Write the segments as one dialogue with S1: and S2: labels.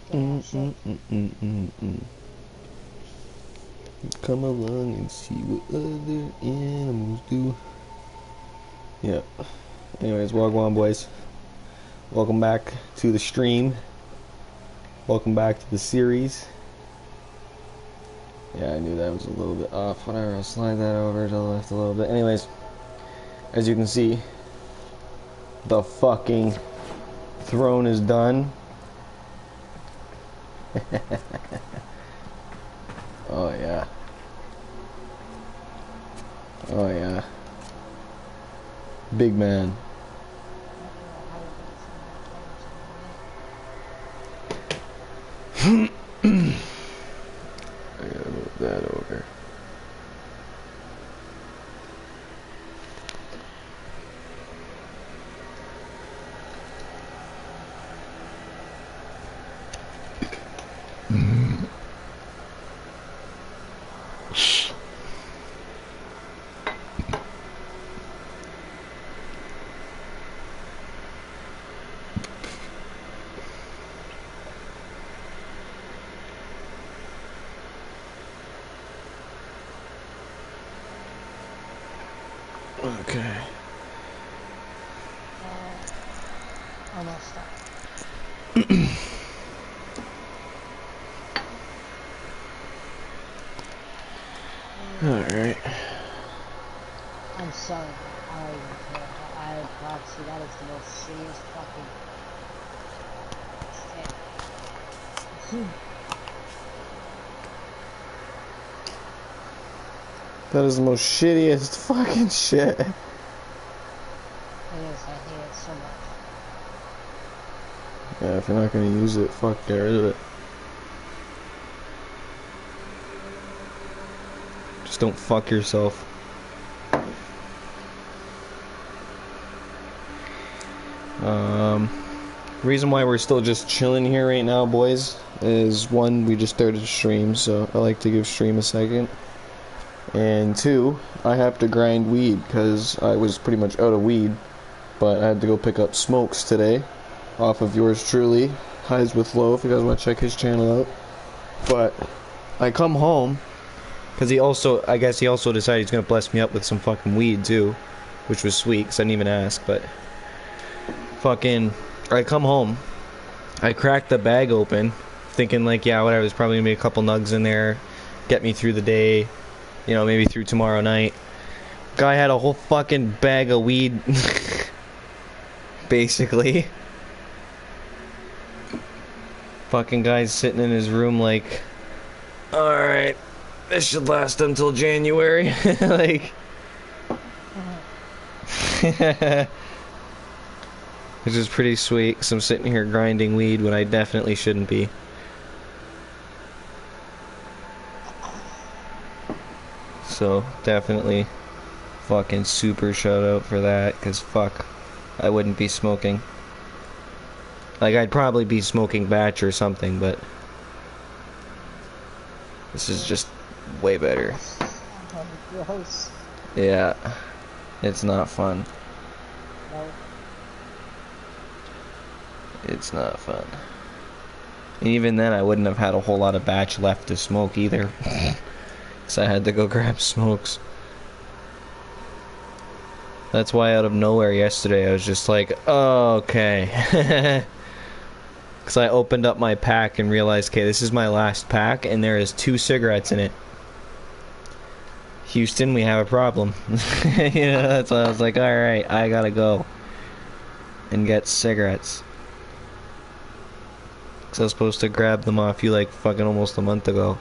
S1: Come along and see what other animals do. Yeah. Anyways, wagwan boys. Welcome back to the stream. Welcome back to the series. Yeah, I knew that was a little bit off. Whatever, I'll slide that over to the left a little bit. Anyways, as you can see, the fucking throne is done. Oh yeah. Oh yeah. Big man. I gotta move that over. Okay.
S2: Almost done.
S1: Alright.
S2: I'm sorry. I don't even care. I proxy. That is the most serious fucking shit.
S1: That is the most shittiest fucking shit.
S2: It is. I hate it so much.
S1: Yeah, if you're not gonna use it, fuck, get rid of it. Just don't fuck yourself. Reason why we're still just chilling here right now, boys, is one, we just started a stream, so I like to give stream a second. And two, I have to grind weed, because I was pretty much out of weed, but I had to go pick up smokes today, off of yours truly, Highs with Low, if you guys want to check his channel out. But I come home, because I guess he also decided he's going to bless me up with some fucking weed too, which was sweet, because I didn't even ask, but fucking, I come home, I crack the bag open, thinking like, yeah, whatever, there's probably going to be a couple nugs in there, get me through the day, you know, maybe through tomorrow night. Guy had a whole fucking bag of weed, basically. Fucking guy's sitting in his room like, alright, this should last until January. Like, which is pretty sweet, because I'm sitting here grinding weed when I definitely shouldn't be. So, definitely fucking super shout out for that, because fuck, I wouldn't be smoking. Like, I'd probably be smoking batch or something, but this is just way better.
S2: Gross.
S1: Yeah, it's not fun.
S2: No.
S1: It's not fun. And even then, I wouldn't have had a whole lot of batch left to smoke either. Because I had to go grab smokes. That's why out of nowhere yesterday I was just like, oh, okay. Because I opened up my pack and realized, okay, this is my last pack and there is 2 cigarettes in it. Houston, we have a problem. You know, that's why I was like, alright, I gotta go and get cigarettes. Because I was supposed to grab them off you like fucking almost a month ago.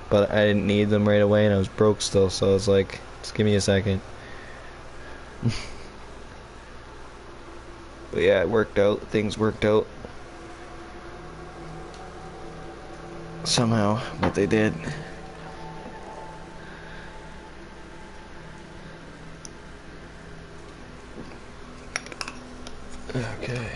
S1: But I didn't need them right away and I was broke still, so I was like, just give me a second. But yeah, it worked out. Things worked out. Somehow, but they did. Okay.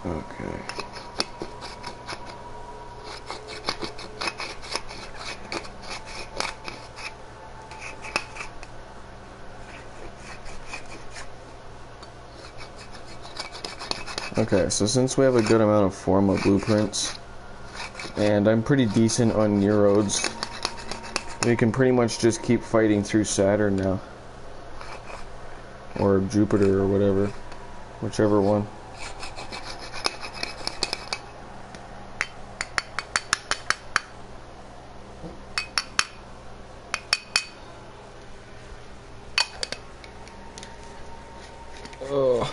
S1: Okay. Okay, so since we have a good amount of formal blueprints, and I'm pretty decent on Neurodes, we can pretty much just keep fighting through Saturn now. Or Jupiter or whatever. Whichever one. Oh.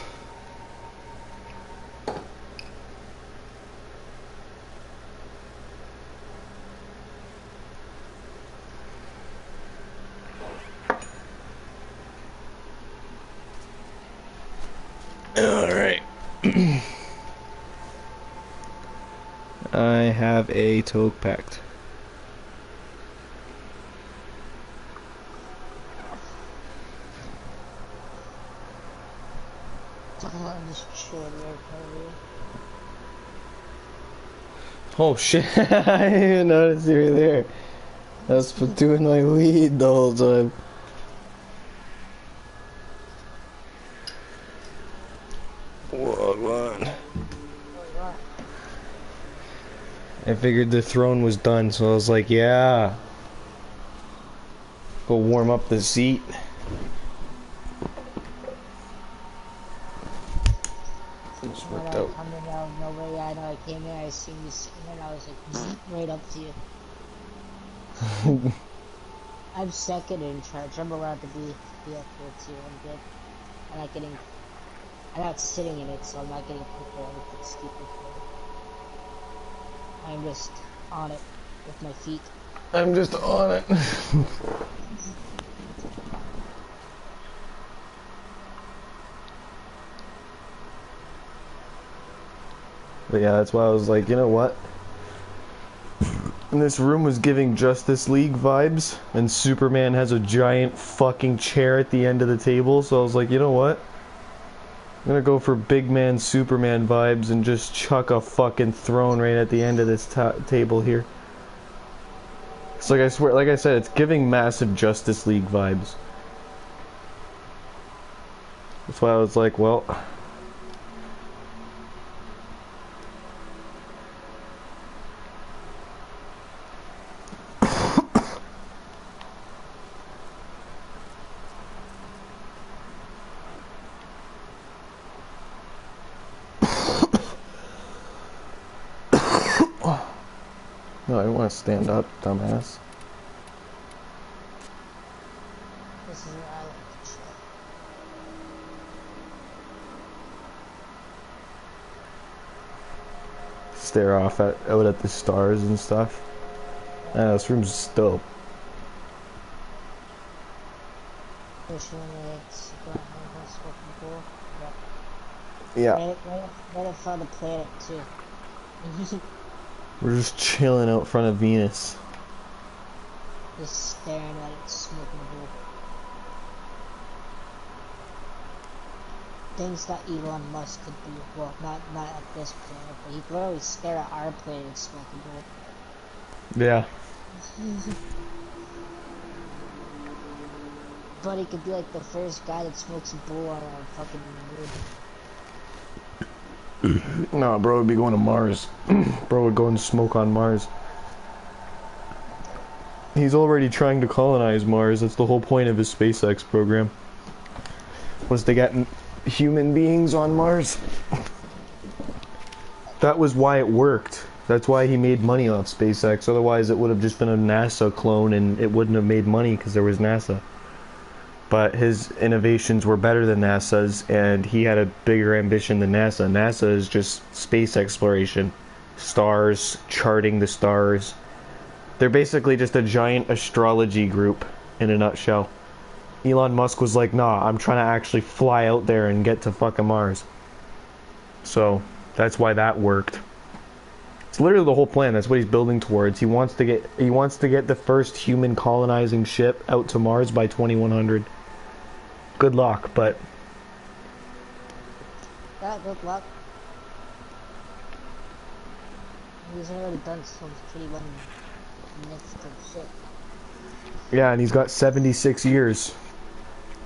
S1: Alright. I have a toke pact.
S2: I'm just chilling there, probably.
S1: Oh shit, I didn't even notice you were there. I was doing my weed the whole time. Whoa, on. I figured the throne was done, so I was like, yeah. Go warm up the seat. This worked out.
S2: Coming out of nowhere, I know I came in, I seen you sitting there, and I was like, right up to you. I'm second in charge. I'm allowed to be up here too. I'm good. I'm not sitting in it, so I'm not getting put or anything stupid. I'm just on it with my feet.
S1: I'm just on it. But yeah, that's why I was like, you know what? And this room was giving Justice League vibes, and Superman has a giant fucking chair at the end of the table, so I was like, you know what? I'm gonna go for big man Superman vibes and just chuck a fucking throne right at the end of this table here. It's like, I swear, like I said, it's giving massive Justice League vibes. That's why I was like, well... No, I don't want to stand up, dumbass.
S2: This is where I like to chill.
S1: Stare off out at the stars and stuff. This room's dope. Yeah.
S2: Right in front of the planet too.
S1: We're just chilling out front of Venus.
S2: Just staring at it, smoking a bowl. Things that Elon Musk could do. Well, not at this planet, but he could always stare at our planet and smoke a bowl.
S1: Yeah.
S2: But he could be like the first guy that smokes a bowl on a fucking moon.
S1: No, bro would be going to Mars. Bro would go and smoke on Mars. He's already trying to colonize Mars. That's the whole point of his SpaceX program. Was to get human beings on Mars. That was why it worked. That's why he made money off SpaceX. Otherwise it would have just been a NASA clone and it wouldn't have made money because there was NASA. But his innovations were better than NASA's, and he had a bigger ambition than NASA. NASA is just space exploration. Stars, charting the stars. They're basically just a giant astrology group, in a nutshell. Elon Musk was like, nah, I'm trying to actually fly out there and get to fucking Mars. So, that's why that worked. It's literally the whole plan. That's what he's building towards. He wants to get the first human colonizing ship out to Mars by 2100. Good luck, but...
S2: Yeah, good luck. He's already done some pretty magnificent shit.
S1: Yeah, and he's got 76 years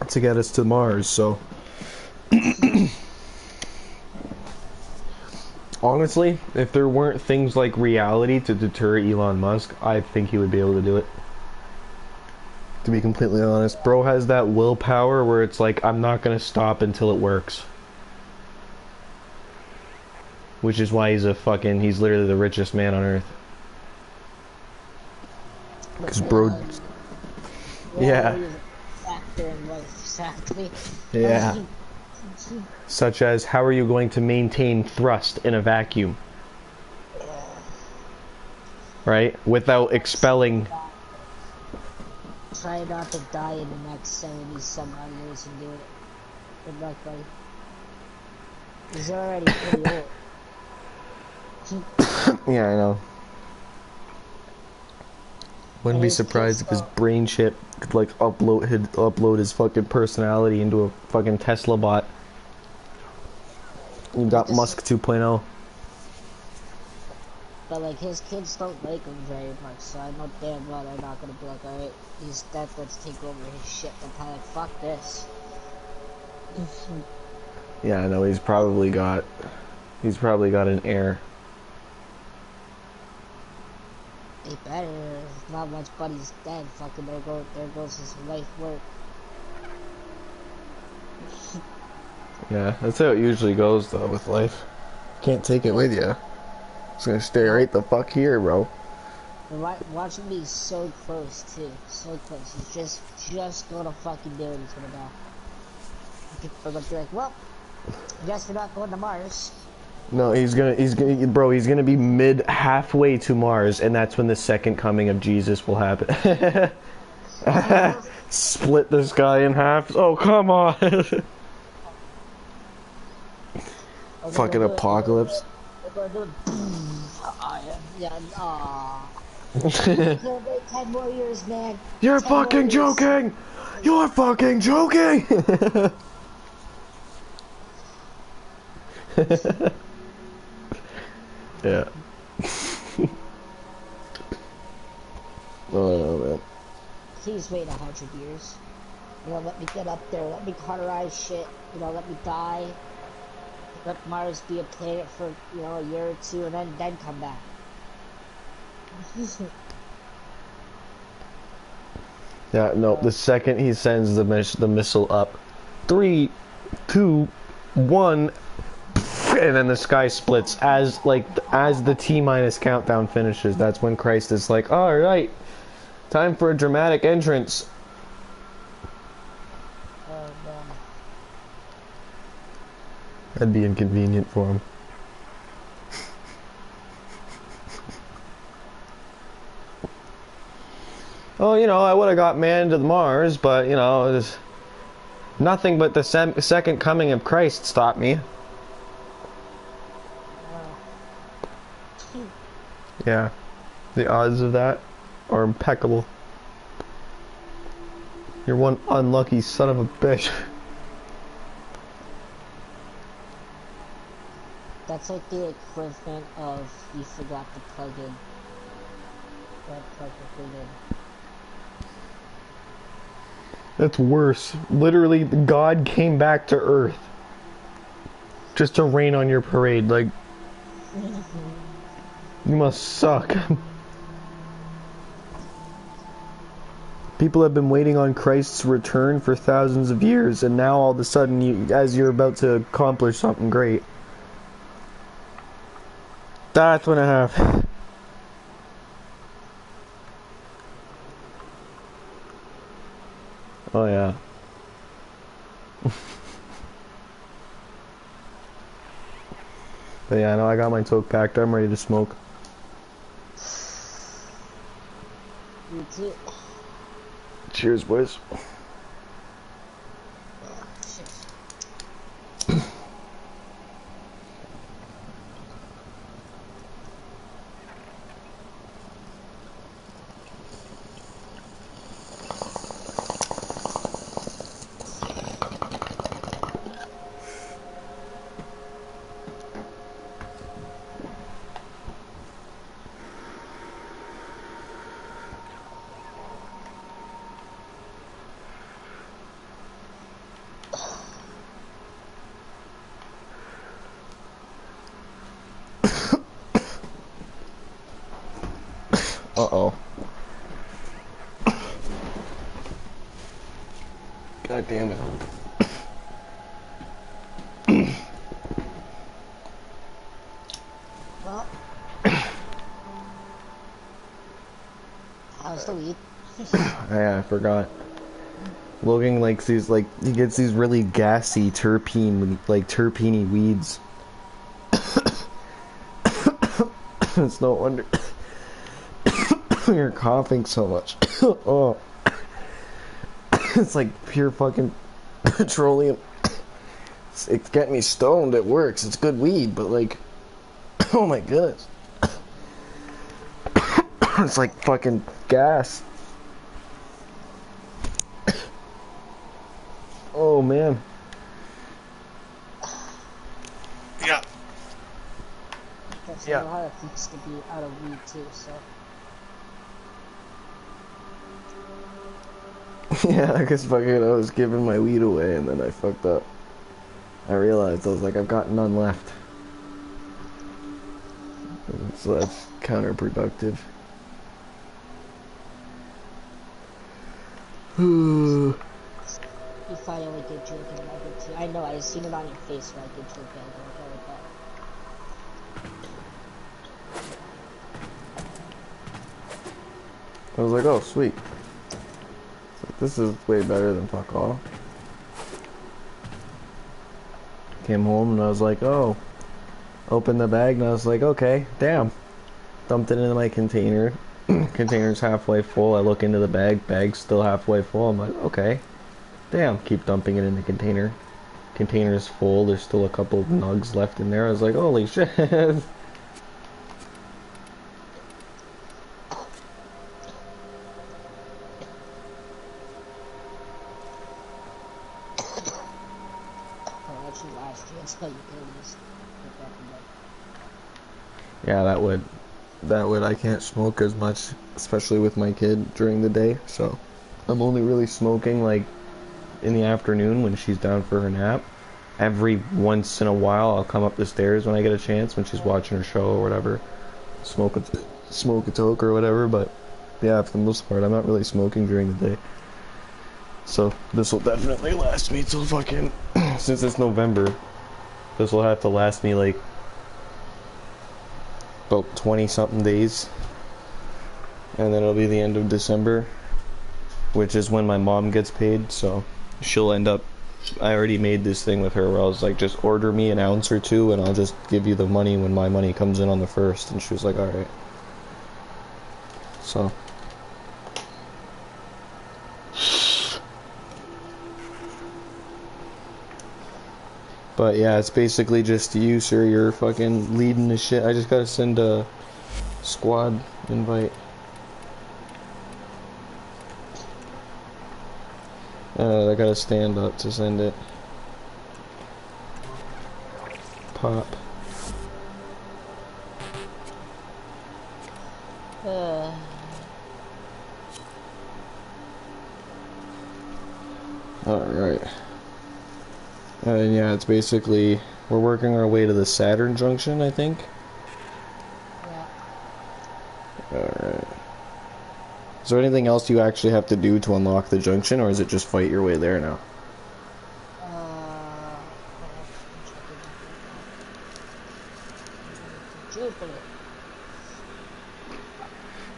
S1: to get us to Mars, so... Honestly, if there weren't things like reality to deter Elon Musk, I think he would be able to do it. To be completely honest. Bro has that willpower where it's like, I'm not gonna stop until it works. Which is why he's literally the richest man on earth. Because bro... Yeah.
S2: Factor in life, exactly.
S1: Yeah. Such as, how are you going to maintain thrust in a vacuum? Right? Without expelling...
S2: Try not to die in the next 70 some odd years and do it. Good luck, buddy. He's already pretty old.
S1: Yeah, I know. Wouldn't be surprised if his brain chip could like upload his fucking personality into a fucking Tesla bot. You got Musk 2.0.
S2: But like his kids don't like him very much, so I know damn well they're not gonna be like, alright, he's dead, let's take over his shit. They're probably like, fuck this.
S1: Yeah, I know, he's probably got an heir.
S2: They better. Not much, buddy's dead. Fucking there goes his life work.
S1: Yeah, that's how it usually goes though with life. Can't take it with you. It's gonna stay right the fuck here, bro.
S2: Watch him be so close too, so close. He's just gonna fucking do it. He's gonna die. People are gonna be like, well, guess we're not going to Mars.
S1: No, he's gonna be halfway to Mars, and that's when the second coming of Jesus will happen. Split this guy in half. Oh, come on. Fucking apocalypse.
S2: Yeah, aw. 10 more years, man.
S1: You're fucking joking! You're fucking joking! Yeah. Oh, man.
S2: Please wait 100 years. You know, let me get up there. Let me cauterize shit. You know, let me die. Let Mars be a planet for, you know, a year or two, and then come back.
S1: Yeah, no, the second he sends the missile up, 3, 2, 1, and then the sky splits as the T-minus countdown finishes. That's when Christ is like, all right, time for a dramatic entrance. That'd be inconvenient for him. Oh, you know, I would have got man to Mars, but, you know, there's nothing but the second coming of Christ stopped me. Yeah, the odds of that are impeccable. You're one unlucky son of a bitch.
S2: That's like the equivalent of you forgot to plug in.
S1: That's worse. Literally, God came back to Earth just to rain on your parade. Like, you must suck. People have been waiting on Christ's return for thousands of years, and now all of a sudden, as you're about to accomplish something great, that's when it happened. Oh yeah. But yeah, no, I got my toke packed. I'm ready to smoke.
S2: Me too.
S1: Cheers, boys. Uh-oh. God damn it.
S2: Well, how's the weed?
S1: Yeah, I forgot. Logan likes these, like, he gets these really gassy terpene weeds. It's no wonder you're coughing so much. Oh. It's like pure fucking petroleum. It's getting me stoned. It works. It's good weed, but like, oh my goodness. It's like fucking gas. Oh man. Yeah.
S2: There's
S1: Yeah.
S2: a lot of things to be out of weed too, so.
S1: Yeah, I guess fucking I was giving my weed away and then I fucked up. I realized I was like, I've got none left. So that's counterproductive.
S2: You finally did drink a nugget too. I know, I seen it on your face when I did drink it.
S1: I was like, oh sweet. So this is way better than fuck all. Came home and I was like, oh. Opened the bag and I was like, okay, damn. Dumped it into my container. Container's halfway full. I look into the bag. Bag's still halfway full. I'm like, okay. Damn. Keep dumping it in the container. Container's full. There's still a couple of nugs left in there. I was like, holy shit.
S2: Actually, last year, so you could just put that in there.
S1: Yeah, that would I can't smoke as much, especially with my kid during the day, so I'm only really smoking like in the afternoon when she's down for her nap. Every once in a while I'll come up the stairs when I get a chance when she's watching her show or whatever. Smoke a toke or whatever, but yeah, for the most part I'm not really smoking during the day. So this will definitely last me till fucking since it's November, this will have to last me like about 20 something days, and then it'll be the end of December, which is when my mom gets paid, so she'll end up, I already made this thing with her where I was like, just order me an ounce or two and I'll just give you the money when my money comes in on the 1st, and she was like, alright. So but yeah, it's basically just you, sir. You're fucking leading the shit. I just gotta send a squad invite. I gotta stand up to send it. Pop. Alright. And yeah, it's basically, we're working our way to the Saturn Junction, I think.
S2: Yeah.
S1: Alright. Is there anything else you actually have to do to unlock the junction, or is it just fight your way there now?
S2: Jupiter.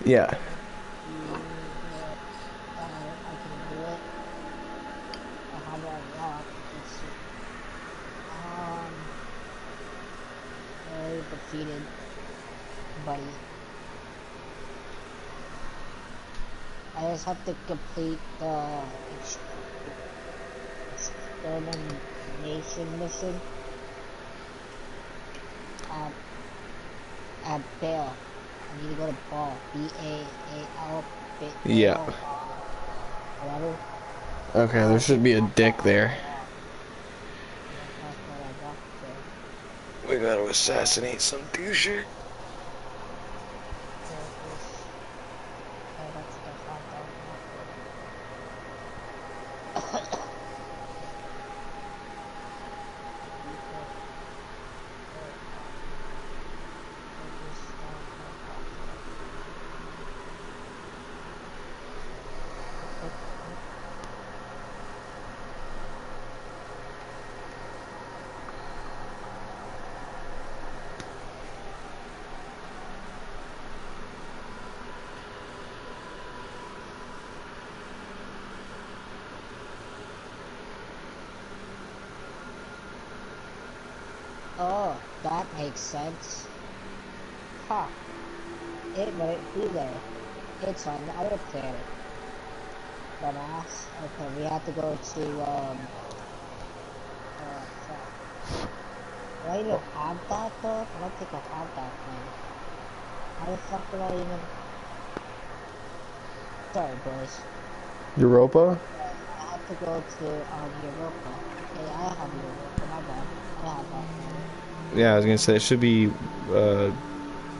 S1: Yeah.
S2: I can do it. I have it unlocked. Let's see. I defeated Buddy. I just have to complete the extermination mission at Bale. I need to go to Ball. B-A-A-L.
S1: Yeah.
S2: Whatever.
S1: Okay, there should be a dick there. We gotta assassinate some doucher.
S2: Oh, that makes sense. Huh. It wouldn't be there. It's on the other planet. Dumbass. Okay, we have to go to, fuck. Do I even have that though? I don't think I have that thing. How the fuck do I even... Sorry, boys.
S1: Europa?
S2: I have to go to, Europa. Okay, I have Europa, my bad. I have that.
S1: Yeah, I was gonna say it should be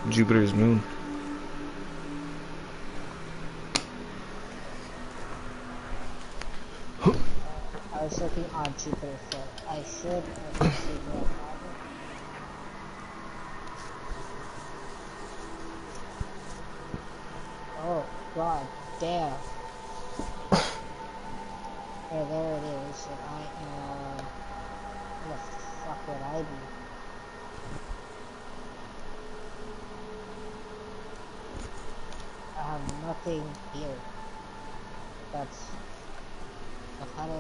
S1: Jupiter's moon.
S2: I was looking on Jupiter for I should have seen that. Oh god damn. Yeah, there it is. And I am where the fuck would I be? I have nothing here. That's how do I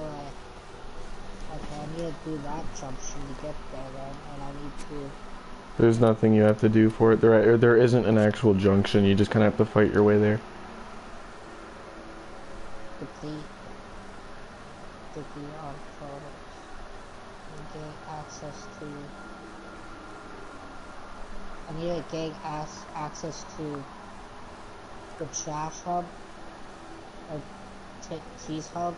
S2: okay, I need to do that junction to get there then, and I need to
S1: There's nothing you have to do for it. There isn't an actual junction. You just kind of have to fight your way there.
S2: complete on photos and gain access to I need to gain access to the trash hub or cheese hub.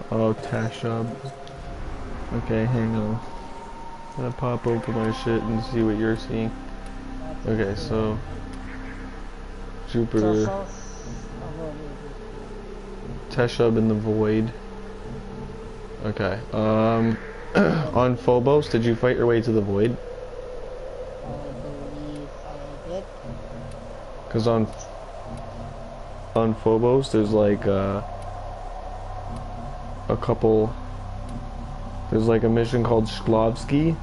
S1: Oh, Tashub. Okay, hang on. I'm gonna pop open my shit and see what you're seeing. Okay, so Jupiter, Teshub in the void. Okay. On Phobos, did you fight your way to the void?
S2: I believe I did.
S1: Cause on Phobos, there's like a couple. There's like a mission called Shklovsky,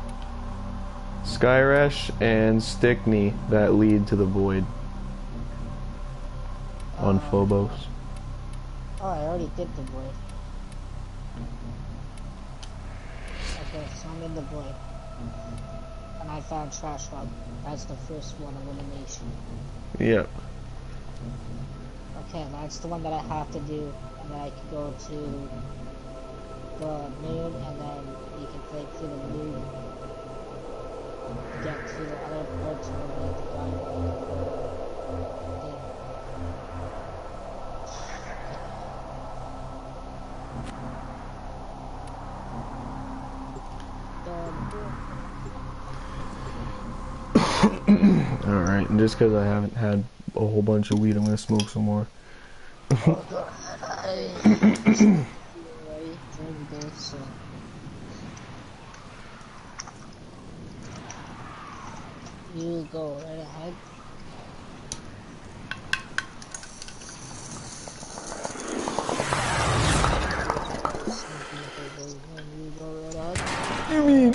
S1: Skyresh, and Stickney that lead to the void. On Phobos.
S2: Oh, I already did the void. Okay, so I'm in the void. And I found Trash Hub. That's the first one, elimination.
S1: Yep.
S2: Okay, that's the one that I have to do. And then I can go to the moon, and then you can take to the moon. Get to the other parts and then get the gun.
S1: Alright, and just because I haven't had a whole bunch of weed, I'm gonna smoke some more.
S2: You go right ahead.
S1: You mean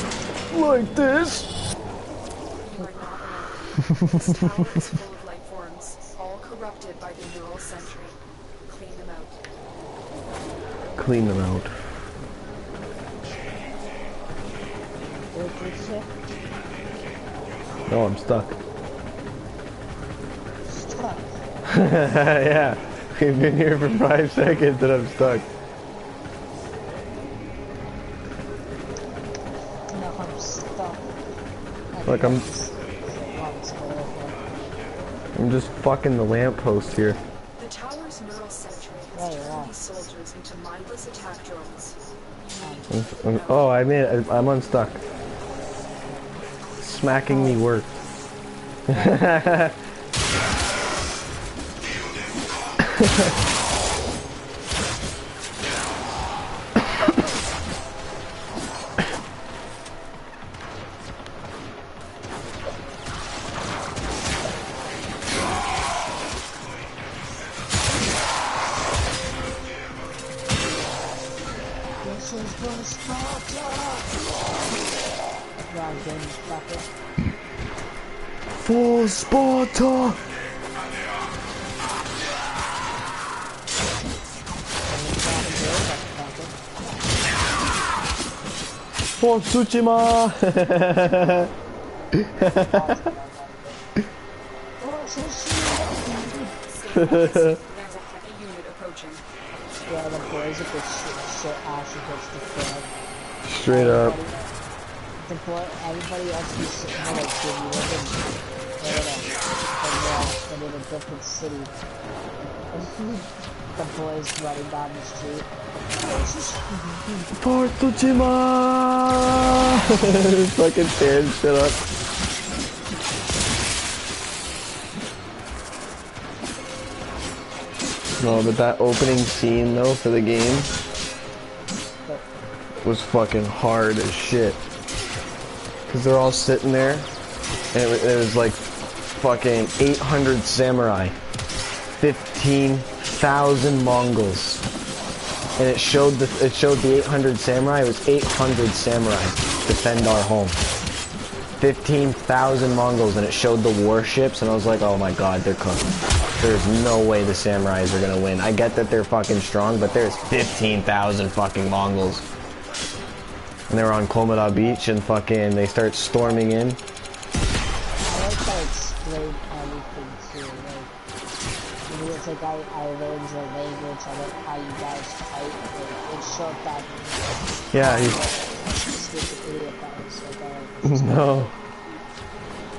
S1: like this?
S3: You are not alone. This tower is full of life forms, all corrupted by the neural sentry. Clean them out.
S1: Clean them out. No, I'm stuck.
S2: Stuck?
S1: Yeah, we've been here for 5 seconds and I'm stuck.
S2: No, I'm stuck.
S1: Look, I'm just fucking the lamppost here.
S3: The tower's neural sentry has turned these soldiers into mindless attack drones.
S1: Oh, I'm unstuck. Smacking me worked.
S2: This is for Sparta! Round game, fucker.
S1: For Sparta! For Tsushima!
S3: There's a heavy unit approaching.
S2: Yeah, the boys with the shit actually gets destroyed.
S1: Straight up.
S2: The boy, everybody else is sitting there like, dude, you live in a different city. And the boys running down the street.
S1: For Tsushima! Fucking tearing shit up. No, but that opening scene though for the game was fucking hard as shit. Cause they're all sitting there, and it was like fucking 800 samurai, 15,000 Mongols, and it showed the 800 samurai. It was 800 samurai defend our home. 15,000 Mongols, and it showed the warships, and I was like, oh my god, they're cooked. There's no way the samurais are gonna win. I get that they're fucking strong, but there's 15,000 fucking Mongols. And they were on Komoda Beach, and fucking they start storming in.
S2: I like how it explained everything too. Like, it's like I learned your language, I learned how you guys fight. It showed that.
S1: Yeah, no.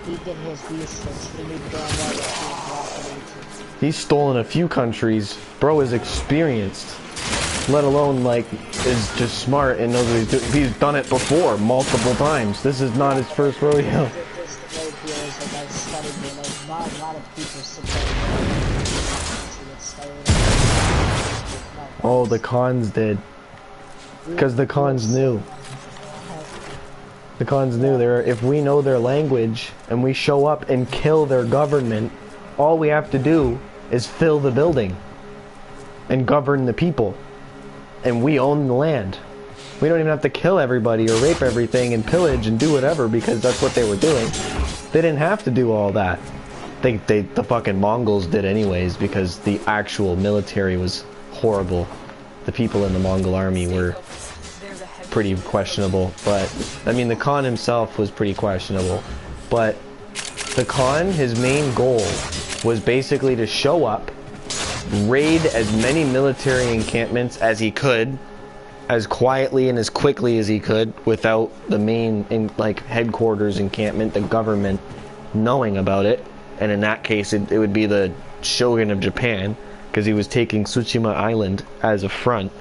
S2: He did his research. He knew damn well that he was walking into.
S1: He's stolen a few countries. Bro is experienced. Let alone, like, is just smart and knows what he's doing. He's done it before, multiple times. This is not his first rodeo. Oh, the cons did. Because the cons knew. The cons knew if we know their language and we show up and kill their government, all we have to do is fill the building and govern the people. And we own the land. We don't even have to kill everybody or rape everything and pillage and do whatever, because that's what they were doing. They didn't have to do all that. The fucking Mongols did anyways, because the actual military was horrible. The people in the Mongol army were pretty questionable, but I mean the Khan himself was pretty questionable, but the Khan, his main goal was basically to show up, raid as many military encampments as he could, as quietly and as quickly as he could, without the main headquarters encampment, the government, knowing about it. And in that case it would be the Shogun of Japan, because he was taking Tsushima Island as a front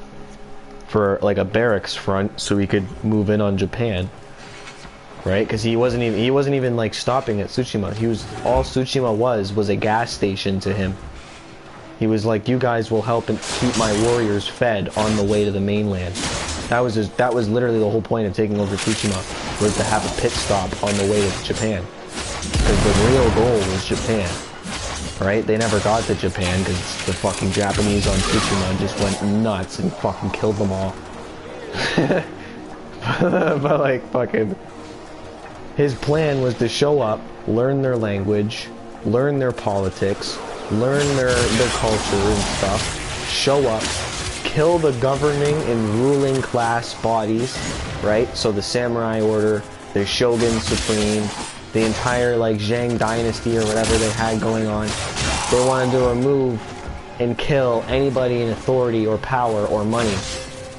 S1: for like a barracks front, so he could move in on Japan, right? Because he wasn't even like stopping at Tsushima. All Tsushima was a gas station to him. He was like, you guys will help and keep my warriors fed on the way to the mainland. That was literally the whole point of taking over Tsushima, was to have a pit stop on the way to Japan. Because the real goal was Japan. Right? They never got to Japan because the fucking Japanese on Tsushima just went nuts and fucking killed them all. But like fucking, his plan was to show up, learn their language, learn their politics, learn their culture and stuff, show up, kill the governing and ruling class bodies, right? So the samurai order, the shogun supreme, the entire like Zhang dynasty or whatever they had going on. They wanted to remove and kill anybody in authority or power or money.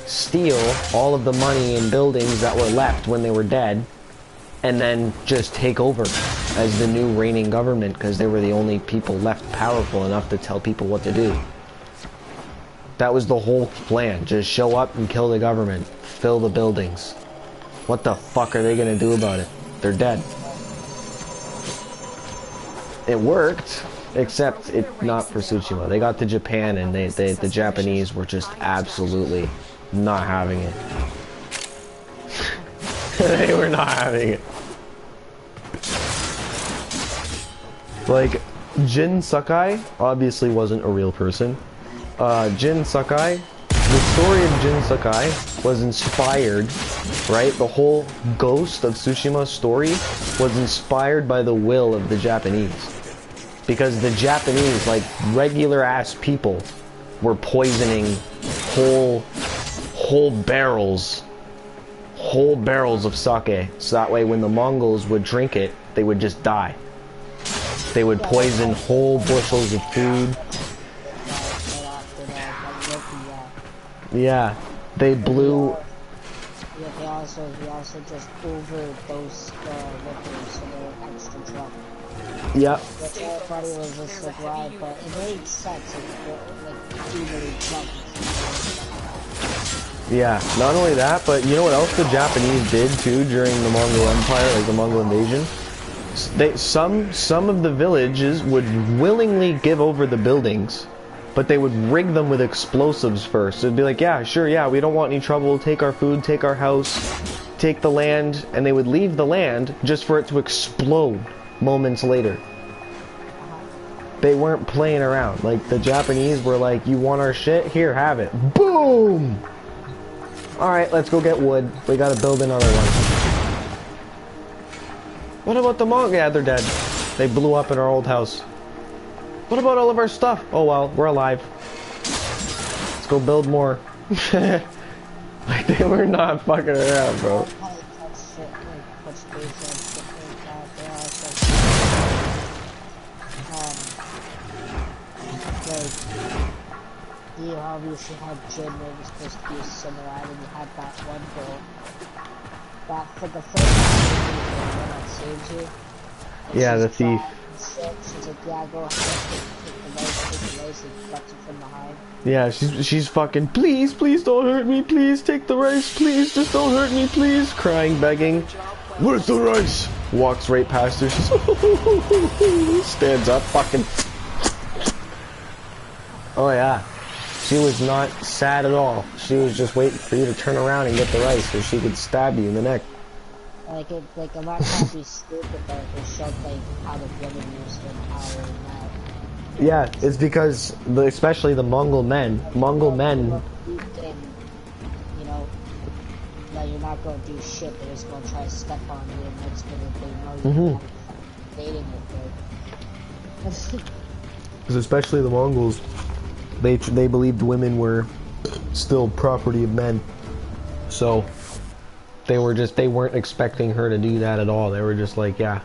S1: Steal all of the money and buildings that were left when they were dead, and then just take over as the new reigning government, because they were the only people left powerful enough to tell people what to do. That was the whole plan. Just show up and kill the government. Fill the buildings. What the fuck are they gonna do about it? They're dead. It worked, except not for Tsushima. They got to Japan and the Japanese were just absolutely not having it. They were not having it. Like, Jin Sakai obviously wasn't a real person. Jin Sakai, the story of Jin Sakai was inspired, right? The whole Ghost of Tsushima story was inspired by the will of the Japanese. Because the Japanese, like regular ass people, were poisoning whole barrels whole barrels of sake. So that way when the Mongols would drink it, they would just die. They would poison whole bushels of food. Yeah, they blew.
S2: Yeah, they also just overdosed liquor, so they were extra drunk.
S1: Yeah.
S2: Which everybody was just like, why? But it made sense. Like, really drunk.
S1: Yeah, not only that, but you know what else the Japanese did too during the Mongol Empire, like the Mongol invasion? Some of the villages would willingly give over the buildings, but they would rig them with explosives first. It'd be like, yeah, sure, yeah, we don't want any trouble, take our food, take our house, take the land, and they would leave the land just for it to explode moments later. They weren't playing around. Like, the Japanese were like, you want our shit? Here, have it. Boom! Alright, let's go get wood. We gotta build another one. What about the Mongols? Yeah, they're dead. They blew up in our old house. What about all of our stuff? Oh well, we're alive. Let's go build more. Like, they were not fucking around, bro.
S2: You obviously had Jin where it was supposed to be a samurai, and you had that one girl. That for the first time that saved you.
S1: Yeah, the thief.
S2: She's like, yeah, go ahead, take the rice, and cuts it from behind.
S1: Yeah, she's fucking, please, please don't hurt me, please, take the rice, please, just don't hurt me, please, crying, begging. Where's the rice? Walks right past her, she's stands up, fucking. Oh yeah. She was not sad at all. She was just waiting for you to turn around and get the rice so she could stab you in the neck.
S2: Like, I'm not trying to be stupid, but it showed, like, how the women used to power now.
S1: Yeah, it's because, especially the Mongol men,
S2: you know, that you're not going to do shit, they're just going to try to step on you, and next minute they know you're dating with her.
S1: Because especially the Mongols, they believed women were still property of men. So they weren't expecting her to do that at all. They were just like, yeah.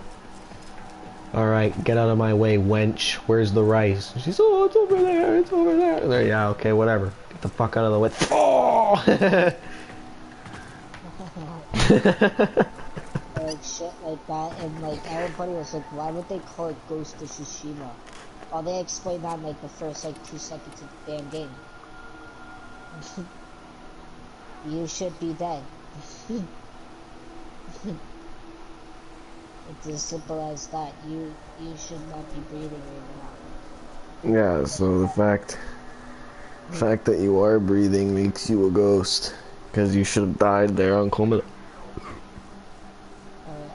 S1: Alright, get out of my way, wench. Where's the rice? And she's, oh, it's over there, it's over there. And they're, yeah, okay, whatever. Get the fuck out of the way. Oh!
S2: Like shit like that, and like everybody was like, why would they call it Ghost of Tsushima? Oh, they explained that in like the first like 2 seconds of the damn game. You should be dead. It's as simple as that. You should not be breathing right now.
S1: Yeah, so the fact that you are breathing makes you a ghost. Because you should have died there on Comet.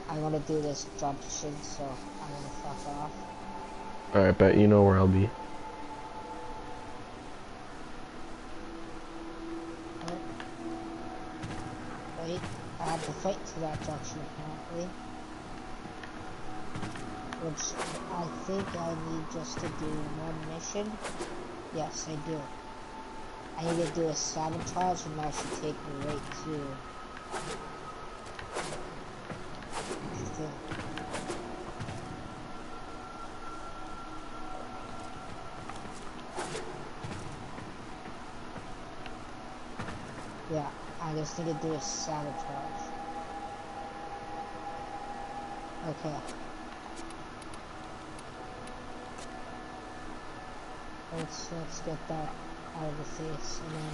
S2: I want to do this jump shit, so I'm gonna fuck off.
S1: Alright, bet you know where I'll be.
S2: Wait, I have to fight to that junction apparently. Which I think I need just to do one mission. Yes, I do. I need to do a sabotage, and that should take me right to... Yeah, I just need to do a sabotage. Okay. Let's get that out of the face, and then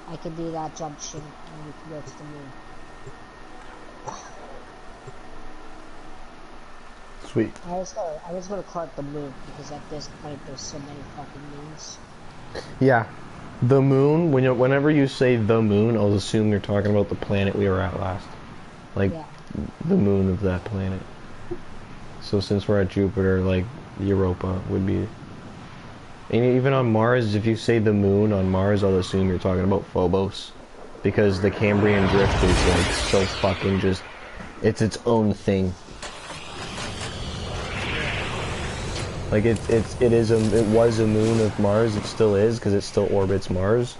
S2: I can do that jump shit, and we can go to the moon.
S1: Sweet.
S2: I was gonna call it the moon, because at this point there's so many fucking moons.
S1: Yeah. The moon, whenever you say the moon, I'll assume you're talking about the planet we were at last. Like, yeah. The moon of that planet. So since we're at Jupiter, like, Europa would be... And even on Mars, if you say the moon on Mars, I'll assume you're talking about Phobos. Because the Cambrian drift is, like, so fucking just... It's its own thing. Like, it was a moon of Mars, it still is, because it still orbits Mars.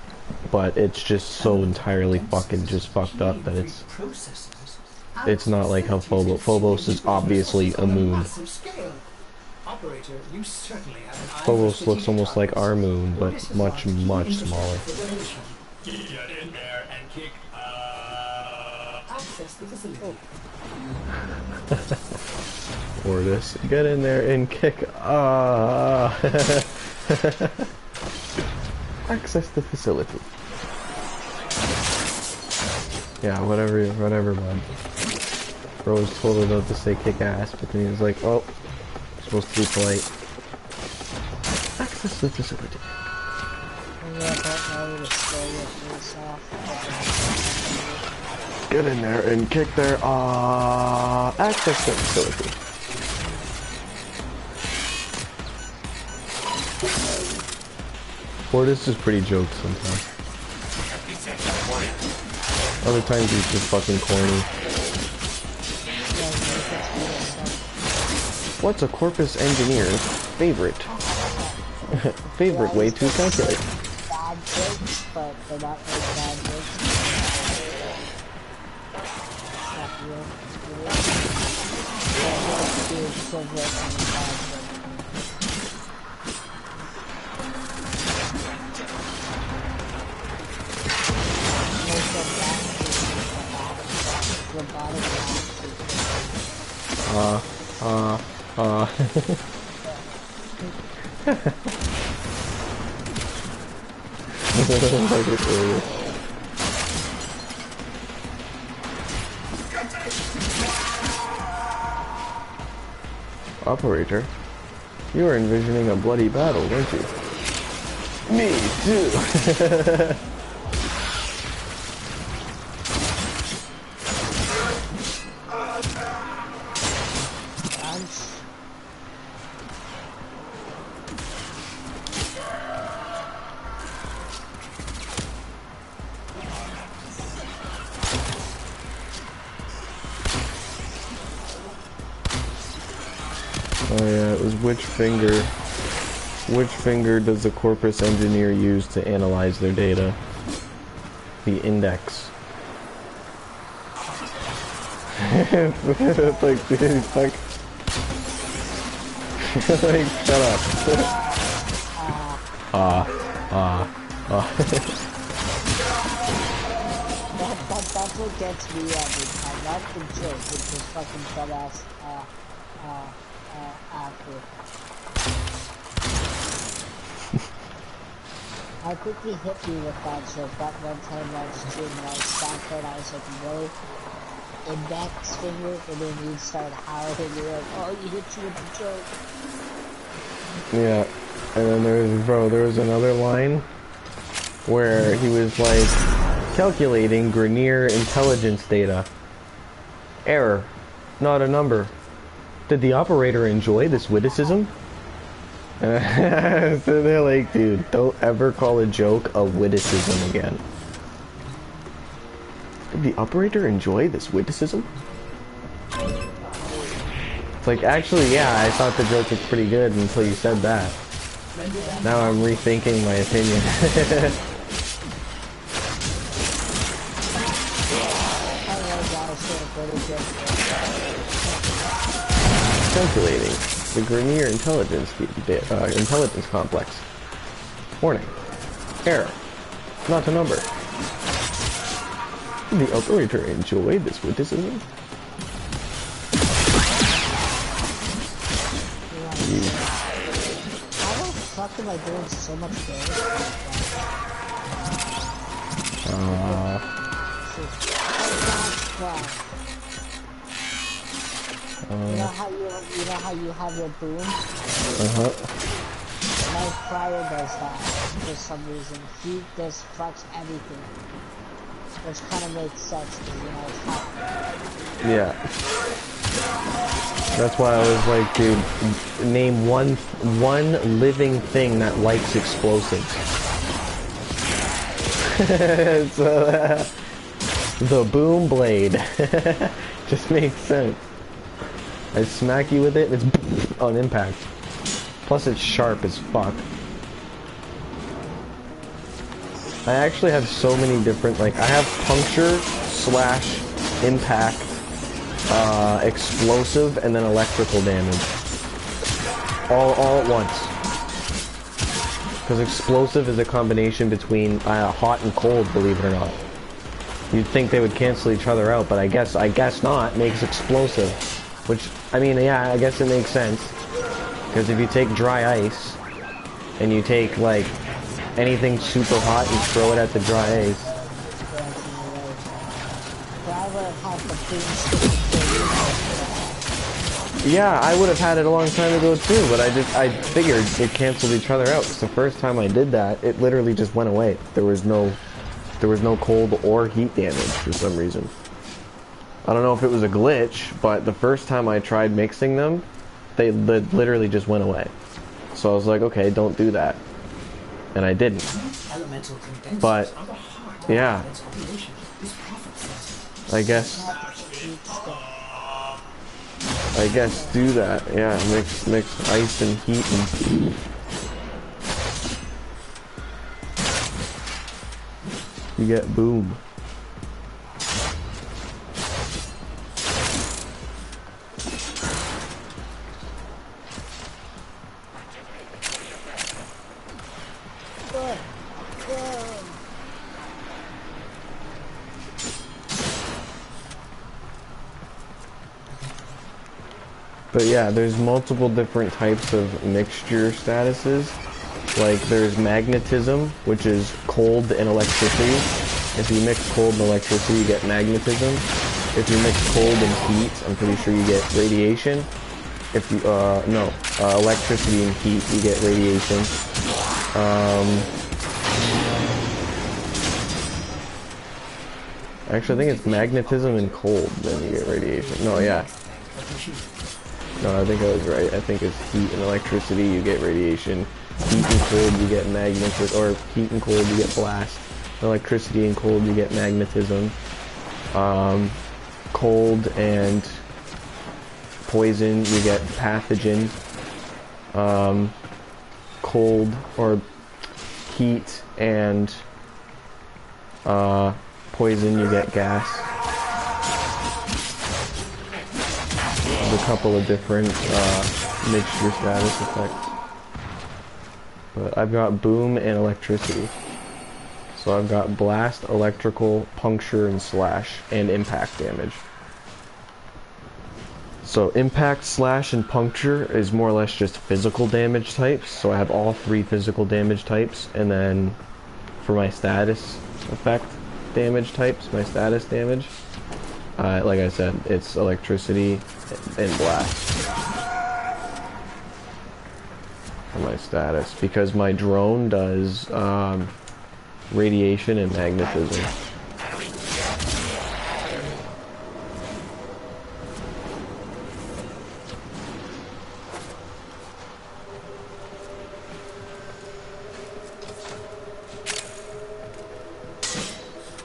S1: but it's just so entirely fucking just fucked up that it's not like how Phobos is obviously a moon. Phobos looks almost like our moon, but much, much smaller.
S4: Get in there and kick access the facility.
S1: Ordis, get in there and kick access the facility. Yeah, whatever, bud. Rose told her not to say kick ass, but then he was like, oh, supposed to be polite. Access the facility. Get in there and kick their access the facility. Fortis is pretty joked sometimes. Other times he's just fucking corny. What's a corpus engineer's favorite way to calculate?
S2: Bad jokes, but they're not really bad jokes. Not real. It's really bad jokes.
S1: Operator, you are envisioning a bloody battle, aren't you? Me too. Oh yeah, it was which finger does the corpus engineer use to analyze their data? The index. It's like, dude, fuck. Like, shut up.
S2: That's what gets me every time. Not the joke, it's just fucking dumbass, after. How quickly hit me with that joke that one time on stream when I was back there and I was like, really? Index finger? And then you started howling and you're like, oh, you hit you with the joke.
S1: Yeah, and then there was another line where he was like, calculating Grenier intelligence data. Error. Not a number. Did the operator enjoy this witticism? So they're like, dude, don't ever call a joke a witticism again. Did the operator enjoy this witticism? It's like, actually, yeah, I thought the joke was pretty good until you said that. Now I'm rethinking my opinion. Calculating the Grenier intelligence complex. Warning. Error. Not a number. Did the operator enjoy this witticism?
S2: How the fuck am I doing so much damage? You know how you have your boom?
S1: Uh-huh.
S2: My prior does that for some reason. He just fucks everything. Which kind of makes sense because, you know, it's hot.
S1: Yeah. That's why I was like, dude, name one living thing that likes explosives. So, the boom blade. Just makes sense. I smack you with it, it's on impact. Plus it's sharp as fuck. I actually have so many different, like, I have puncture, slash, impact, explosive, and then electrical damage. All at once. Because explosive is a combination between hot and cold, believe it or not. You'd think they would cancel each other out, but I guess not. Makes explosive. Which, I mean, yeah, I guess it makes sense. Because if you take dry ice, and you take, like, anything super hot and throw it at the dry ice. Yeah, I would have had it a long time ago too, but I figured it canceled each other out. Because the first time I did that, it literally just went away. There was no cold or heat damage for some reason. I don't know if it was a glitch, but the first time I tried mixing them, they literally just went away. So I was like, okay, don't do that. And I didn't. But, yeah. I guess do that. Yeah, mix ice and heat and... You get boom. But yeah, there's multiple different types of mixture statuses. Like there's magnetism, which is cold and electricity. If you mix cold and electricity, you get magnetism. If you mix cold and heat, I'm pretty sure you get radiation. If you, electricity and heat, you get radiation. Actually, I think it's magnetism and cold, then you get radiation. No, yeah. No, I think I was right. I think it's heat and electricity, you get radiation. Heat and cold, you get magnetism. Or heat and cold, you get blast. Electricity and cold, you get magnetism. Cold and poison, you get pathogen. Cold or heat and poison, you get gas. There's a couple of different mixture status effects. But I've got boom and electricity. So I've got blast, electrical, puncture, and slash, and impact damage. So impact, slash, and puncture is more or less just physical damage types. So I have all three physical damage types, and then for my status effect damage types, my status damage, like I said, it's electricity and blast. For my status, because my drone does radiation and magnetism.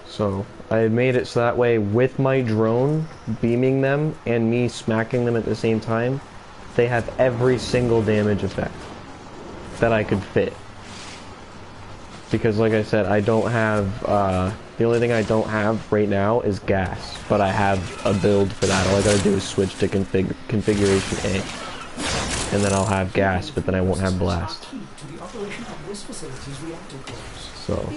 S1: So I made it so that way with my drone beaming them and me smacking them at the same time, they have every single damage effect that I could fit. Because like I said, I don't have, the only thing I don't have right now is gas, but I have a build for that. All I gotta do is switch to configuration A, and then I'll have gas, but then I won't have blast. So,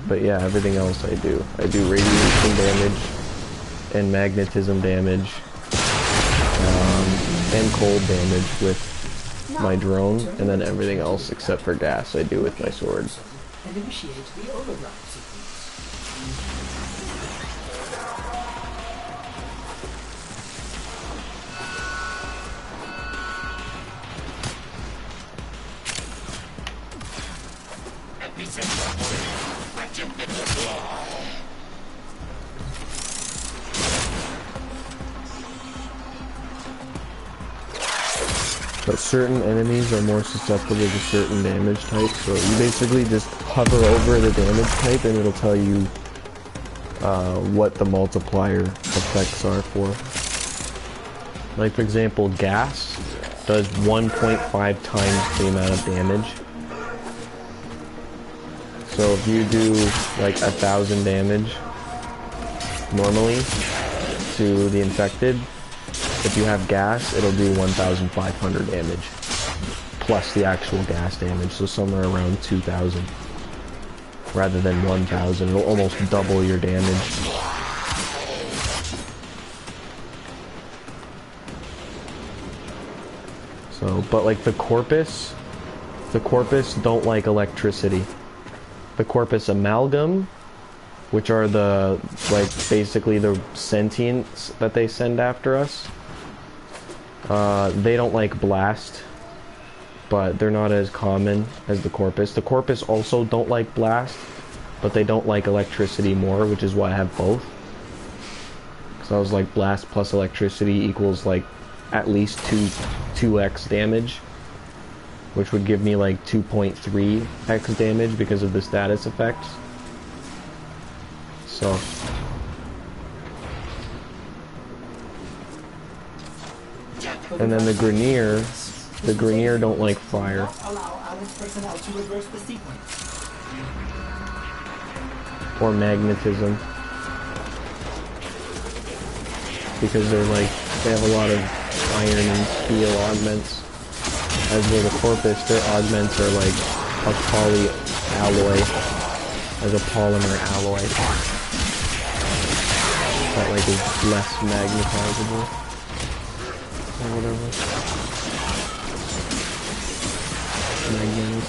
S1: but yeah, everything else I do. I do radiation damage, and magnetism damage, and cold damage with my drone, and then everything else except for gas I do with my sword.
S4: And initiate the override
S1: But certain enemies are more susceptible to certain damage types, so you basically just hover over the damage type and it'll tell you what the multiplier effects are for. Like for example, gas does 1.5 times the amount of damage. So if you do like 1,000 damage normally to the infected, if you have gas, it'll do 1,500 damage plus the actual gas damage, so somewhere around 2,000 rather than 1,000. It'll almost double your damage. So, but like the Corpus don't like electricity. The Corpus Amalgam, which are the, like, basically the sentients that they send after us, they don't like blast, but they're not as common as the Corpus. The Corpus also don't like blast, but they don't like electricity more, which is why I have both. So I was like, blast plus electricity equals like at least 2x damage, which would give me like 2.3x damage because of the status effects. So and then the Grenier don't like fire. Or magnetism. Because they're like, they have a lot of iron and steel augments. As with the Corpus, their augments are like a poly alloy, as a polymer alloy. That like is less magnetizable. Or whatever. Magnetic.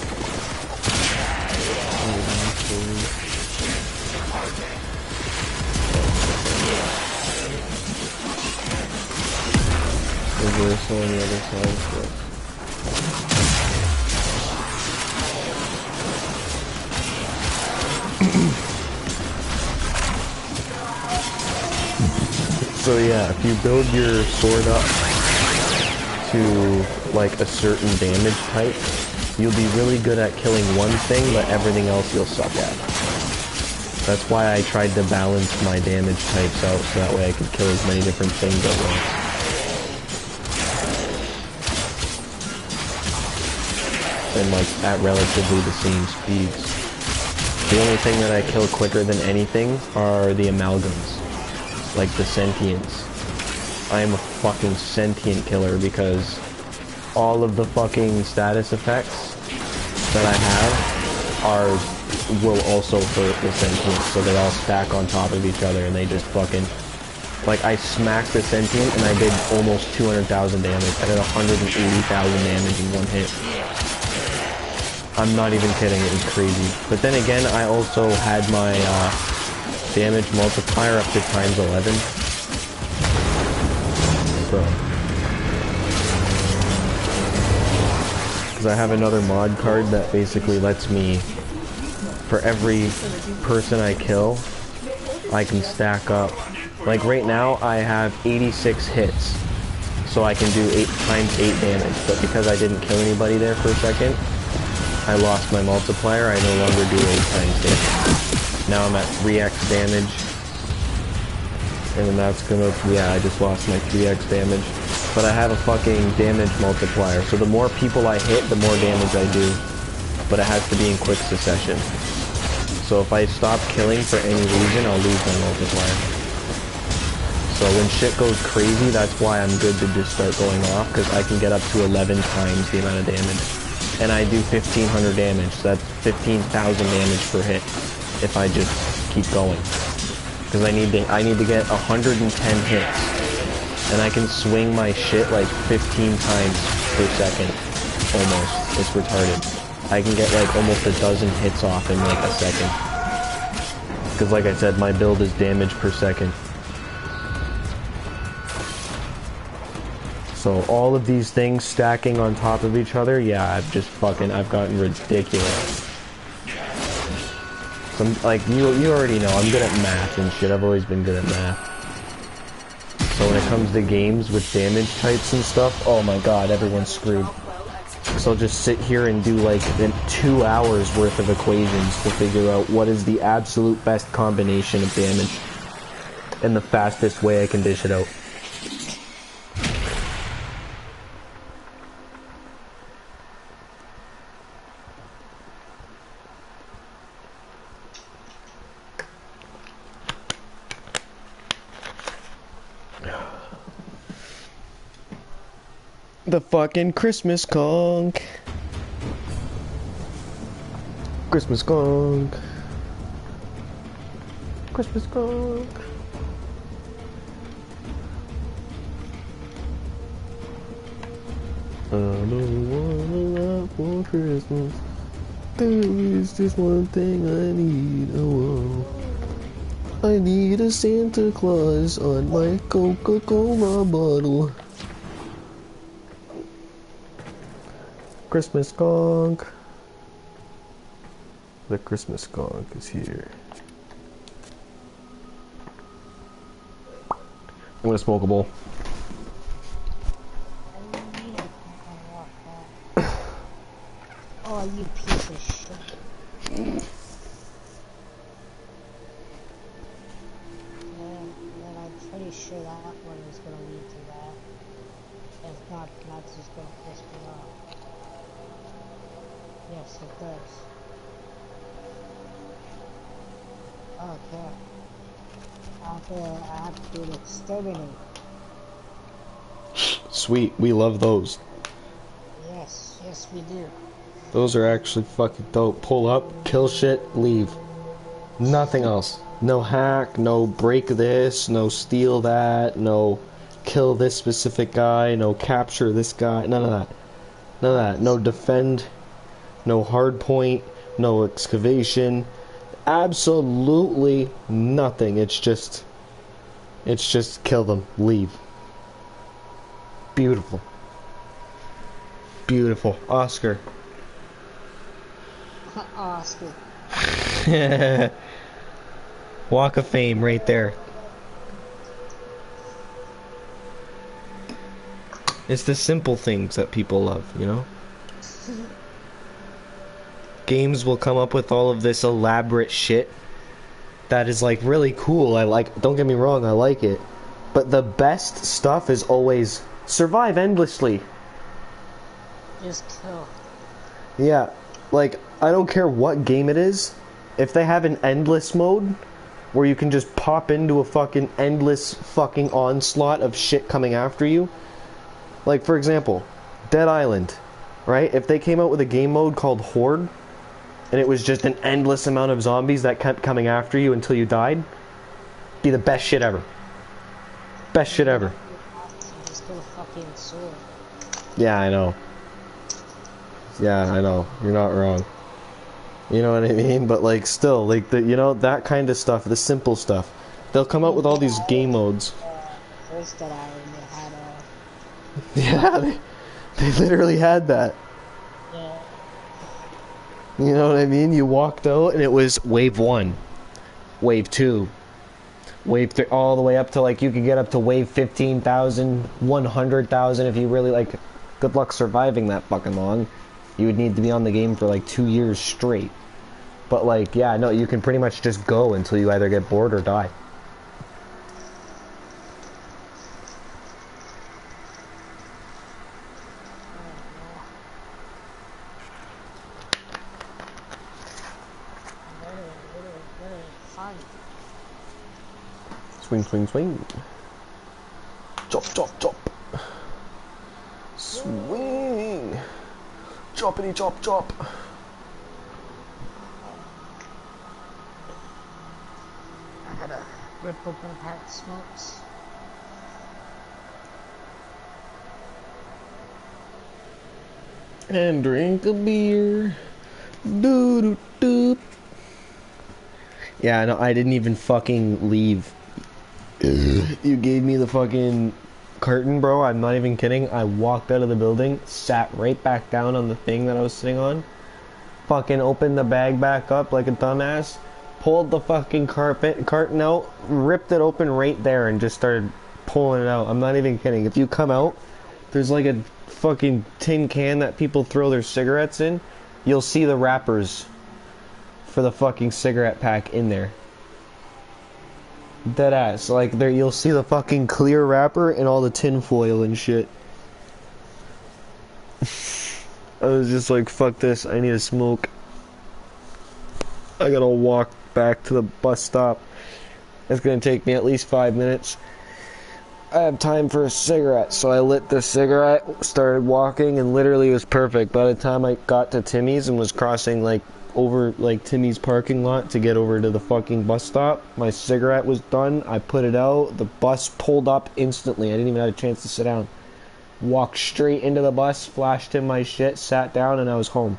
S1: Reversal on the other side, but so yeah, if you build your sword up to like a certain damage type, you'll be really good at killing one thing, but everything else you'll suck at. That's why I tried to balance my damage types out so that way I could kill as many different things at once. And like at relatively the same speeds. The only thing that I kill quicker than anything are the amalgams, like the sentients. I am a fucking sentient killer because all of the fucking status effects that I have will also hurt the sentients, so they all stack on top of each other and they just fucking, like I smacked the sentient and I did almost 200,000 damage. I did 180,000 damage in one hit. I'm not even kidding, it was crazy. But then again, I also had my damage multiplier up to times 11. So, because I have another mod card that basically lets me, for every person I kill, I can stack up. Like right now, I have 86 hits, so I can do 8 times 8 damage. But because I didn't kill anybody there for a second, I lost my multiplier. I no longer do 8 times hit. Now I'm at 3x damage. And then that's gonna, yeah, I just lost my 3x damage. But I have a fucking damage multiplier. So the more people I hit, the more damage I do. But it has to be in quick succession. So if I stop killing for any reason, I'll lose my multiplier. So when shit goes crazy, that's why I'm good to just start going off, because I can get up to 11 times the amount of damage. And I do 1,500 damage, so that's 15,000 damage per hit if I just keep going. Because I need to get 110 hits, and I can swing my shit like 15 times per second, almost. It's retarded. I can get like almost a dozen hits off in like a second. Because like I said, my build is damage per second. So all of these things stacking on top of each other, yeah, I've gotten ridiculous. Some, like, you already know, I'm good at math and shit, I've always been good at math. So when it comes to games with damage types and stuff, oh my god, everyone's screwed. So I'll just sit here and do like 2 hours worth of equations to figure out what is the absolute best combination of damage and the fastest way I can dish it out. The fucking Christmas conch. Christmas conch. Christmas conch. I don't want a lot for Christmas. There is just one thing I need. Oh, I need a Santa Claus on my Coca-Cola bottle. Christmas conch. The Christmas conch is here. I'm gonna smoke a bowl.
S2: Oh, you piece of shit. Then I'm pretty sure that one is going to lead to that. If not, that's just going to piss me off. Yes, it does. Okay. I have to do an exterminate.
S1: Sweet, we love those.
S2: Yes, we do.
S1: Those are actually fucking dope. Pull up, kill shit, leave. Nothing else. No hack, no break this, no steal that, no kill this specific guy, no capture this guy, none of that. None of that. No defend, no hard point, no excavation. Absolutely nothing. It's just kill them, leave. Beautiful. Beautiful. Oscar.
S2: Oscar.
S1: Walk of Fame right there. It's the simple things that people love, you know? Games will come up with all of this elaborate shit that is like really cool. Don't get me wrong, I like it. But the best stuff is always survive endlessly.
S2: Just kill.
S1: Yeah, like, I don't care what game it is, if they have an endless mode, where you can just pop into a fucking endless fucking onslaught of shit coming after you. Like, for example, Dead Island, right? If they came out with a game mode called Horde, and it was just an endless amount of zombies that kept coming after you until you died, be the best shit ever. Best shit ever.
S2: Just get a fucking sword.
S1: Yeah, I know. Yeah, I know. You're not wrong. You know what I mean? But like, still, like you know, that kind of stuff, the simple stuff. They'll come out with all these game modes.
S2: First Dead Island, they had
S1: Yeah, they literally had that.
S2: yeah.
S1: You know what I mean? You walked out and it was wave 1, wave 2, wave 3, all the way up to like, you could get up to wave 15,000, 100,000 if you really like. Good luck surviving that fucking long. You would need to be on the game for like 2 years straight. But like, yeah, no, you can pretty much just go until you either get bored or die.
S2: Really fun.
S1: Swing, swing, swing. Chop, chop, chop. Swing. Choppity, chop, chop.
S2: I gotta rip open a pack of smokes.
S1: And drink a beer. Doo doo doo. Yeah, no, I didn't even fucking leave. You gave me the fucking curtain, bro. I'm not even kidding. I walked out of the building, sat right back down on the thing that I was sitting on, fucking opened the bag back up like a dumbass, pulled the fucking carton out, ripped it open right there, and just started pulling it out. I'm not even kidding. If you come out, there's like a fucking tin can that people throw their cigarettes in. You'll see the wrappers for the fucking cigarette pack in there. Dead ass. Like, there, you'll see the fucking clear wrapper and all the tin foil and shit. I was just like, fuck this, I need a smoke. I gotta walk back to the bus stop. It's gonna take me at least 5 minutes. I have time for a cigarette. So I lit the cigarette, started walking, and literally it was perfect. By the time I got to Timmy's and was crossing like over like Timmy's parking lot to get over to the fucking bus stop, my cigarette was done. I put it out. The bus pulled up instantly. I didn't even have a chance to sit down. Walked straight into the bus, flashed him my shit, sat down, and I was home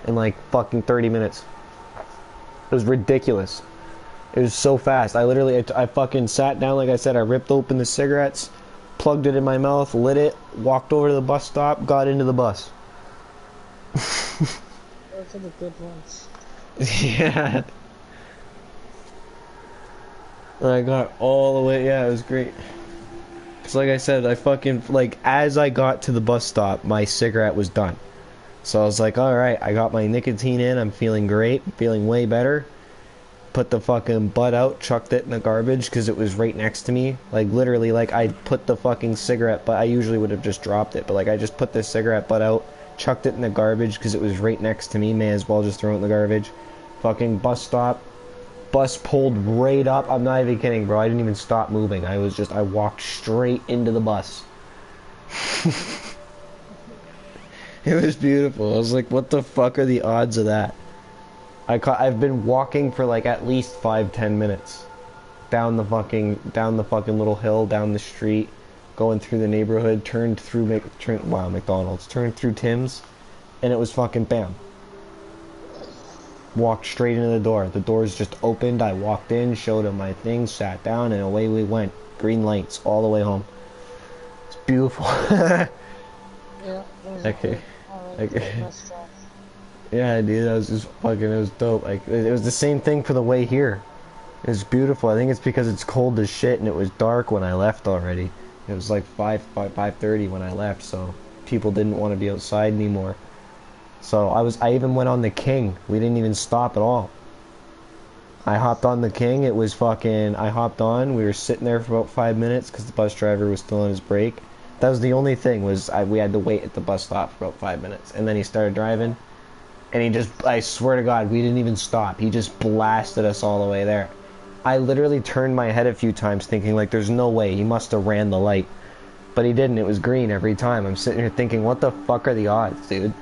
S1: in like fucking 30 minutes. It was ridiculous. It was so fast. I fucking sat down, like I said, I ripped open the cigarettes, plugged it in my mouth, lit it, walked over to the bus stop, got into the bus.
S2: Those are the good ones.
S1: Yeah. And I got all the way, yeah, it was great. Cause like I said, I fucking, like, as I got to the bus stop, my cigarette was done. So I was like, alright, I got my nicotine in, I'm feeling great, feeling way better. Put the fucking butt out, chucked it in the garbage, because it was right next to me. Like, literally, like, I put the fucking cigarette butt, I usually would have just dropped it, but like, I just put the cigarette butt out, chucked it in the garbage, because it was right next to me, may as well just throw it in the garbage. Fucking bus stop. Bus pulled right up. I'm not even kidding, bro. I didn't even stop moving. I walked straight into the bus. It was beautiful. I was like, what the fuck are the odds of that? I've been walking for like at least 5-10 minutes. Down the fucking little hill, down the street, going through the neighborhood, turned through McDonald's, turned through Tim's, and it was fucking bam. Walked straight into the door. The doors just opened. I walked in, showed him my thing, sat down, and away we went. Green lights all the way home. It's beautiful.
S2: Yeah,
S1: Okay. Yeah, dude, that was just fucking, it was dope. Like, it was the same thing for the way here. It was beautiful. I think it's because it's cold as shit and it was dark when I left already. It was like 5:30 when I left, so people didn't want to be outside anymore. So I even went on the King. We didn't even stop at all. I hopped on the King. It was fucking, I hopped on. We were sitting there for about 5 minutes because the bus driver was still on his break. That was the only thing, we had to wait at the bus stop for about 5 minutes. And then he started driving. And I swear to God, we didn't even stop. He just blasted us all the way there. I literally turned my head a few times thinking like, there's no way. He must have ran the light. But he didn't. It was green every time. I'm sitting here thinking, what the fuck are the odds, dude?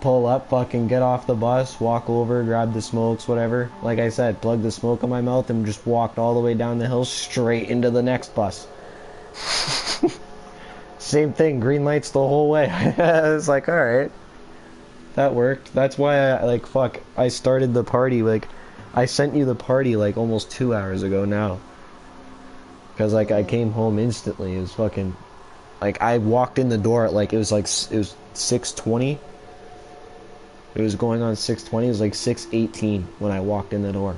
S1: Pull up, fucking get off the bus, walk over, grab the smokes, whatever. Like I said, plug the smoke in my mouth and just walked all the way down the hill straight into the next bus. Same thing, green lights the whole way. I was like, alright. That worked. That's why I started the party, like, I sent you the party like almost 2 hours ago now. Because like I came home instantly. It was fucking, like, I walked in the door at like, it was 6:20. It was going on 6:20. It was like 6:18 when I walked in the door.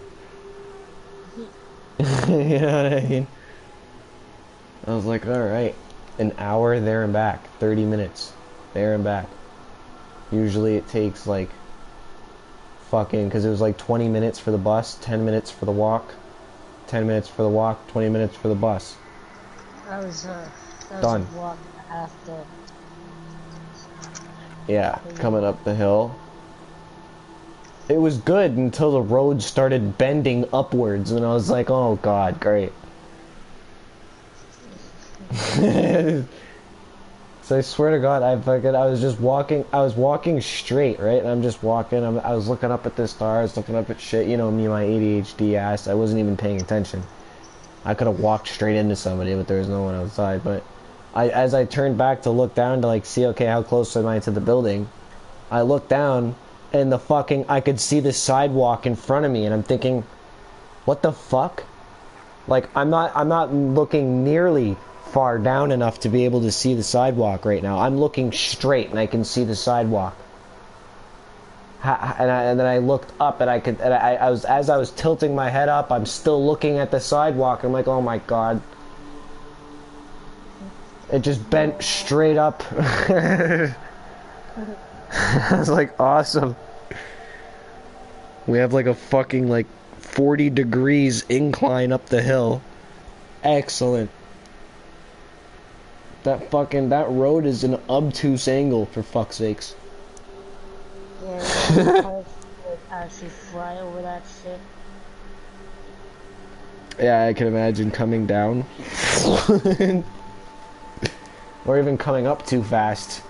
S1: You know what I mean? I was like, alright. An hour there and back. 30 minutes. There and back. Usually it takes like fucking, because it was like 20 minutes for the bus, 10 minutes for the walk, 10 minutes for the walk, 20 minutes for the bus.
S2: That was
S1: done.
S2: A walk after.
S1: Yeah, coming up the hill. It was good until the road started bending upwards, and I was like, oh god, great. So I swear to God, I was walking straight, right? And I'm just walking, I was looking up at the stars, looking up at shit, you know me, my ADHD ass, I wasn't even paying attention. I could have walked straight into somebody, but there was no one outside, but as I turned back to look down to like see, okay, how close am I to the building, I looked down, and I could see the sidewalk in front of me, and I'm thinking, what the fuck? Like, I'm not looking nearly far down enough to be able to see the sidewalk right now. I'm looking straight and I can see the sidewalk. And then I looked up and as I was tilting my head up, I'm still looking at the sidewalk. I'm like, oh my god. It just bent straight up. I was like, awesome. We have like a fucking like 40 degrees incline up the hill. Excellent. That road is an obtuse angle, for fuck's sakes.
S2: Yeah, actually fly over that shit.
S1: Yeah, I can imagine coming down. Or even coming up too fast.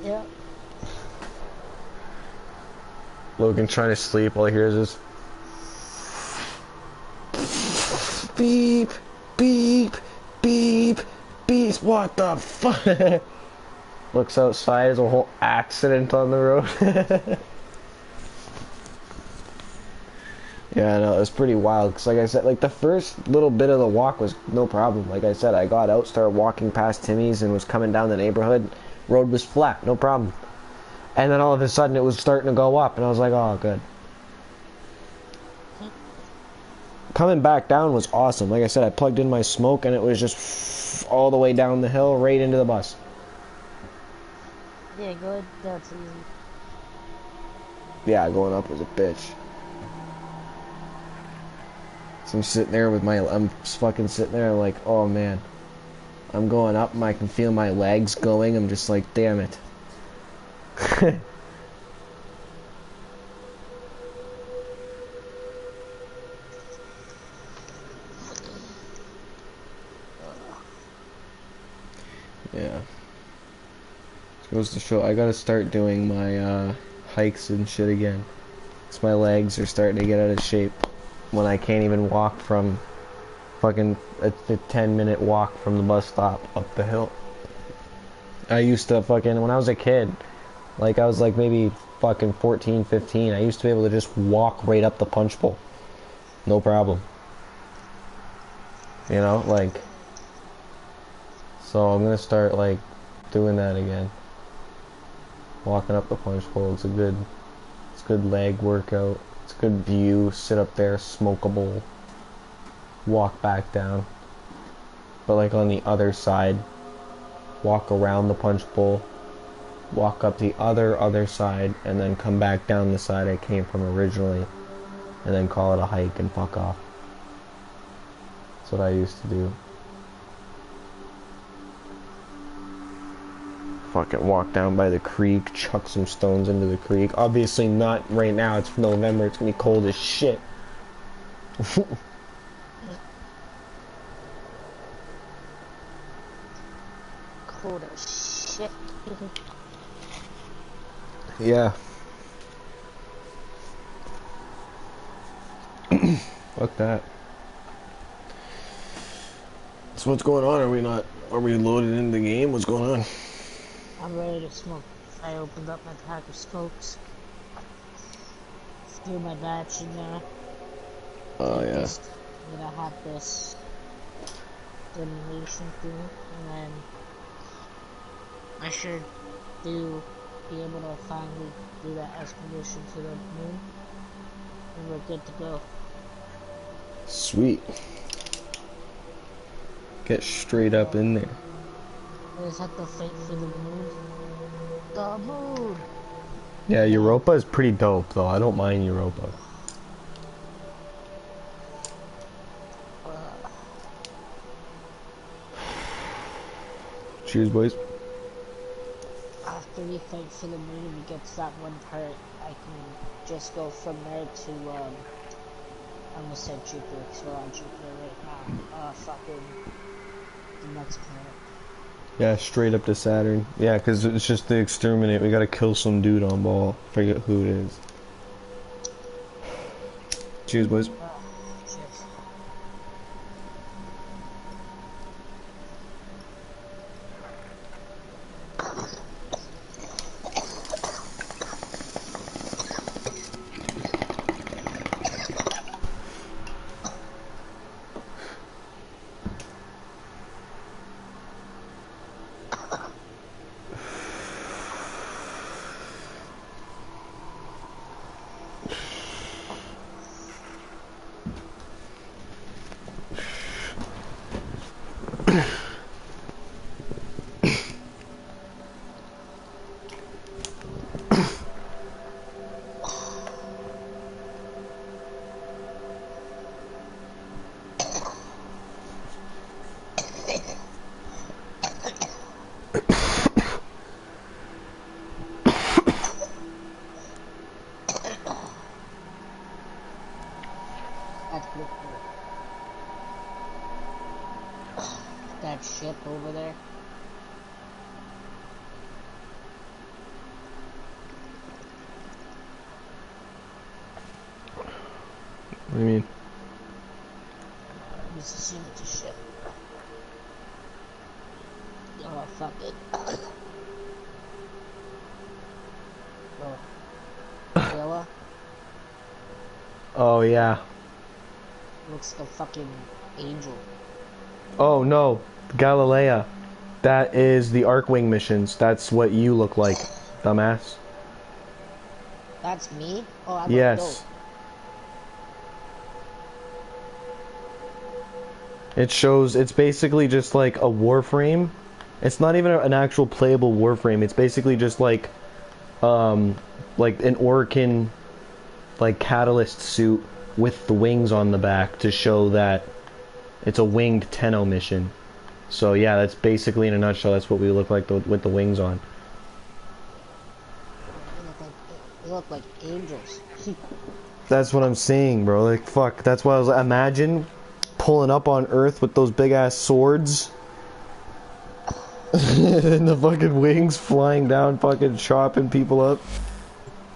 S2: Yep.
S1: Logan trying to sleep, all he hears is beep, beep, beep, beep. What the fuck? Looks outside, there's a whole accident on the road. Yeah, no, it was pretty wild. Cause like I said, like the first little bit of the walk was no problem. Like I said, I got out, started walking past Timmy's, and was coming down the neighborhood. Road was flat, no problem. And then all of a sudden, it was starting to go up, and I was like, oh, good. Coming back down was awesome. Like I said, I plugged in my smoke, and it was just all the way down the hill, right into the bus.
S2: Yeah, good. That's easy.
S1: Yeah, going up was a bitch. So I'm sitting there with I'm fucking sitting there like, oh man. I'm going up and I can feel my legs going. I'm just like, damn it. Yeah. Goes to show I gotta start doing my hikes and shit again. 'Cause my legs are starting to get out of shape when I can't even walk from fucking a 10-minute walk from the bus stop up the hill. I used to fucking, when I was a kid, like I was like maybe fucking 14, 15, I used to be able to just walk right up the punch bowl. No problem. You know, like, so I'm gonna start like doing that again. Walking up the punch bowl, it's good leg workout. It's a good view, sit up there, smoke a bowl, walk back down. But like on the other side, walk around the punch bowl, walk up the other side, and then come back down the side I came from originally, and then call it a hike and fuck off. That's what I used to do. Fucking walk down by the creek, chuck some stones into the creek. Obviously not right now, it's November, it's gonna be cold as shit.
S2: Cold as shit.
S1: Yeah. Fuck that. So what's going on? Are we loaded into the game? What's going on?
S2: I'm ready to smoke. I opened up my pack of smokes. Threw my batch in there.
S1: Oh yeah.
S2: I'm gonna have this elimination thing, and then I should be able to finally do that expedition to the moon, and we're good to go.
S1: Sweet. Get straight up in there.
S2: I just have to fight for the moon. The moon!
S1: Yeah, Europa is pretty dope though. I don't mind Europa. Cheers, boys.
S2: After we fight for the moon and we get to that one part, I can just go from there to, I almost said Jupiter, because we're on Jupiter right now. Fucking the next planet.
S1: Yeah, straight up to Saturn. Yeah, because it's just the exterminate. We gotta kill some dude on ball. Forget who it is. Cheers, boys.
S2: Cheers.
S1: What do you mean?
S2: Just assume it's a ship. Oh, fuck it. Oh. Yellow?
S1: Oh, yeah.
S2: Looks like a fucking angel.
S1: Oh, no. Galilea. That is the Arkwing missions. That's what you look like, dumbass.
S2: That's me? Oh, I look
S1: Yes.
S2: dope.
S1: It shows, it's basically just like a Warframe. It's not even an actual playable Warframe. It's basically just like an Orkin, like, catalyst suit with the wings on the back to show that it's a winged Tenno mission. So yeah, that's basically, in a nutshell, that's what we look like with the wings on.
S2: They look like angels.
S1: That's what I'm saying, bro. Like, fuck. That's why I was like, imagine pulling up on Earth with those big ass swords. And the fucking wings flying down, fucking chopping people up.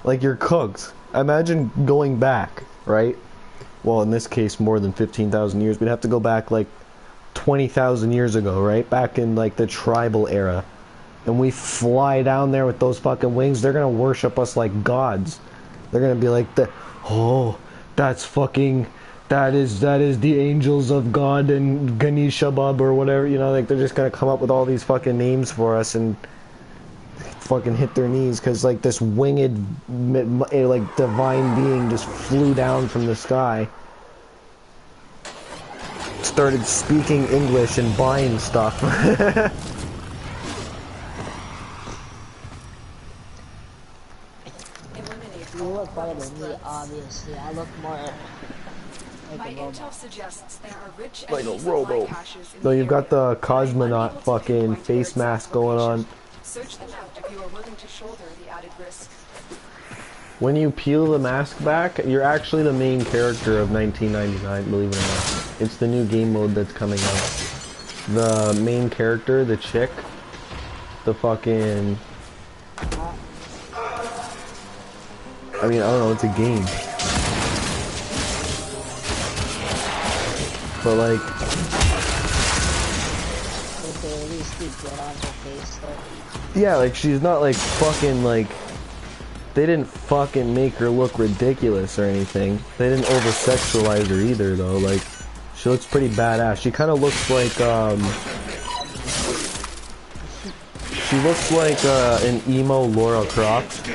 S1: Like, you're cooked. Imagine going back, right? Well, in this case, more than 15,000 years. We'd have to go back, like, 20,000 years ago, right? Back in, like, the tribal era. And we fly down there with those fucking wings. They're gonna worship us like gods. They're gonna be like, oh, that's fucking... That is the angels of God and Ganesha Bab or whatever, you know, like they're just gonna come up with all these fucking names for us and fucking hit their knees because like this winged, like divine being just flew down from the sky, started speaking English and buying stuff.
S2: You look better than me, obviously. I look more...
S3: My intel suggests there are rich
S1: Like a
S3: enemy supply
S1: robo.
S3: caches in
S1: No,
S3: the
S1: you've got
S3: area.
S1: the cosmonaut fucking face mask going on.
S3: Search them out if you are willing to shoulder the added risk.
S1: When you peel the mask back, you're actually the main character of 1999, believe it or not. It's the new game mode that's coming out. The main character, the chick, the fucking... I mean, I don't know, it's a game. But like...
S2: They at least keep good on her face, though.
S1: Yeah, like, she's not like fucking like... They didn't fucking make her look ridiculous or anything. They didn't over-sexualize her either, though. Like, she looks pretty badass. She kind of looks like, she looks like, an emo Laura Croft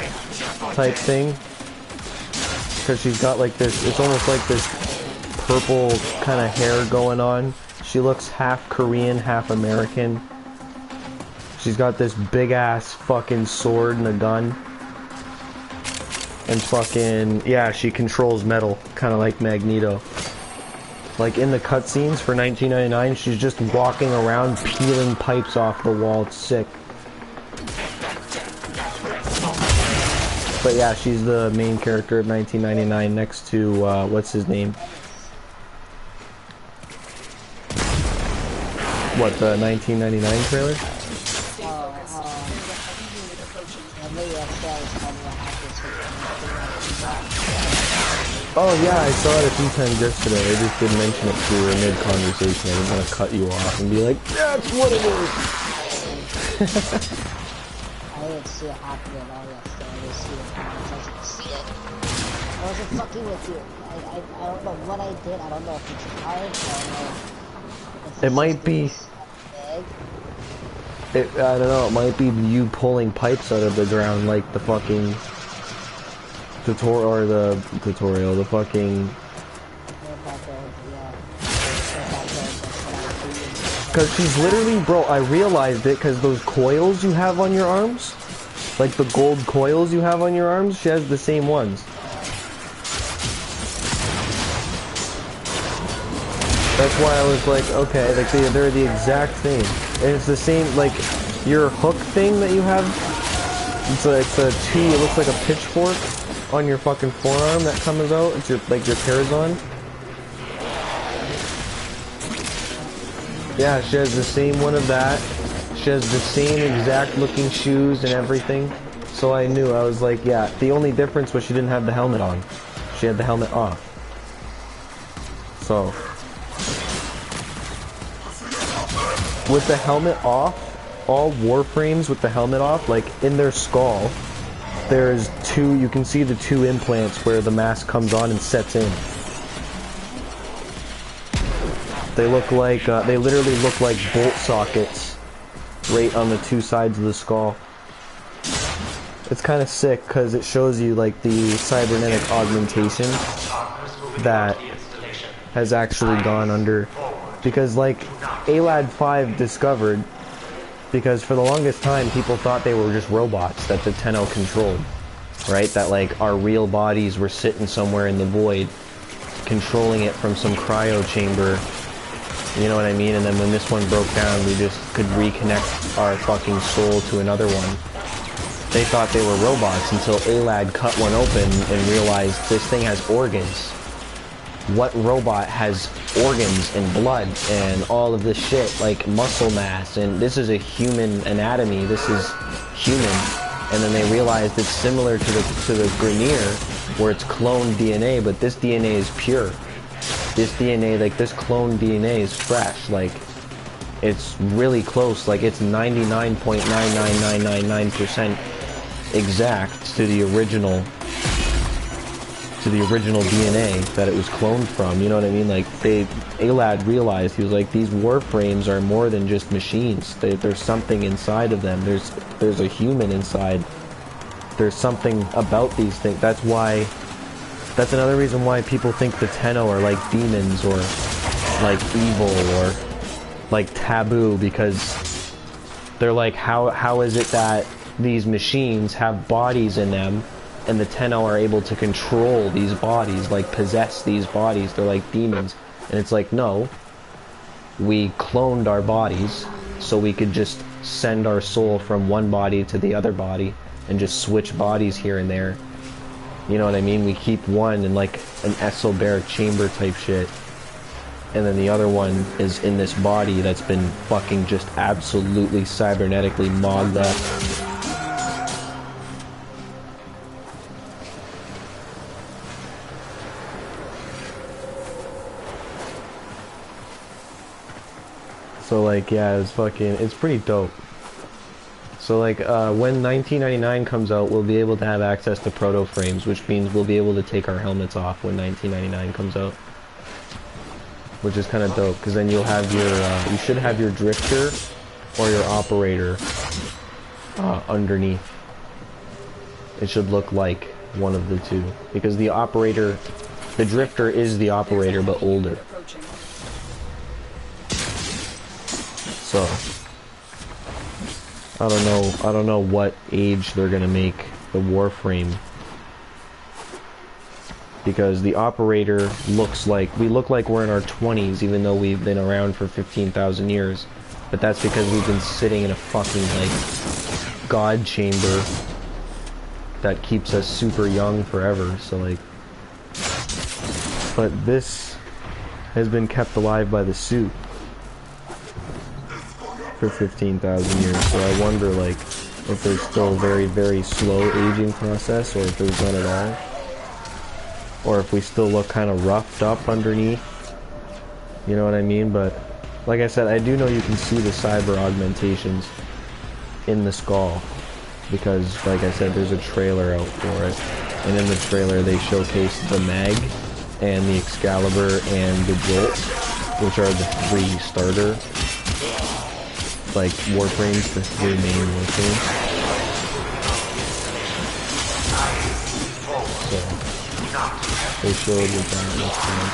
S1: type thing. Because she's got, like, this, it's almost like this purple kind of hair going on. She looks half Korean, half American. She's got this big-ass fucking sword and a gun. And fucking, yeah, she controls metal, kind of like Magneto. Like in the cutscenes for 1999, she's just walking around peeling pipes off the wall. It's sick. But yeah, she's the main character of 1999 next to, what's his name? What, the 1999 trailer? Oh yeah, I saw it a few times yesterday. I just didn't mention it to you in mid-conversation. I didn't want to cut you off and be like, that's what it is!
S2: I didn't see it happen at all yesterday. I didn't see it. I didn't see it. I wasn't fucking with you. I don't know what I did. I don't know if it's hard. I don't know. If
S1: It might be... I don't know, it might be you pulling pipes out of the ground like the fucking... the fucking... Because she's literally, bro, I realized it because those coils you have on your arms, like the gold coils you have on your arms, she has the same ones. That's why I was like, okay, like they're the exact same. And it's the same, like, your hook thing that you have, it's a T, it looks like a pitchfork on your fucking forearm that comes out. It's your, like, your Tarazon. Yeah, she has the same one of that. She has the same exact looking shoes and everything. So I knew, I was like, yeah, the only difference was she didn't have the helmet on. She had the helmet off. So, with the helmet off, all Warframes with the helmet off, like in their skull, there's two, you can see the two implants where the mask comes on and sets in. They look like, they literally look like bolt sockets right on the two sides of the skull. It's kind of sick because it shows you like the cybernetic augmentation that has actually gone under, because like ALAD 5 discovered, because for the longest time people thought they were just robots that the Tenno controlled, right? That like our real bodies were sitting somewhere in the void controlling it from some cryo chamber, you know what I mean? And then when this one broke down, we just could reconnect our fucking soul to another one. They thought they were robots until ALAD cut one open and realized this thing has organs. What robot has organs and blood and all of this shit, like muscle mass, and this is a human anatomy, this is human. And then they realized it's similar to the Grineer, where it's cloned DNA, but this DNA is pure. This DNA, like this cloned DNA is fresh, like it's really close, like it's 99.99999% exact to the original DNA that it was cloned from, you know what I mean? Like ALAD realized, he was like, these Warframes are more than just machines. There's something inside of them. There's a human inside. There's something about these things. That's another reason why people think the Tenno are like demons or like evil or like taboo, because they're like, how is it that these machines have bodies in them and the Tenno are able to control these bodies, like possess these bodies? They're like demons. And it's like, no, we cloned our bodies so we could just send our soul from one body to the other body and just switch bodies here and there. You know what I mean? We keep one in like an esoteric chamber type shit, and then the other one is in this body that's been fucking just absolutely cybernetically mogged up. So like, yeah, it's pretty dope. So like, when 1999 comes out, we'll be able to have access to proto frames, which means we'll be able to take our helmets off when 1999 comes out. Which is kind of dope, because then you'll have your, you should have your drifter or your operator underneath. It should look like one of the two, because the drifter is the operator, but older. So I don't know what age they're gonna make the Warframe, because the operator looks like, we look like we're in our 20s even though we've been around for 15,000 years, but that's because we've been sitting in a fucking like god chamber that keeps us super young forever. So like, but this has been kept alive by the suit for 15,000 years, so I wonder like if there's still a very, very slow aging process, or if there's none at all, or if we still look kind of roughed up underneath, you know what I mean? But like I said, I do know you can see the cyber augmentations in the skull, because like I said, there's a trailer out for it, and in the trailer they showcase the Mag and the Excalibur and the Jolt, which are the three starter like Warframes, the three main Warframes. So they showed what that looks like.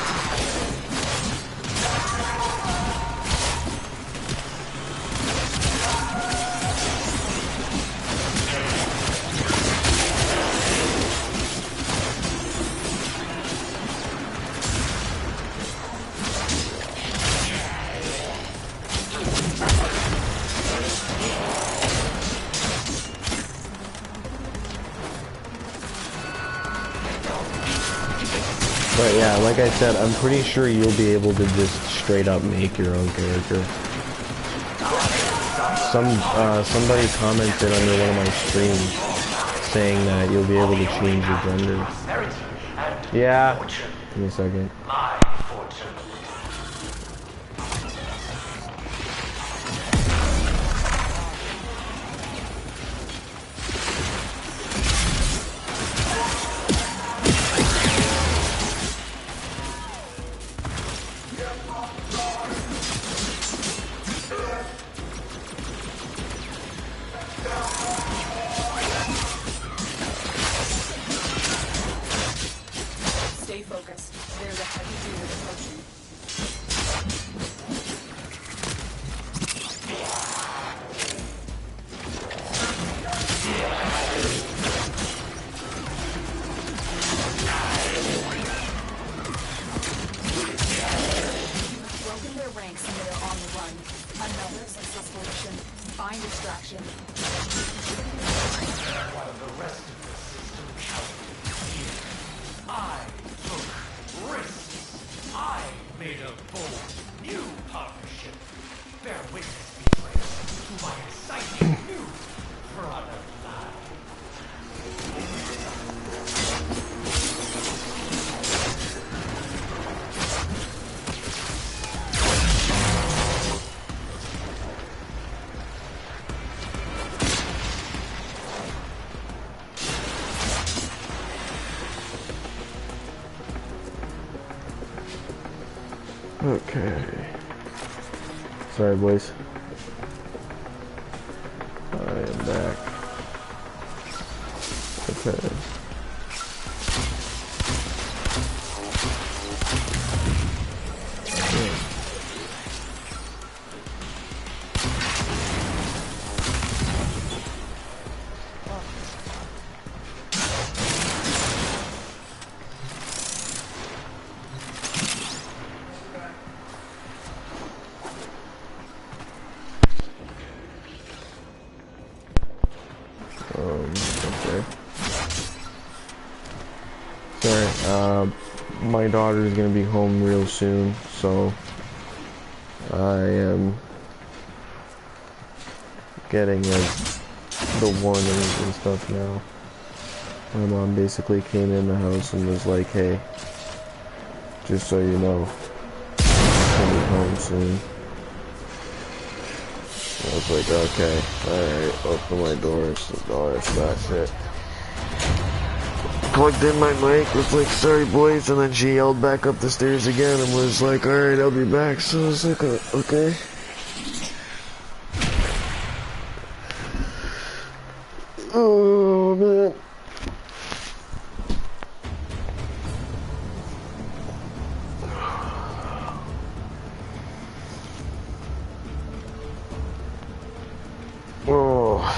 S1: But yeah, like I said, I'm pretty sure you'll be able to just straight up make your own character. Somebody commented under one of my streams saying that you'll be able to change your gender. Yeah, give me a second. Okay. Sorry, boys. I am back. Okay. Okay. Sorry, my daughter's gonna be home real soon, so I am getting like the warnings and stuff now. My mom basically came in the house and was like, hey, just so you know, I'm coming home soon. I was like, okay, alright, open my doors, that's it. Plugged in my mic, was like, sorry boys, and then she yelled back up the stairs again and was like, alright, I'll be back. So I was like, okay. Oh, man. Oh.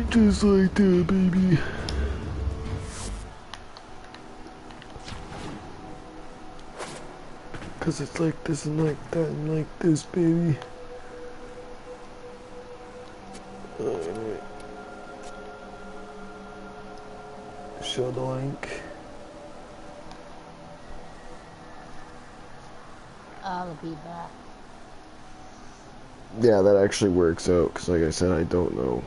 S1: Just like that, baby. Cause it's like this and like that and like this, baby. Show the link.
S2: I'll be back.
S1: Yeah, that actually works out, because like I said, I don't know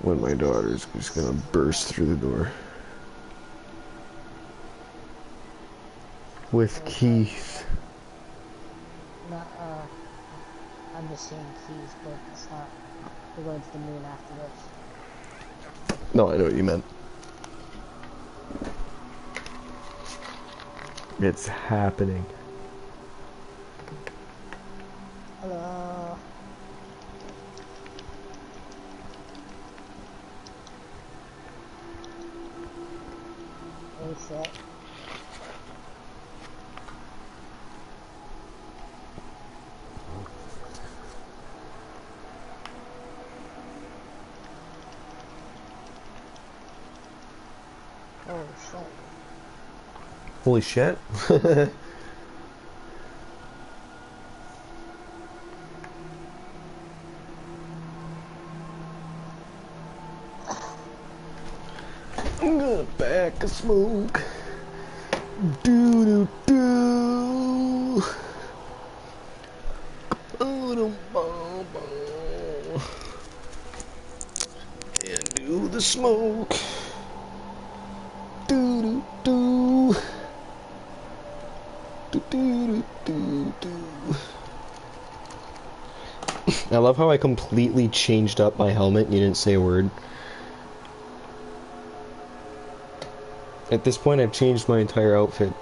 S1: when my daughter's just gonna burst through the door. With Keith.
S2: No, I'm just saying keys, but it's not. We're going to the moon after this.
S1: No, I know what you meant. It's happening.
S2: Hello. Hey, shit. Oh, shit.
S1: Holy shit. I'm gonna back a smoke. Do do do. Oh, no, and do the smoke. Do do do. Do do do do. I love how I completely changed up my helmet and you didn't say a word. At this point, I've changed my entire outfit.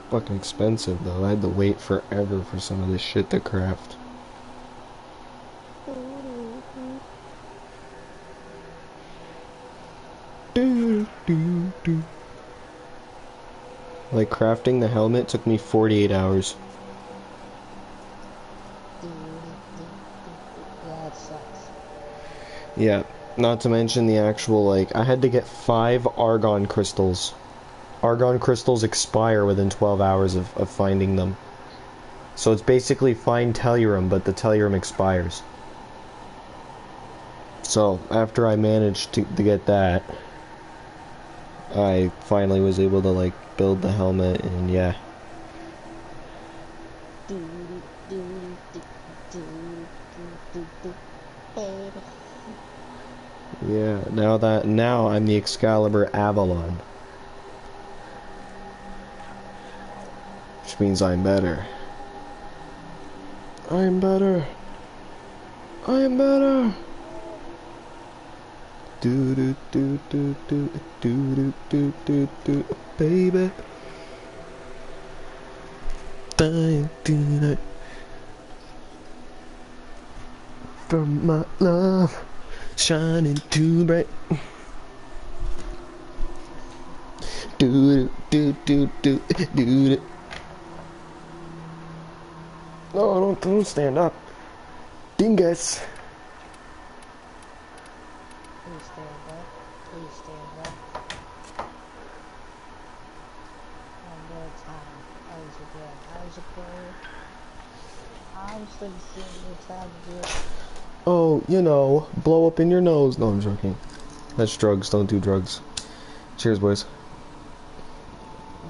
S1: Fucking expensive though. I had to wait forever for some of this shit to craft. Like crafting the helmet took me 48 hours.
S2: Yeah, it sucks.
S1: Yeah, not to mention the actual, like, I had to get 5 argon crystals. Argon crystals expire within 12 hours of finding them. So it's basically find Tellurium, but the Tellurium expires. So, after I managed to get that, I finally was able to, like, build the helmet, and yeah. Yeah, now I'm the Excalibur Avalon. Which means I'm better. I'm better. I'm better. Do do do do do do do do do baby. From my love shining too bright. Do do do do do do. No, don't stand up. Dingus.
S2: Please stand up. Please stand up. One more time. How's it going? How's it going? I'm still seeing you trying to do it.
S1: Oh, you know, blow up in your nose. No, I'm joking. That's drugs. Don't do drugs. Cheers, boys.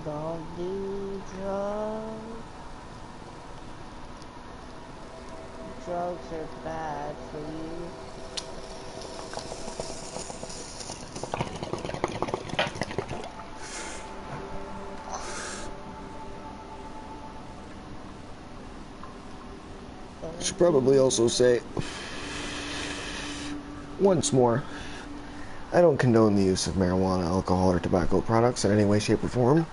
S2: Don't do drugs. Drugs are bad for you.
S1: Should probably also say once more, I don't condone the use of marijuana, alcohol, or tobacco products in any way, shape, or form.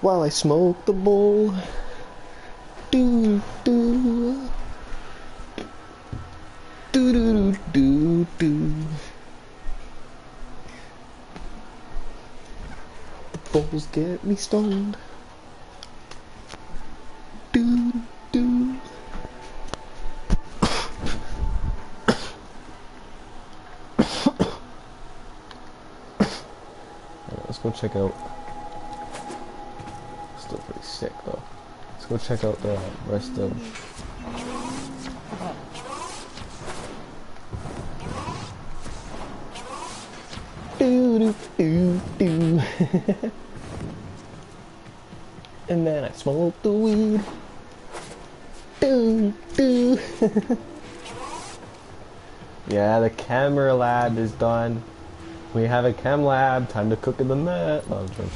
S1: While I smoke the bowl, do do do do do do. The bowls get me stoned. Do do. Let's go check out. Still pretty sick though. Let's go check out the rest of. Do do do do. And then I smoke the weed. Do do. Yeah, the camera lab is done. We have a chem lab. Time to cook in the net. No, I'm joking.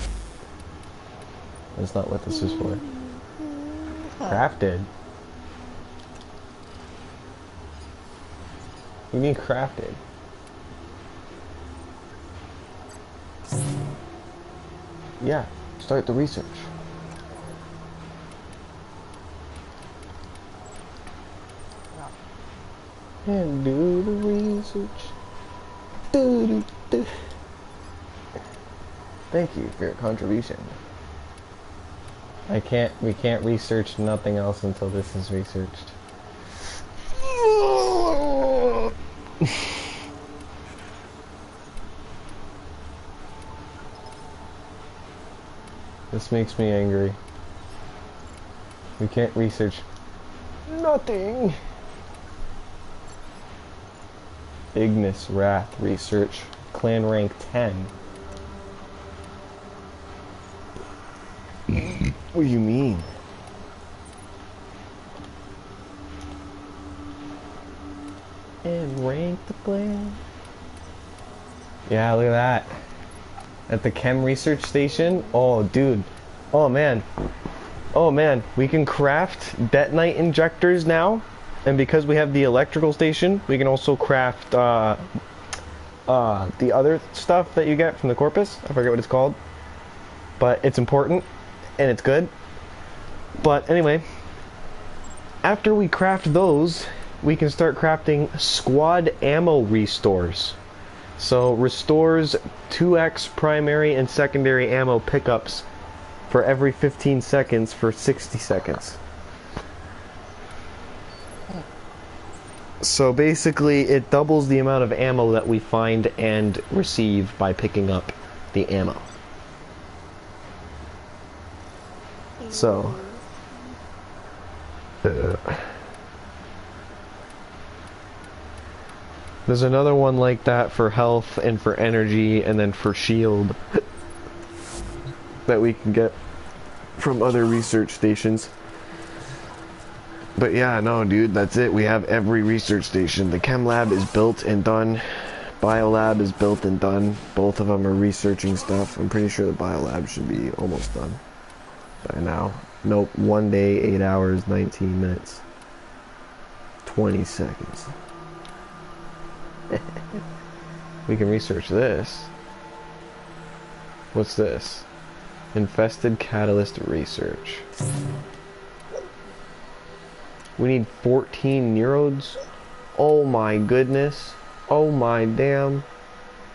S1: That's not what this is for. Crafted. What do you mean crafted? Yeah, start the research. And do the research. Do do do. Thank you for your contribution. We can't research nothing else until this is researched. This makes me angry. We can't research nothing. Ignis Wrath research. Clan rank 10. What do you mean? And rank the clan. Yeah, look at that. At the chem research station. Oh, dude. Oh, man. Oh, man. We can craft detonite injectors now. And because we have the electrical station, we can also craft the other stuff that you get from the corpus. I forget what it's called. But it's important. And it's good. But anyway, after we craft those, we can start crafting squad ammo restores. So restores 2x primary and secondary ammo pickups for every 15 seconds for 60 seconds. So basically it doubles the amount of ammo that we find and receive by picking up the ammo. So there's another one like that for health and for energy and then for shield. that we can get from other research stations. But yeah, no, dude, that's it. We have every research station. The chem lab is built and done. Biolab is built and done. Both of them are researching stuff. I'm pretty sure the biolab should be almost done by now. Nope, 1 day, 8 hours, 19 minutes, 20 seconds. We can research this. What's this? Infested catalyst research. We need 14 neurodes. Oh my goodness. Oh my damn.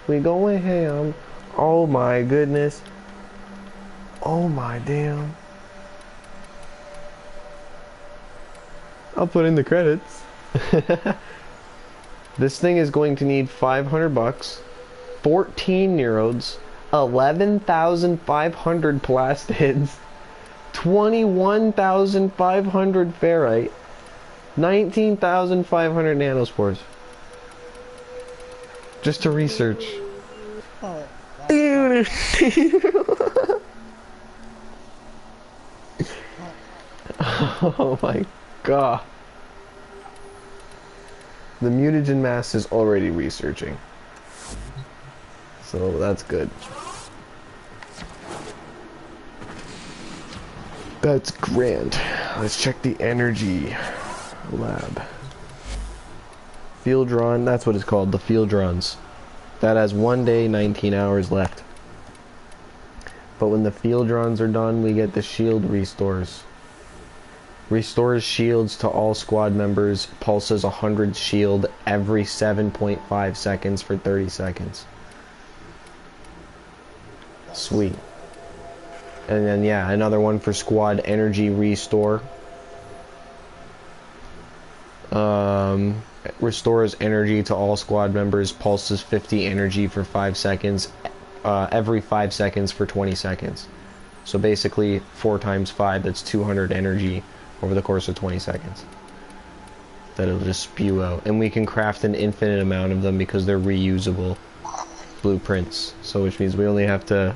S1: We going ham. Oh my goodness. Oh my damn. I'll put in the credits. This thing is going to need 500 bucks, 14 neurodes, 11,500 plastids, 21,500 ferrite, 19,500 nanospores. Just to research. Dude. Oh my god. The mutagen mass is already researching. So that's good. That's grand. Let's check the energy lab. Field drawn, that's what it's called, the field drawns. That has 1 day, 19 hours left. But when the field drawns are done, we get the shield restores. Restores shields to all squad members, pulses 100 shield every 7.5 seconds for 30 seconds. Sweet. And then yeah, another one for squad energy restore. Restores energy to all squad members, pulses 50 energy for 5 seconds, every 5 seconds for 20 seconds. So basically 4 times 5, that's 200 energy over the course of 20 seconds that it'll just spew out. And we can craft an infinite amount of them because they're reusable blueprints, so which means we only have to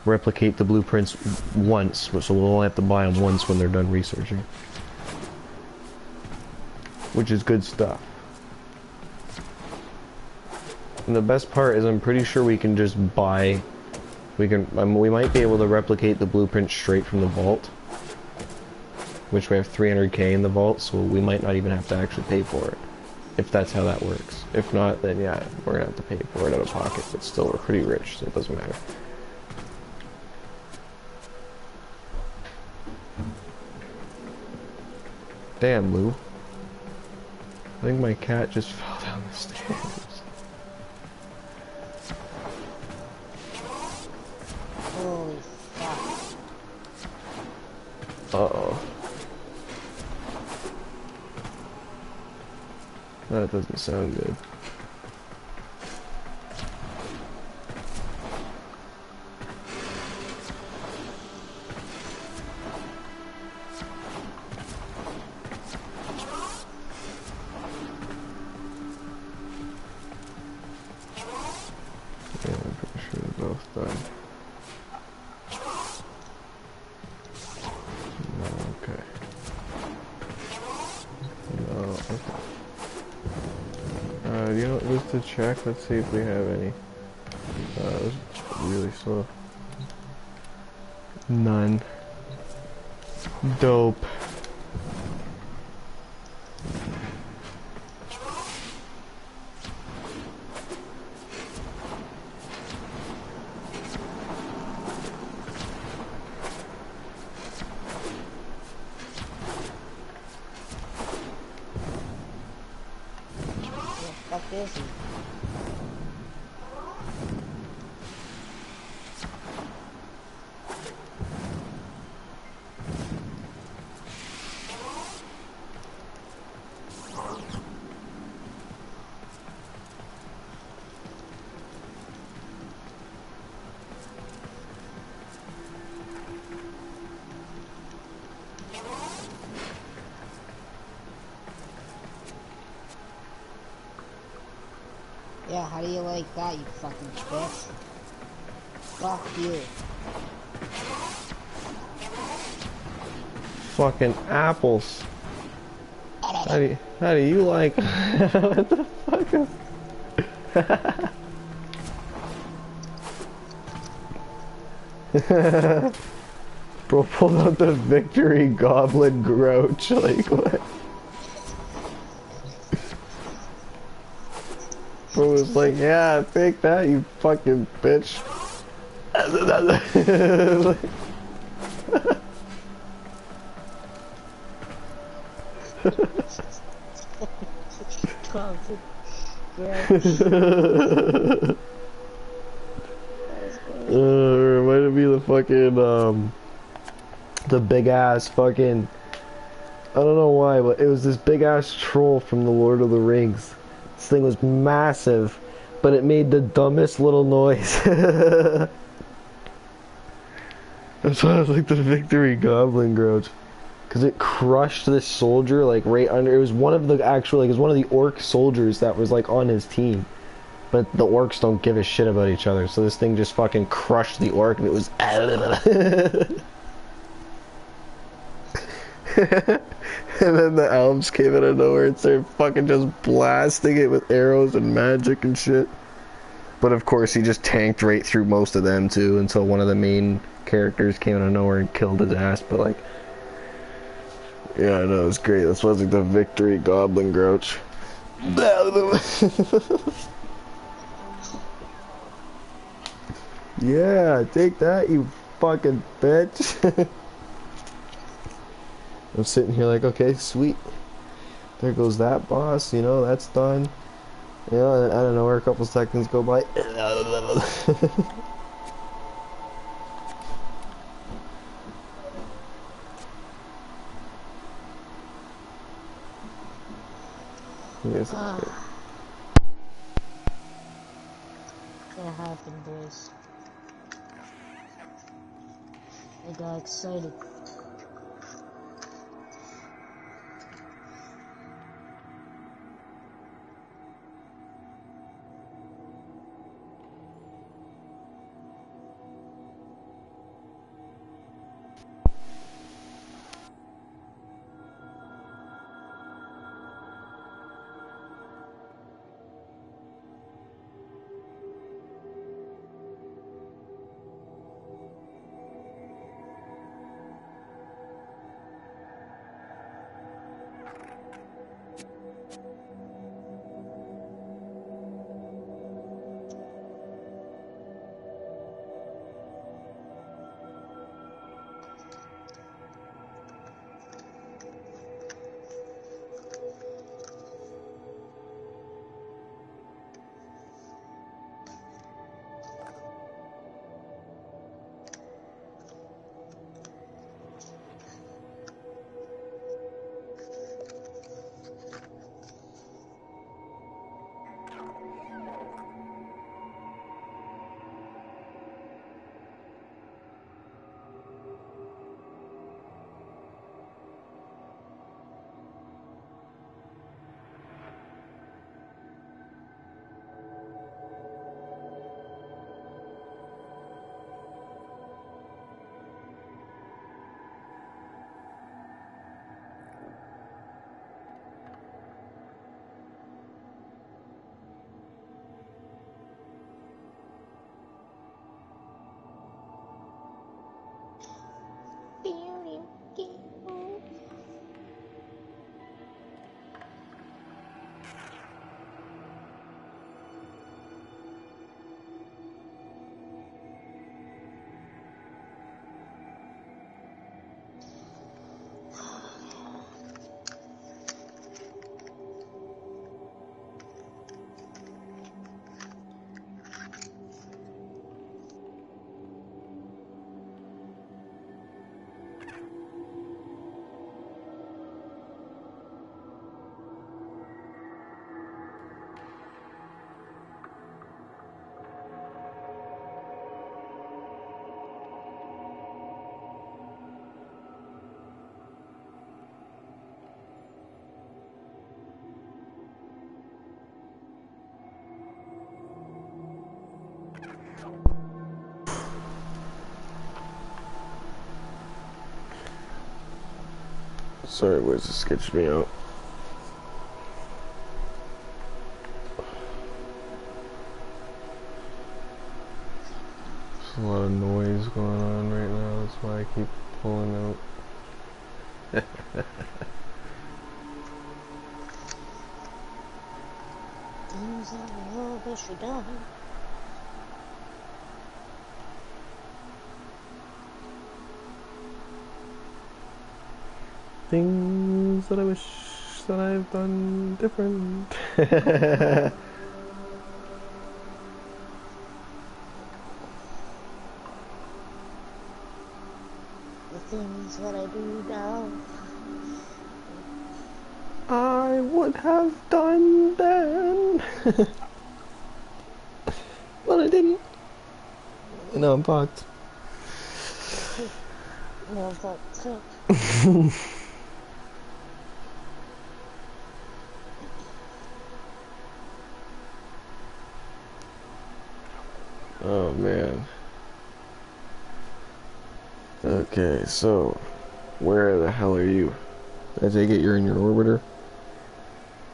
S1: replicate the blueprints once, so we'll only have to buy them once when they're done researching, which is good stuff. And the best part is I'm pretty sure we can just buy, we might be able to replicate the blueprint straight from the vault, which we have 300k in the vault, so we might not even have to actually pay for it, if that's how that works. If not, then yeah, we're gonna have to pay for it out of pocket, but still we're pretty rich, so it doesn't matter. Damn, Lou. I think my cat just fell down the stairs.
S2: Holy fuck.
S1: Uh-oh. That doesn't sound good. Yeah, I'm pretty sure they're both done. No, okay. No, okay. You know, just to check, let's see if we have any. It was really slow. None. Dope.
S2: Fuck is he? Yeah, how do you like that, you fucking bitch? Fuck you.
S1: fucking apples. How do you like? What the fuck is? Bro pulled out the victory goblin grouch. Like what? Bro was like, yeah, take that, you fucking bitch. Reminded me of the fucking, the big ass fucking, I don't know why, but it was this big ass troll from the Lord of the Rings. This thing was massive, but it made the dumbest little noise. That's why I was like the victory goblin grouch. Cause it crushed this soldier like right under, it was one of the actual, like it was one of the orc soldiers that was like on his team. But the orcs don't give a shit about each other, so this thing just fucking crushed the orc and it was and then the elves came out of nowhere and started fucking just blasting it with arrows and magic and shit. But of course he just tanked right through most of them too until one of the main characters came out of nowhere and killed his ass. But like, yeah, no, it was great. This was like the victory goblin grouch. Yeah, take that, you fucking bitch. I'm sitting here like, okay, sweet. There goes that boss, you know, that's done. You know, I don't know where a couple seconds go by. Yes.
S2: That happened, boys. I got excited.
S1: Sorry, boys, it sketched me out. There's a lot of noise going on right now, that's why I keep pulling out.
S2: Things that we all wish we done.
S1: Things that I wish that I've done different.
S2: The things that I do now.
S1: I would have done then. But I didn't. And now I'm fucked.
S2: No, that's it.
S1: Oh man. Okay, so where the hell are you? I take it you're in your orbiter?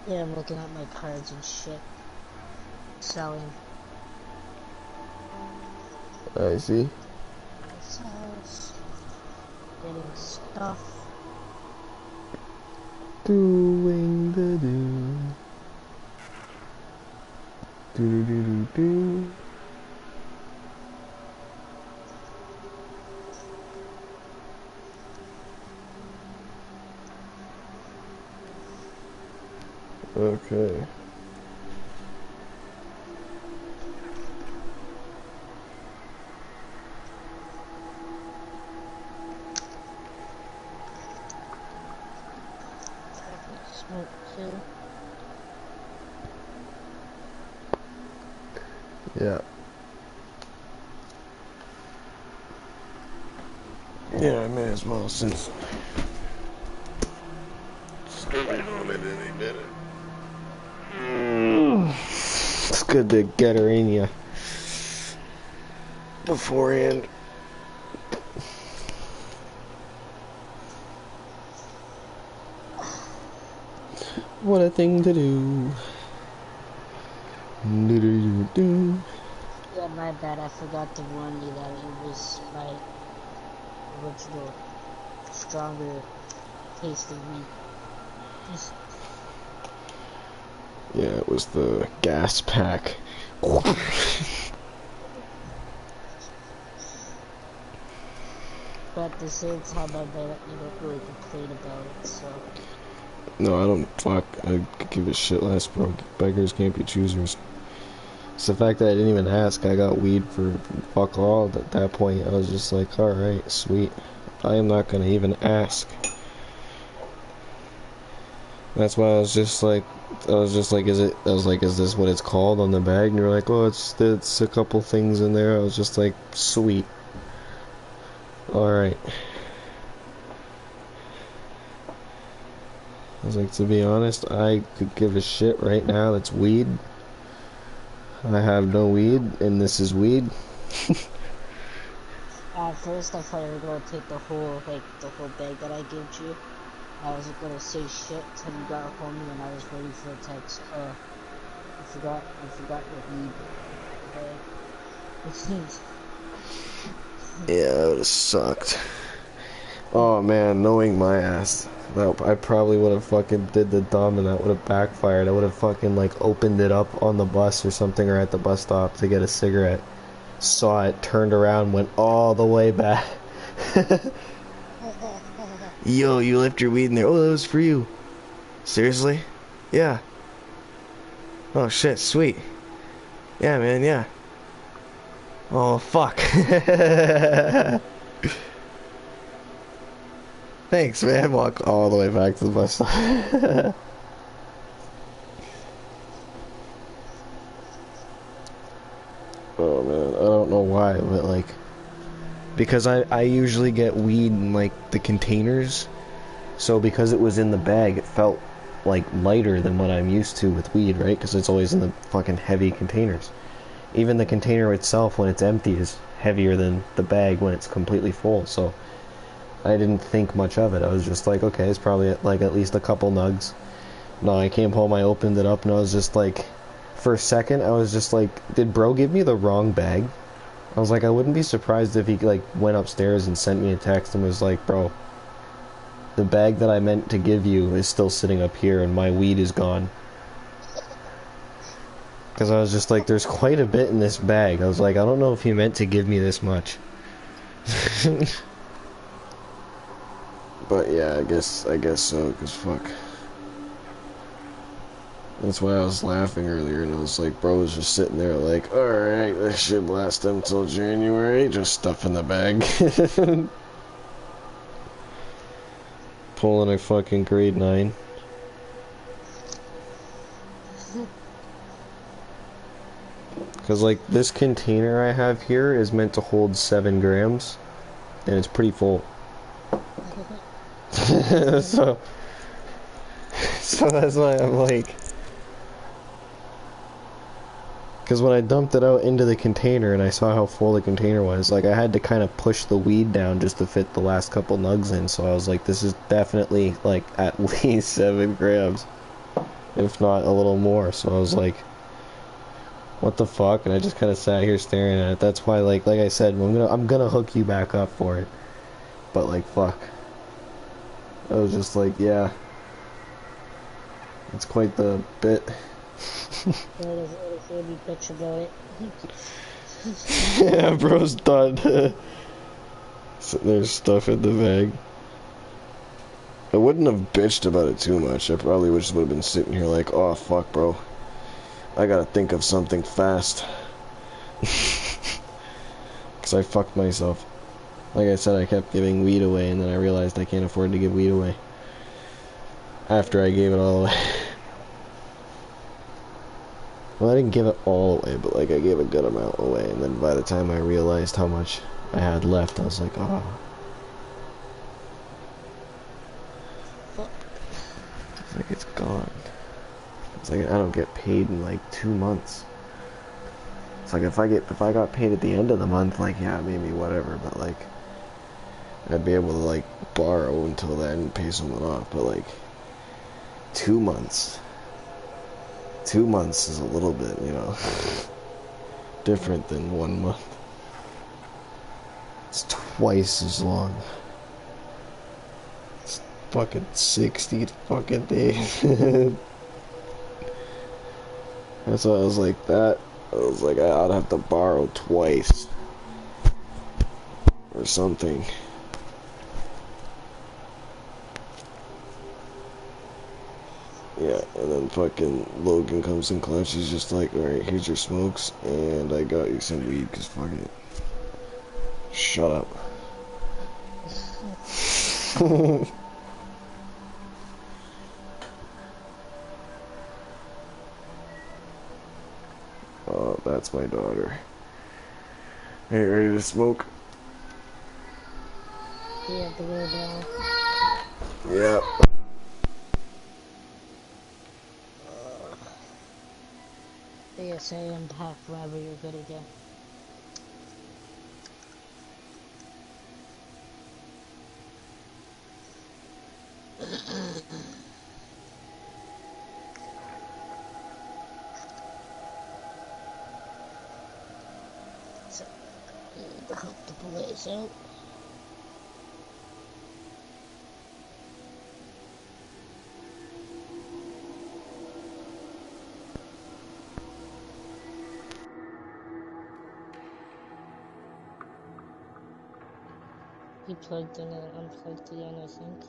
S2: Yeah, I'm looking at my cards and shit. Selling.
S1: I see.
S2: This house. Getting stuff.
S1: Doing the do. Do do do do. Okay.
S2: Smoke too.
S1: Yeah. Yeah, I may as well since starting on it any minute. It's good to get her in you beforehand. What a thing to do. Do do do do.
S2: Yeah, my bad. I forgot to warn you that it was my original, stronger tasting meat.
S1: Yeah, it was the gas pack.
S2: But at the same time, I bet you don't really complain about it, so.
S1: No, I don't fuck. I could give a shit less, bro. Beggars can't be choosers. It's the fact that I didn't even ask. I got weed for fuck all at that point. I was just like, alright, sweet. I am not gonna even ask. That's why I was just like, is this what it's called on the bag? And you're like, oh, it's a couple things in there. I was just like, sweet. Alright. I was like, to be honest, I could give a shit right now. That's weed. I have no weed, and this is weed.
S2: At first, I thought you were going to take the whole bag that I gave you. I wasn't going to say shit till you got home, and I was waiting for a text. I forgot your weed bag.
S1: Yeah, that would have sucked. Oh man, knowing my ass, I probably would have fucking did the dumb and that would have backfired. I would have fucking like opened it up on the bus or something or at the bus stop to get a cigarette. Saw it, turned around, went all the way back. Yo, you left your weed in there. Oh, that was for you. Seriously? Yeah. Oh shit, sweet. Yeah, man, yeah. Oh, fuck. Thanks, man. Walk all the way back to the bus stop. Oh, man. I don't know why, but, like... Because I usually get weed in, like, the containers. So because it was in the bag, it felt, like, lighter than what I'm used to with weed, right? Because it's always in the fucking heavy containers. Even the container itself, when it's empty, is heavier than the bag when it's completely full, so... I didn't think much of it. I was just like, okay, it's probably like at least a couple nugs. No, I came home, I opened it up, and I was just like, for a second, I was just like, did bro give me the wrong bag? I was like, I wouldn't be surprised if he like went upstairs and sent me a text and was like, bro, the bag that I meant to give you is still sitting up here and my weed is gone. Because I was just like, there's quite a bit in this bag. I was like, I don't know if he meant to give me this much. But yeah, I guess so, because fuck. That's why I was laughing earlier, and I was like, bro was just sitting there like, alright, this should last until January, just stuff in the bag. Pulling a fucking grade 9. Because, like, this container I have here is meant to hold 7 grams, and it's pretty full. so that's why I'm like... Because when I dumped it out into the container and I saw how full the container was, like, I had to kind of push the weed down just to fit the last couple nugs in, so I was like, this is definitely, like, at least 7 grams. If not a little more, so I was like... What the fuck? And I just kind of sat here staring at it. That's why, like I said, I'm gonna hook you back up for it. But like, fuck. I was just like, yeah, it's quite the bit.
S2: It'll be bitch about it.
S1: Yeah, bro's done. So there's stuff in the bag. I wouldn't have bitched about it too much. I probably would have been sitting here like, oh fuck, bro. I gotta think of something fast. Because I fucked myself. Like I said, I kept giving weed away, and then I realized I can't afford to give weed away. After I gave it all away. Well, I didn't give it all away, but like I gave a good amount away, and then by the time I realized how much I had left, I was like, oh. It's like, it's gone. It's like, I don't get paid in like 2 months. It's like, if I got paid at the end of the month, like, yeah, maybe whatever, but like, I'd be able to like borrow until then and pay someone off, but like, 2 months. 2 months is a little bit, you know, different than 1 month. It's twice as long. It's fucking 60 fucking days. That's why I was like that. I was like, I'd have to borrow twice. Or something. Yeah, and then fucking Logan comes in clutch. He's just like, alright, here's your smokes, and I got you some weed, because fuck it. Shut up. Oh, that's my daughter. Hey, ready to smoke?
S2: Yeah, the way down.
S1: Yeah.
S2: ASA impact whenever you're good again. So, I hope the blaze out. He plugged in and unplugged again, I think.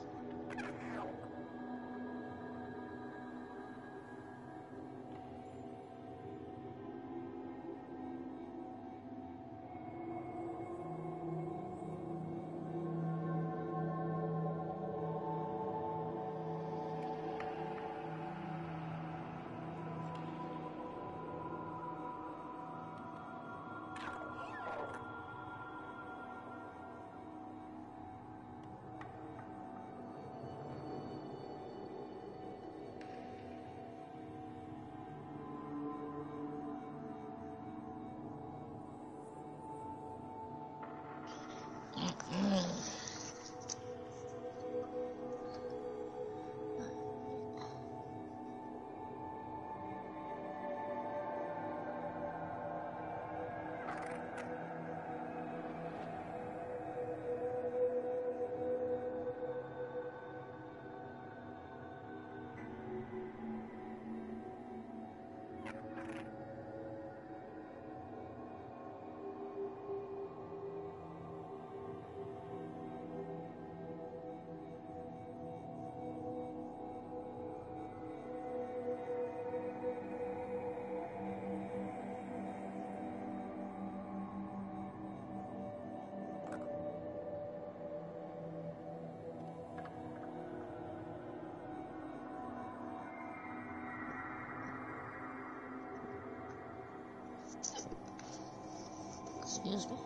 S2: Excuse me?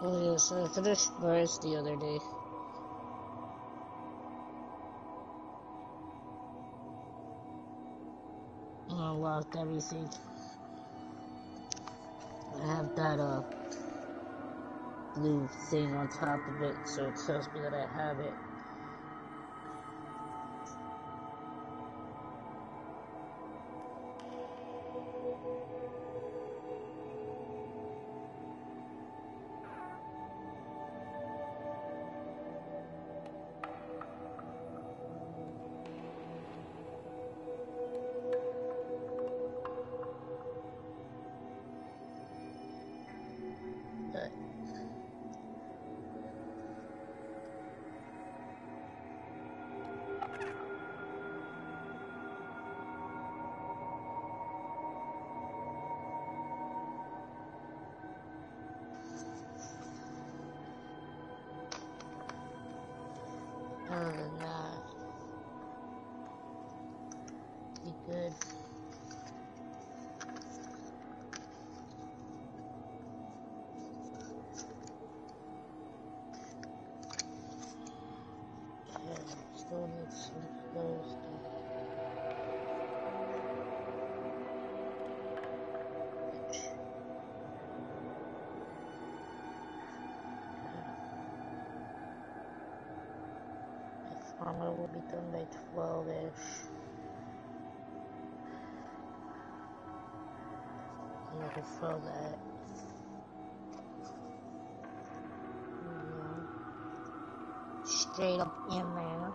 S2: Oh yes, I finished Mars the other day. I unlocked everything. I have that blue thing on top of it, so it tells me that I have it. Other than that, be good. Okay, still need some clothes though. My armor will be done by 12-ish. And I can throw that. Straight up in there.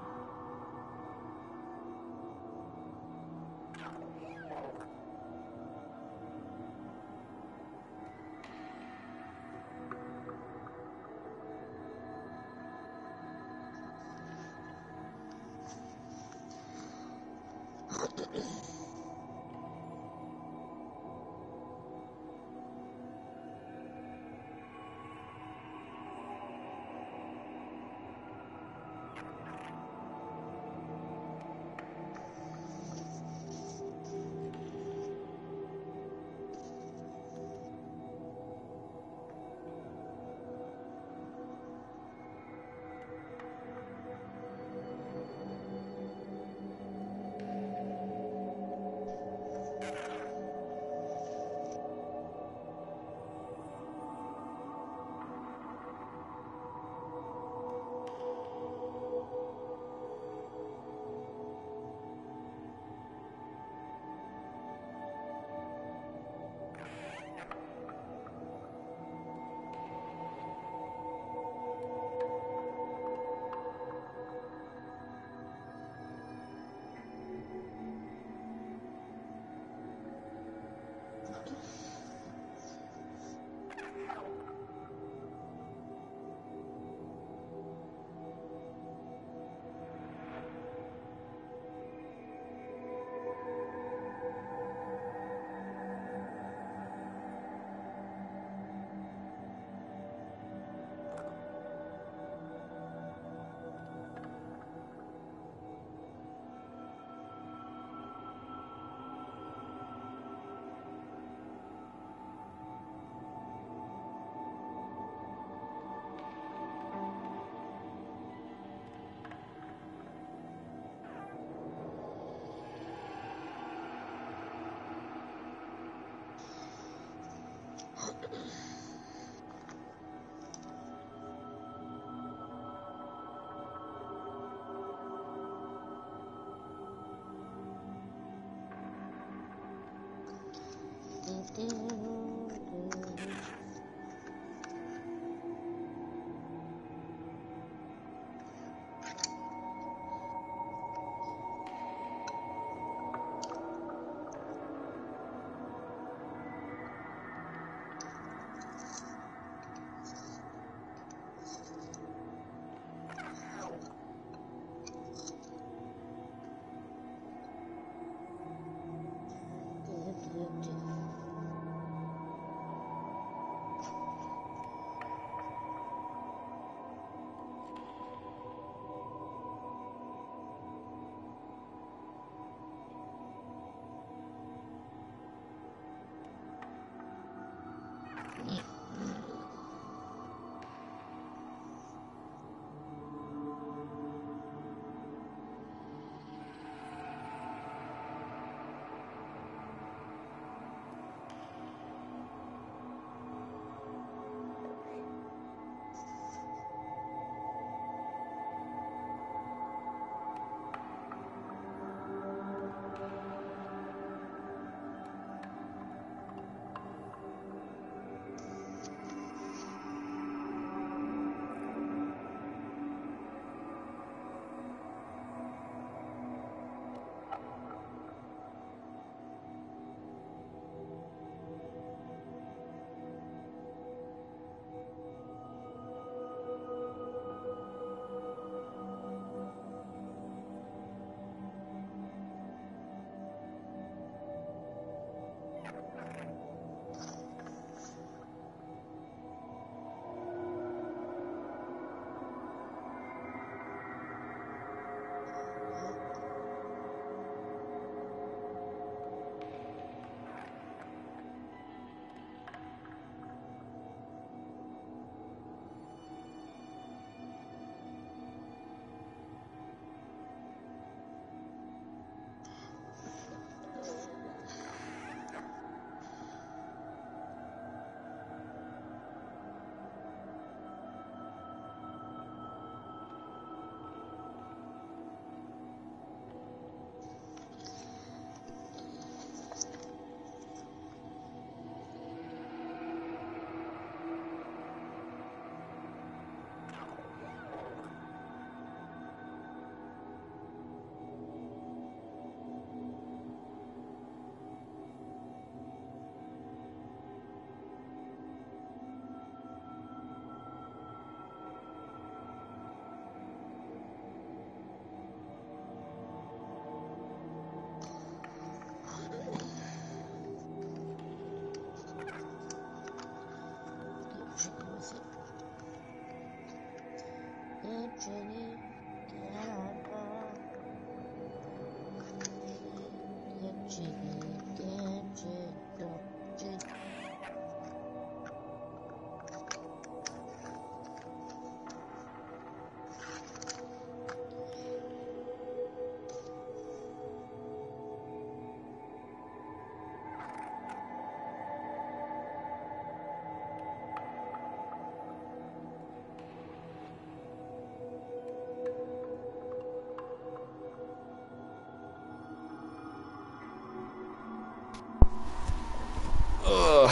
S1: Ugh.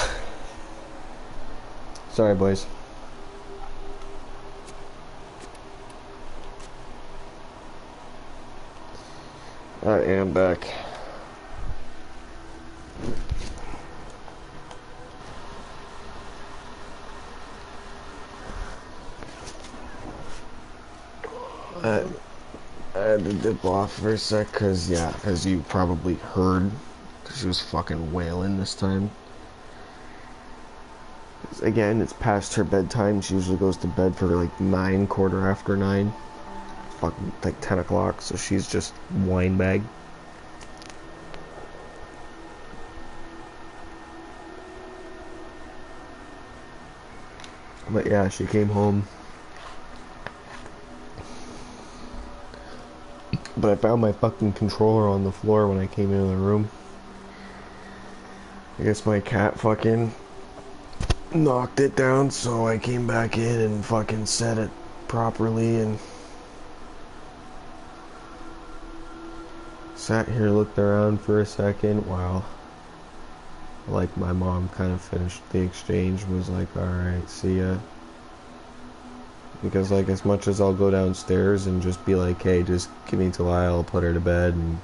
S1: Sorry, boys. I am back. I had to dip off for a sec, cause you probably heard, cause she was fucking wailing this time. Again, it's past her bedtime. She usually goes to bed for like 9, quarter after 9. Fucking like 10 o'clock, so she's just wine bag. But yeah, she came home. But I found my fucking controller on the floor when I came into the room. I guess my cat fucking knocked it down, so I came back in and fucking set it properly and sat here, looked around for a second while Like, my mom kind of finished the exchange, was like, alright, see ya. Because, like, as much as I'll go downstairs and just be like, hey, just give me till I'll put her to bed and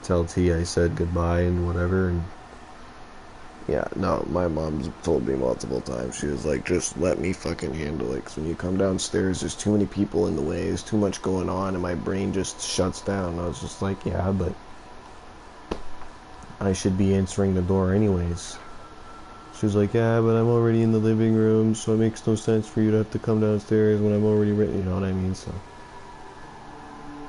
S1: tell T I said goodbye and whatever, and yeah, no, my mom's told me multiple times, she was like, just let me fucking handle it, 'cause when you come downstairs, there's too many people in the way, there's too much going on, and my brain just shuts down. I was just like, yeah, but I should be answering the door anyways. She was like, yeah, but I'm already in the living room, so it makes no sense for you to have to come downstairs when I'm already ready, you know what I mean, so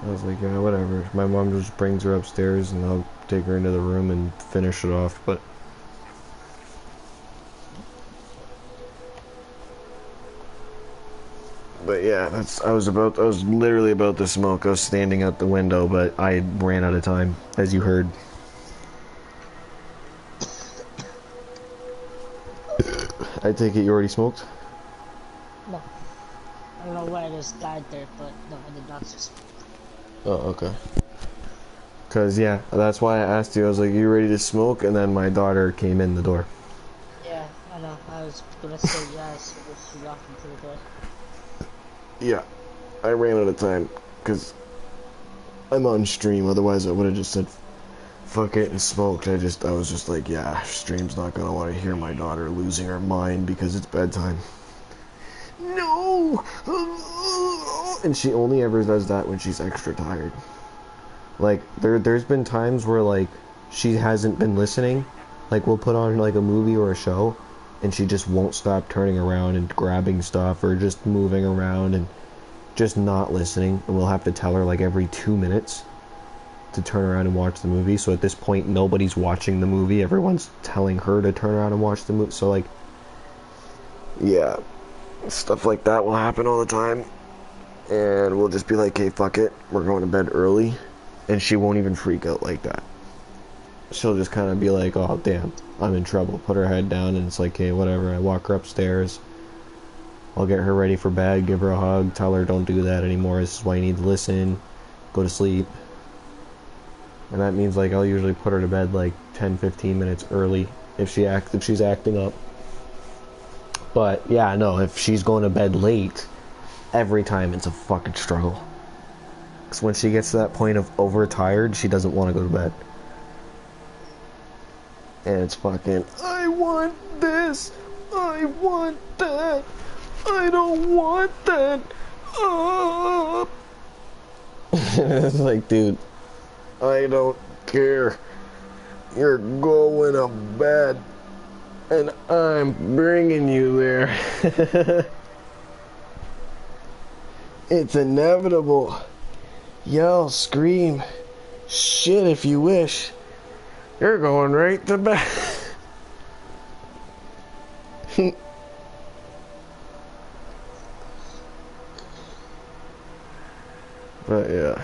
S1: I was like, yeah, whatever. My mom just brings her upstairs, and I'll take her into the room and finish it off, But yeah, I was literally about to smoke. I was standing out the window, but I ran out of time, as you heard. I take it you already smoked?
S2: No. I don't know why I just died there, but no, I did not just.
S1: Oh, okay. Cause yeah, that's why I asked you. I was like, "You ready to smoke?" And then my daughter came in the door.
S2: Yeah, I know. I was gonna say yes, but she walked into the door.
S1: Yeah, I ran out of time, cause I'm on stream. Otherwise, I would have just said, "Fuck it," and smoked. I was just like, "Yeah, stream's not gonna want to hear my daughter losing her mind because it's bedtime." No, and she only ever does that when she's extra tired. Like, there's been times where, like, she hasn't been listening. Like, we'll put on, like, a movie or a show, and she just won't stop turning around and grabbing stuff or just moving around and just not listening. And we'll have to tell her, like, every 2 minutes to turn around and watch the movie. So at this point, nobody's watching the movie. Everyone's telling her to turn around and watch the movie. So, like, yeah, stuff like that will happen all the time. And we'll just be like, hey, fuck it, we're going to bed early. And she won't even freak out like that. She'll just kind of be like, oh, damn, I'm in trouble. Put her head down, and it's like, hey, whatever. I walk her upstairs. I'll get her ready for bed, give her a hug, tell her don't do that anymore. This is why you need to listen. Go to sleep. And that means, like, I'll usually put her to bed, like, 10-15 minutes early if she's acting up. But, yeah, no, if she's going to bed late, every time it's a fucking struggle. Because when she gets to that point of overtired, she doesn't want to go to bed. And it's fucking, I want this, I want that, I don't want that, It's like, dude, I don't care. You're going to bed, and I'm bringing you there. It's inevitable. Yell, scream, shit if you wish. You're going right to bed. But yeah.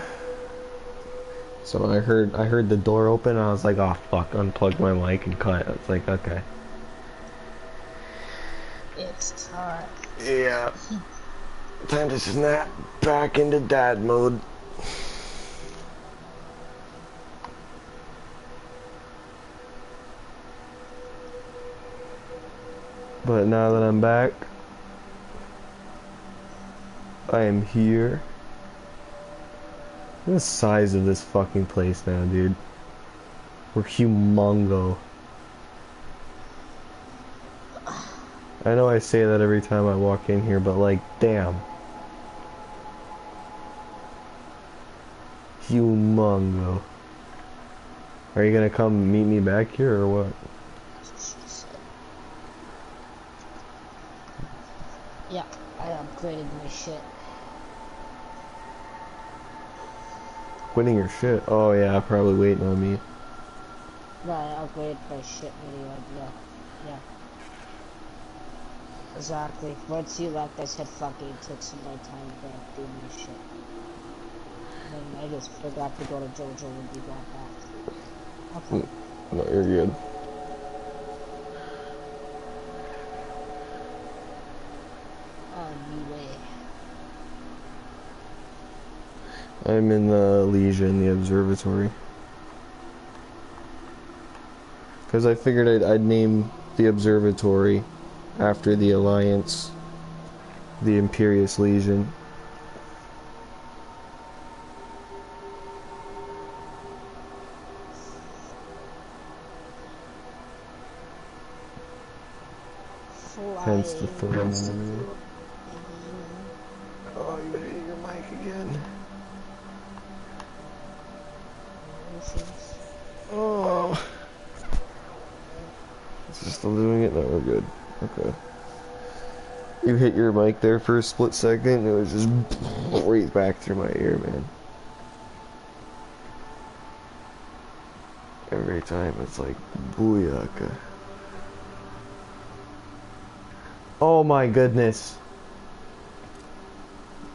S1: So I heard the door open, and I was like, oh fuck, unplugged my mic and cut. It's like, okay.
S2: It's hot.
S1: Yeah. Time to snap back into dad mode. But now that I'm back, I am here. Look at the size of this fucking place now, dude. We're humongo. I know I say that every time I walk in here, but like, damn. Humongo. Are you gonna come meet me back here or what?
S2: Yeah, I upgraded my shit.
S1: Quitting your shit? Oh yeah, probably waiting on me.
S2: No, I upgraded my shit really, yeah. Exactly. Once you left, I said fuck it, took some more time to do my shit. And then I just forgot to go to Jojo when we got back. Okay.
S1: No, you're good.
S2: On your way.
S1: I'm in the Leisure in the observatory. Because I figured I'd name the observatory after the Alliance, the Imperious Legion. Hence the throne enemy. Oh, you hit your mic again. Oh. Is it still doing it? No, we're good. Okay. You hit your mic there for a split second, and it was just right back through my ear, man. Every time it's like, booyaka. Oh my goodness.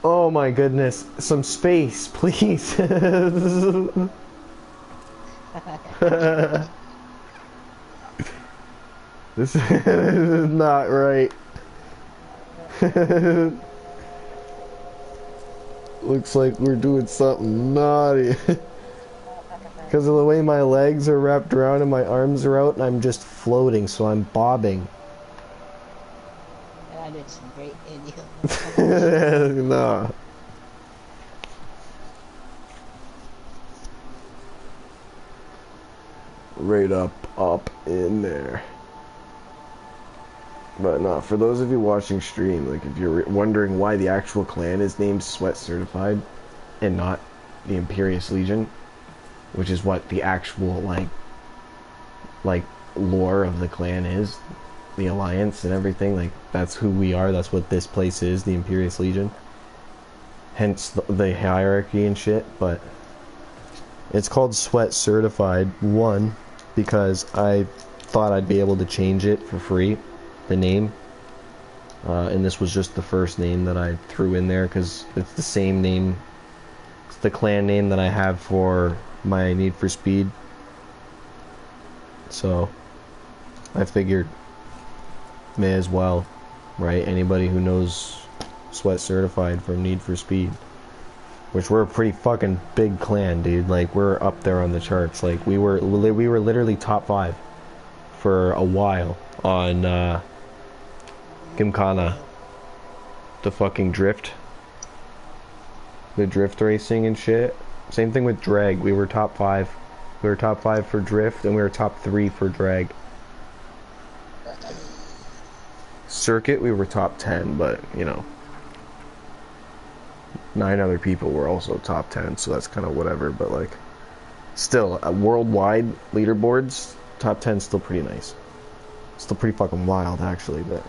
S1: Oh my goodness. Some space, please. This is not right. Looks like we're doing something naughty. Because of the way my legs are wrapped around and my arms are out and I'm just floating, so I'm bobbing.
S2: And I did some great idioms.
S1: Nah. Right up in there. But no, for those of you watching stream, like if you're wondering why the actual clan is named Sweat Certified and not the Imperious Legion, which is what the actual like lore of the clan is, the Alliance and everything, like that's who we are, that's what this place is, the Imperious Legion. Hence the hierarchy and shit, but it's called Sweat Certified, one, because I thought I'd be able to change it for free, the name, and this was just the first name that I threw in there because it's the same name, it's the clan name that I have for my Need for Speed, so I figured may as well, right? Anybody who knows Sweat Certified from Need for Speed, which we're a pretty fucking big clan, dude, like we're up there on the charts, like we were literally top 5 for a while on Gymkhana, the fucking drift, the drift racing and shit. Same thing with drag, we were top 5. We were top 5 for drift and we were top 3 for drag. Circuit, we were top 10, but you know, 9 other people were also top 10, so that's kind of whatever, but like still, worldwide leaderboards, top 10 still pretty nice, still pretty fucking wild actually. But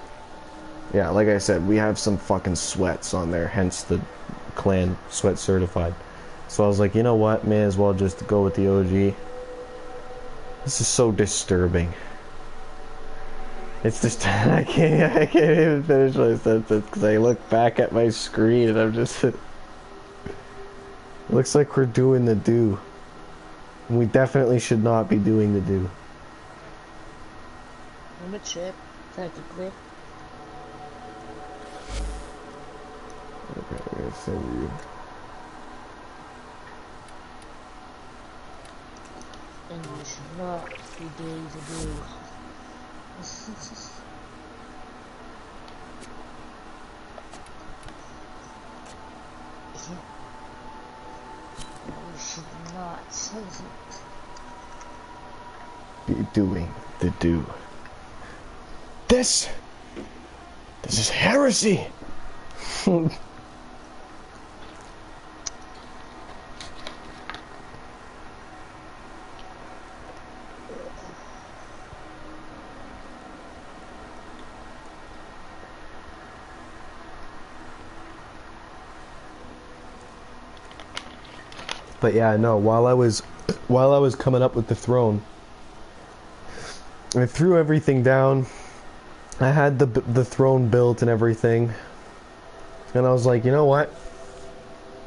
S1: yeah, like I said, we have some fucking sweats on there, hence the clan Sweat Certified. So I was like, you know what, may as well just go with the OG. This is so disturbing. It's just, I can't even finish my sentence because I look back at my screen and I'm just, it looks like we're doing the do. And we definitely should not be doing the do.
S2: I'm a chip, technically.
S1: Okay, I'm gonna send you.
S2: And you should not be doing the do. You should not
S1: Be doing the do. This is heresy. But yeah, no, while I was coming up with the throne, I threw everything down. I had the throne built and everything. And I was like, you know what?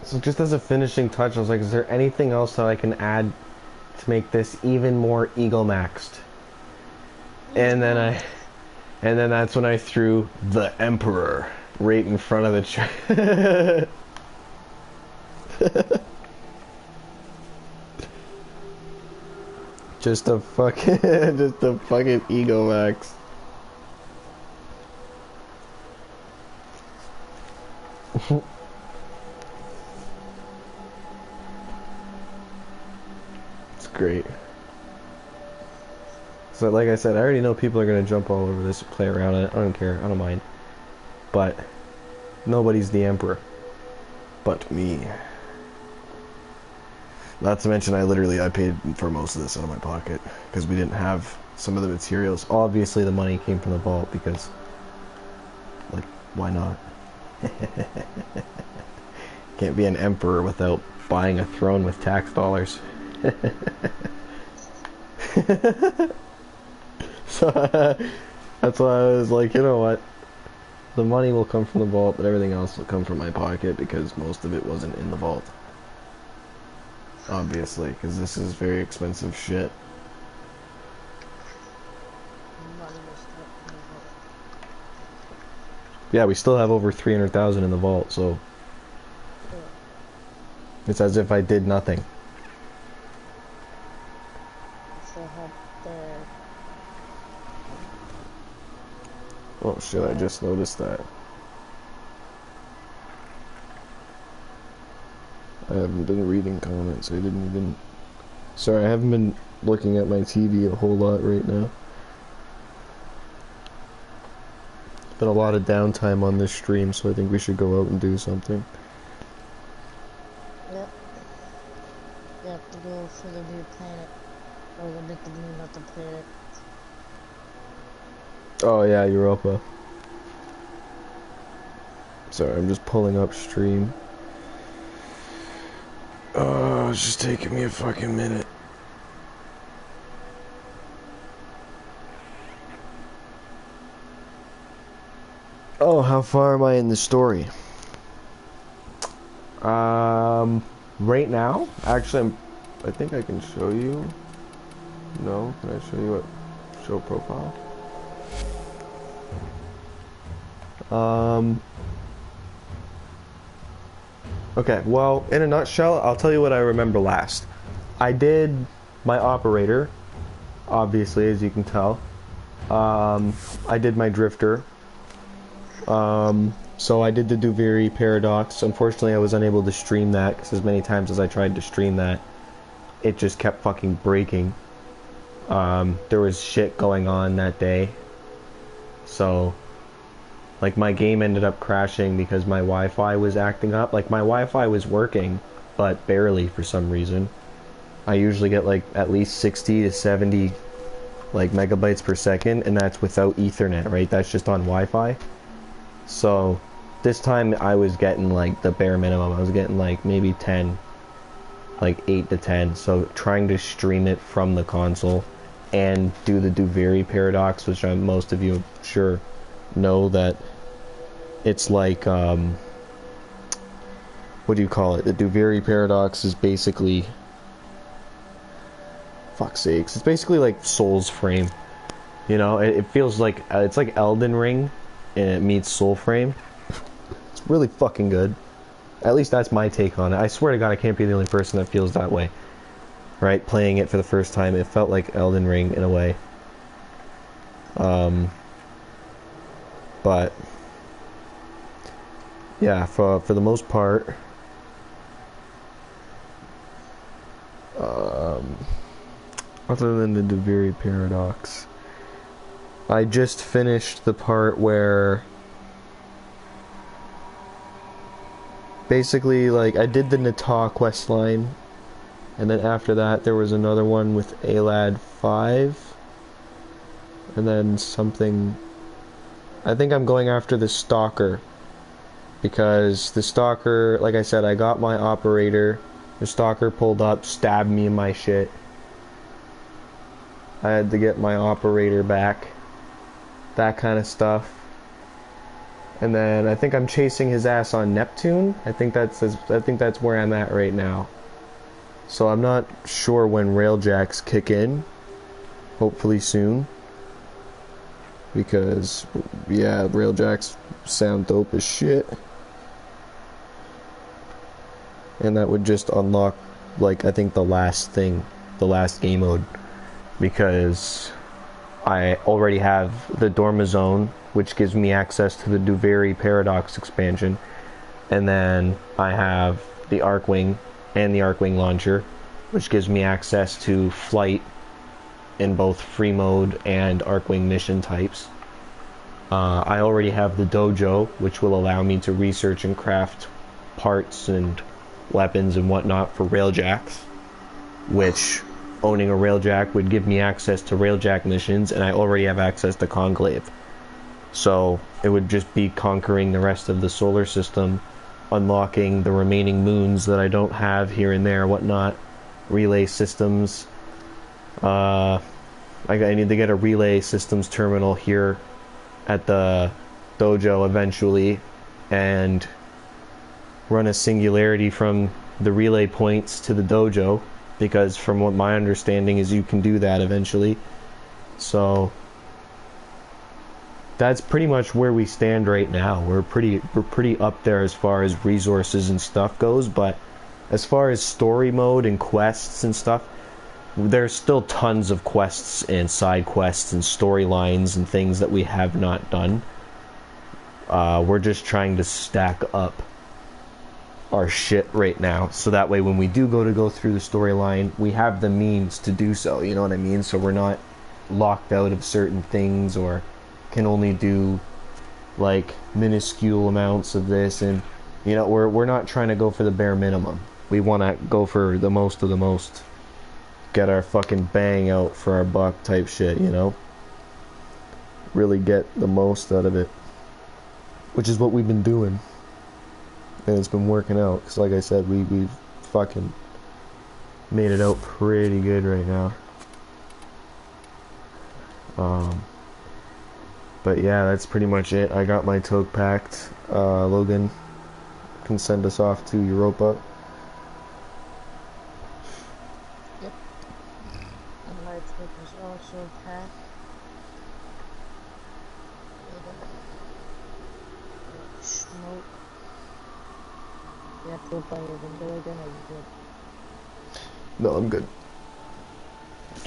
S1: So just as a finishing touch, I was like, is there anything else that I can add to make this even more ego-maxed? And then that's when I threw the Emperor right in front of the chair. Just a fucking, just a fucking ego max. It's great. So like I said, I already know people are gonna jump all over this, play around it. I don't care, I don't mind. But nobody's the emperor but me. Not to mention, I paid for most of this out of my pocket because we didn't have some of the materials. Obviously, the money came from the vault because, like, why not? Can't be an emperor without buying a throne with tax dollars. So that's why I was like, you know what? The money will come from the vault, but everything else will come from my pocket because most of it wasn't in the vault. Obviously, because this is very expensive shit. Yeah, we still have over 300,000 in the vault, so it's as if I did nothing. Oh shit, I just noticed that. I haven't been reading comments, I didn't even... Sorry, I haven't been looking at my TV a whole lot right now. Been a lot of downtime on this stream, so I think we should go out and do something.
S2: Yep. You have to go for the new planet. Or the new, not the planet.
S1: Oh yeah, Europa. Sorry, I'm just pulling up stream. Oh, it's just taking me a fucking minute. Oh, how far am I in the story? Right now? Actually, I think I can show you. No, can I show you what? Show profile? Okay, well, in a nutshell, I'll tell you what I remember last. I did my operator, obviously, as you can tell. I did my drifter. So I did the Duviri Paradox. Unfortunately, I was unable to stream that, because as many times as I tried to stream that, it just kept fucking breaking. There was shit going on that day. So... like, my game ended up crashing because my Wi-Fi was acting up. Like, my Wi-Fi was working, but barely for some reason. I usually get, like, at least 60 to 70, like, megabytes per second, and that's without Ethernet, right? That's just on Wi-Fi. So, this time I was getting, like, the bare minimum. I was getting, like, maybe 10, like, 8 to 10. So, trying to stream it from the console and do the Duviri Paradox, which most of you, I'm sure, know that it's like, what do you call it? The Duviri Paradox is basically, fuck's sakes, it's basically like Soul's Frame. You know, it feels like, it's like Elden Ring, and it meets Soul Frame. It's really fucking good. At least that's my take on it. I swear to God, I can't be the only person that feels that way. Right? Playing it for the first time, it felt like Elden Ring in a way. But yeah, for the most part, other than the Duviri Paradox, I just finished the part where basically, like, I did the Nata quest line, and then after that there was another one with Alad 5, and then something. I think I'm going after the Stalker, because the Stalker, like I said, I got my operator, the Stalker pulled up, stabbed me in my shit. I had to get my operator back, that kind of stuff. And then I think I'm chasing his ass on Neptune. I think that's where I'm at right now. So I'm not sure when railjacks kick in. Hopefully soon. Because, yeah, railjacks sound dope as shit. And that would just unlock, like, I think the last thing, the last game mode. because I already have the Dormizone, which gives me access to the Duveri Paradox expansion, and then I have the Arcwing and the Arcwing Launcher, which gives me access to flight in both free mode and Arcwing mission types. I already have the Dojo, which will allow me to research and craft parts and weapons and whatnot for Railjacks, which owning a Railjack would give me access to Railjack missions, and I already have access to Conclave. So it would just be conquering the rest of the solar system, unlocking the remaining moons that I don't have here and there, whatnot, relay systems. I need to get a relay systems terminal here at the dojo eventually, and run a singularity from the relay points to the dojo, because from what my understanding is, you can do that eventually. So that's pretty much where we stand right now. We're pretty up there as far as resources and stuff goes, but as far as story mode and quests and stuff, there's still tons of quests and side quests and storylines and things that we have not done. We're just trying to stack up our shit right now, so that way when we do go through the storyline, we have the means to do so, you know what I mean? So we're not locked out of certain things, or can only do like minuscule amounts of this, and you know, we're not trying to go for the bare minimum. We want to go for the most of the most, get our fucking bang out for our buck type shit, you know? Really get the most out of it, which is what we've been doing, and it's been working out, because like I said, we've fucking made it out pretty good right now. But yeah, that's pretty much it. I got my toque packed. Logan can send us off to Europa.
S2: Yep. And my toque is also packed. Smoke. You have to open your window again, or you good?
S1: No, I'm good.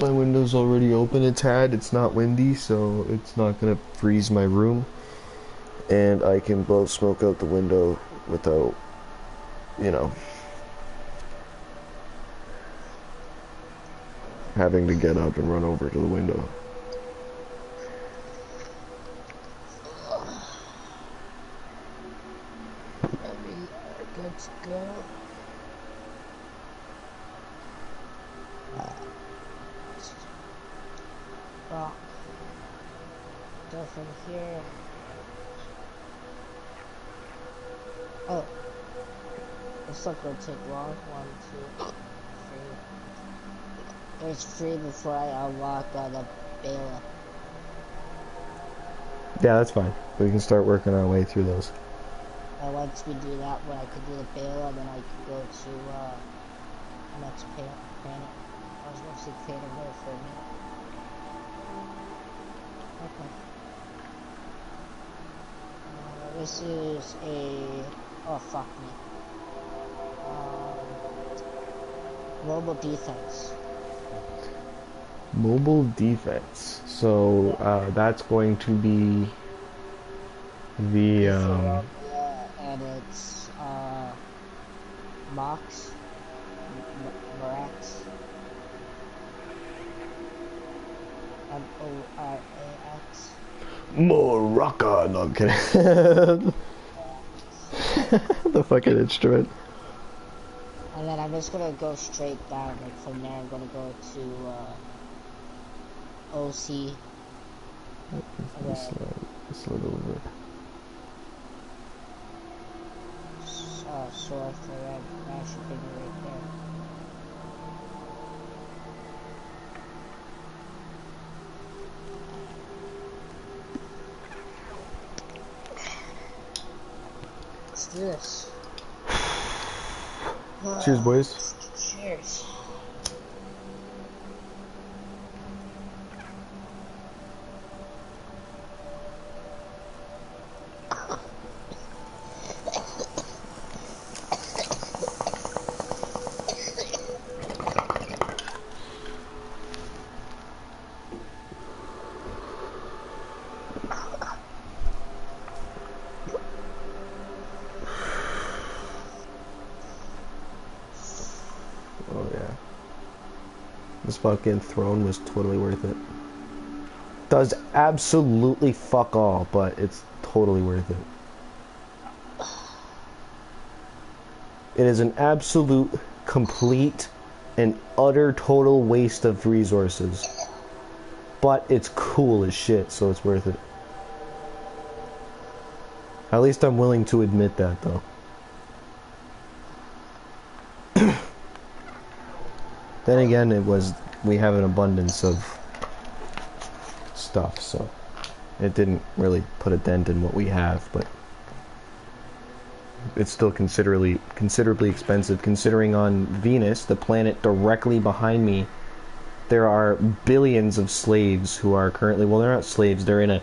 S1: My window's already open a tad. It's not windy, so it's not gonna freeze my room, and I can blow smoke out the window without, you know, having to get up and run over to the window.
S2: Good to go. Well, go from here. Oh, this not gonna take long. 1, 2, 3. There's 3 before I unlock the Bela.
S1: Yeah, that's fine. We can start working our way through those.
S2: And once we do that, when I can do the Bela, then I can go to next planet. I was gonna say planet there for a minute. Okay. This is a... oh, fuck me. Mobile defense.
S1: Mobile defense. So, that's going to be the,
S2: Yeah, and it's, Mox. Morax. M-O-R-A-X.
S1: Morocco. No, I'm kidding. The fucking instrument.
S2: And then I'm just gonna go straight down, like from there I'm gonna go to, OC.
S1: Slide over.
S2: Sword for red, master figure right there. Let's do this.
S1: Cheers, boys.
S2: Cheers.
S1: This fucking throne was totally worth it. Does absolutely fuck all, but it's totally worth it. It is an absolute, complete, and utter total waste of resources. But it's cool as shit, so it's worth it. At least I'm willing to admit that, though. Then again, we have an abundance of stuff, so it didn't really put a dent in what we have, but it's still considerably expensive, considering on Venus, the planet directly behind me, there are billions of slaves who are currently, well, they're not slaves, they're in a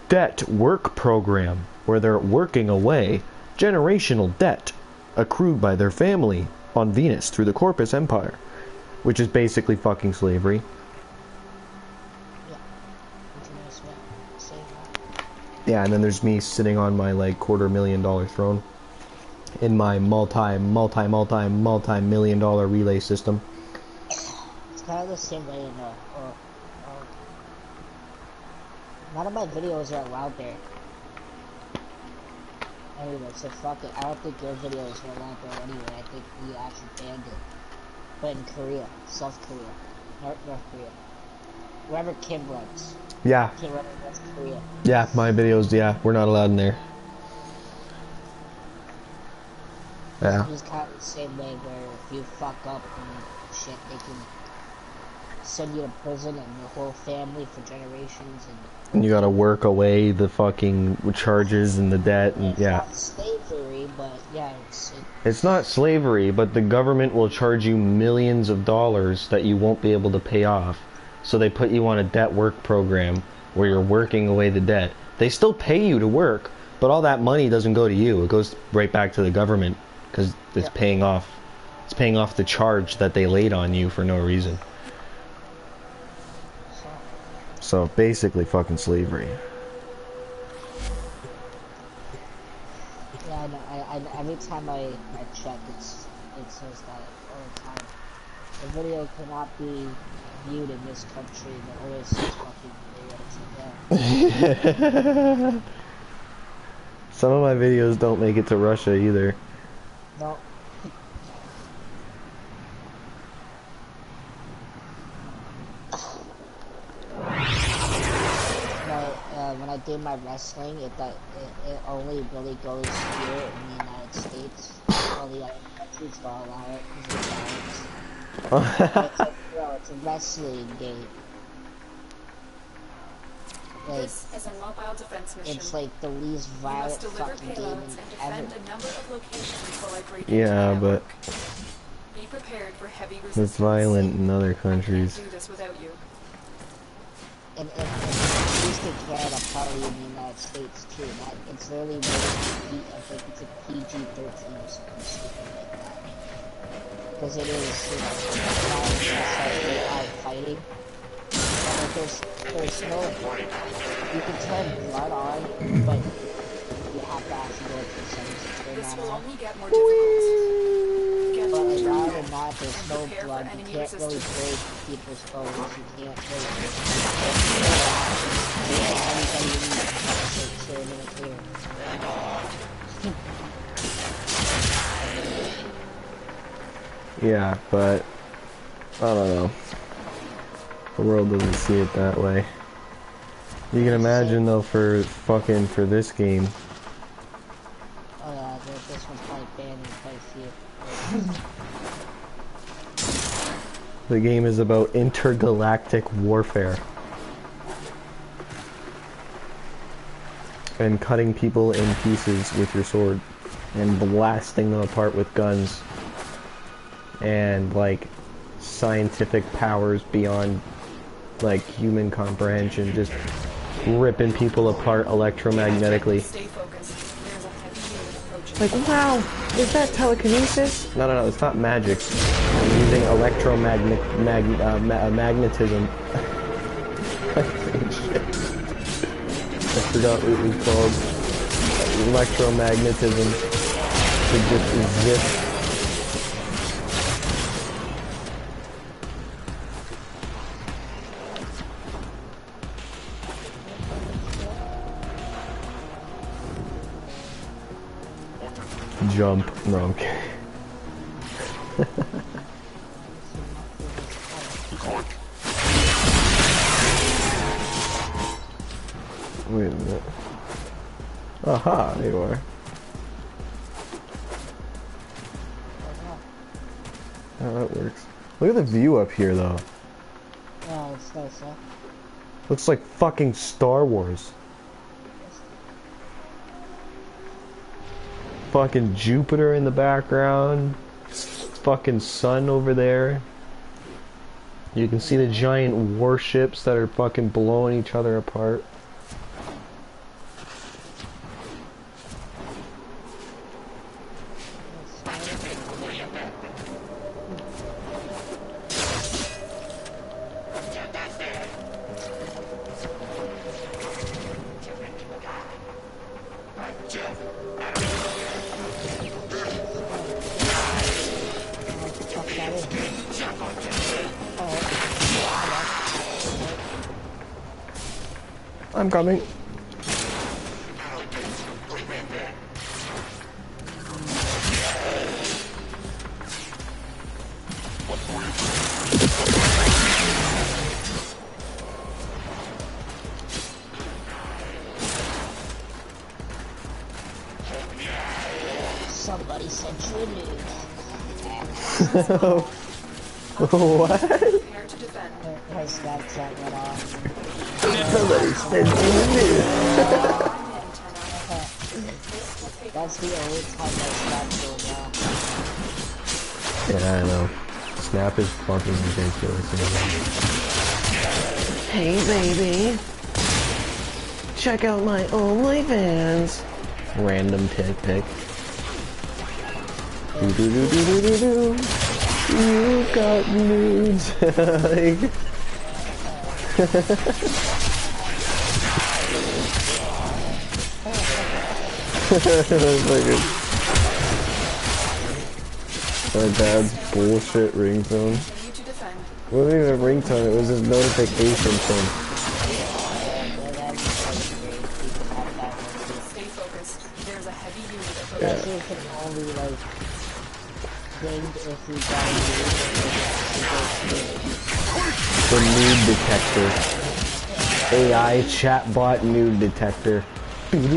S1: debt work program where they're working away generational debt accrued by their family on Venus through the Corpus Empire, which is basically fucking slavery. Yeah, and then there's me sitting on my like $250,000 throne in my multi-million-dollar relay system.
S2: It's kind of the same way in none of my videos are allowed there. Anyway, so fuck it. I don't think your videos were allowed there anyway. I think we actually banned it. But in Korea, South Korea, North Korea, wherever Kim runs.
S1: Yeah.
S2: Kim runs West Korea.
S1: Yeah, my videos, yeah, we're not allowed in there. Yeah.
S2: It's kind of the same way where if you fuck up and shit, they can send you to prison and your whole family for generations.
S1: And you gotta work away the fucking charges and the debt, and yeah.
S2: It's not slavery, but yeah,
S1: it's not slavery, but the government will charge you millions of dollars that you won't be able to pay off. So they put you on a debt work program where you're working away the debt. They still pay you to work, but all that money doesn't go to you. It goes right back to the government because it's paying off. It's paying off the charge that they laid on you for no reason. So basically, fucking slavery.
S2: Yeah, I know. Every time I check, it says that all the time. The video cannot be viewed in this country. The always says fucking video.
S1: Some of my videos don't make it to Russia either.
S2: No. When I did my wrestling, it only really goes here in the United States. All the other countries don't allow it because of violence. It's a wrestling game. Like,
S3: This is a mobile defense mission.
S2: it's like the least violent fucking game ever.
S1: Yeah, but
S3: Be prepared for heavy resistance.
S1: it's violent in other countries.
S3: Do this without you.
S2: And at least in Canada, probably in the United States too. It's literally rated I think it's a PG-13 or something stupid like that. Because it is, violence out fighting. And like, there's no, you can turn blood on, but you have to actually go through some
S3: This
S2: turn
S3: will
S2: on.
S3: only get more difficult.
S2: But like, other than that, there's no blood. You can't really break people's bones. You can't really everybody needs to clear.
S1: Yeah, but I don't know. The world doesn't see it that way. You can imagine though for this game.
S2: Oh yeah, this one's probably banned in quite a few.
S1: The game is about intergalactic warfare. And cutting people in pieces with your sword. And blasting them apart with guns. And like scientific powers beyond like human comprehension. Just ripping people apart electromagnetically.
S3: Stay focused. There's a heavy unit approaching.
S1: Like, wow, is that telekinesis? No, it's not magic. I'm using magnetism. I forgot what it was called. Electromagnetism. To just exist. Jump. No, I'm kidding. Wait a minute. Aha, there you are. Oh, that works. Look at the view up here, though.
S2: Yeah, it's nice, huh?
S1: Looks like fucking Star Wars. Fucking Jupiter in the background. Fucking sun over there. You can see the giant warships that are fucking blowing each other apart. I'm coming.
S2: Somebody sent you a nude.
S1: What?
S3: Prepare to defend.
S2: My Snapchat went off.
S1: Somebody sent you a nude.
S2: That's the only time my Snap's going off.
S1: Yeah, I know. Snap is fucking ridiculous. Hey, baby. Check out my OnlyFans. Random pic. Do do do do do do do. You got nudes. Like... My dad's bullshit ringtone. It wasn't even a ringtone, it was his notification thing.
S3: Stay focused. There's a heavy unit approaching.
S1: Yeah.
S2: You can only like blink if you got
S1: The nude detector. AI chatbot nude detector. You've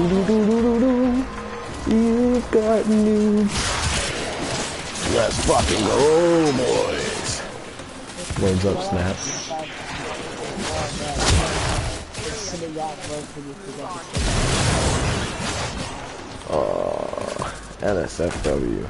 S1: got nudes. Let's fucking go, boys. Loads up Snap. Oh, NSFW.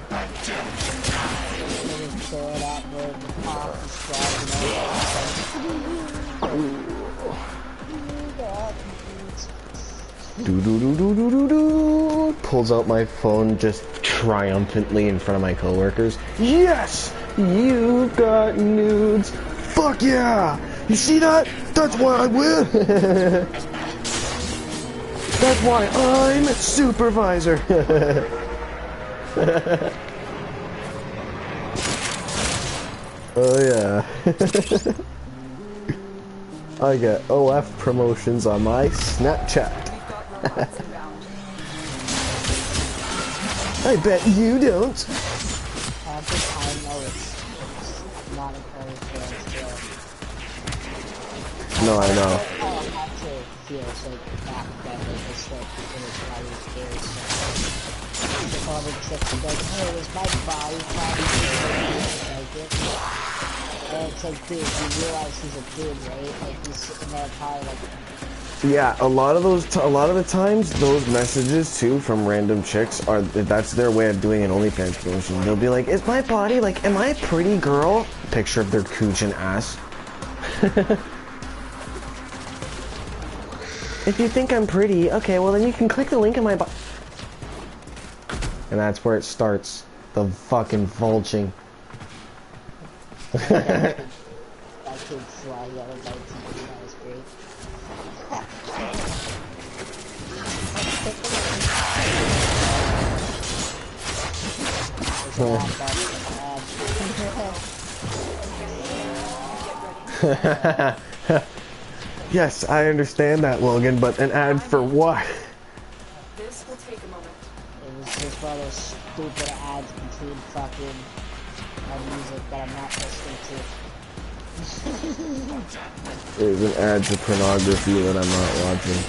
S1: Do do do do do do do. Pulls out my phone just triumphantly in front of my coworkers. Yes, you got nudes. Fuck yeah! You see that? That's why I win. That's why I'm supervisor. Oh yeah. I get OF promotions on my Snapchat. I bet you don't. No, I know.
S2: It's like, dude, you realize he's a dude, right? Like, he's sitting there probably like...
S1: Yeah, a lot of the times, those messages too from random chicks are, that's their way of doing an OnlyFans promotion. They'll be like, is my body, like, am I a pretty girl? Picture of their cooch and ass. If you think I'm pretty, okay, well then you can click the link in my bio. And that's where it starts. The fucking vulging.
S2: That kid flying out of my TV, that was great.
S1: Yes, I understand that, Logan, but an ad for what?
S3: This will take a moment.
S2: It was just for all those stupid ads between fucking music that I'm not listening to.
S1: There's an ad to pornography that I'm not watching.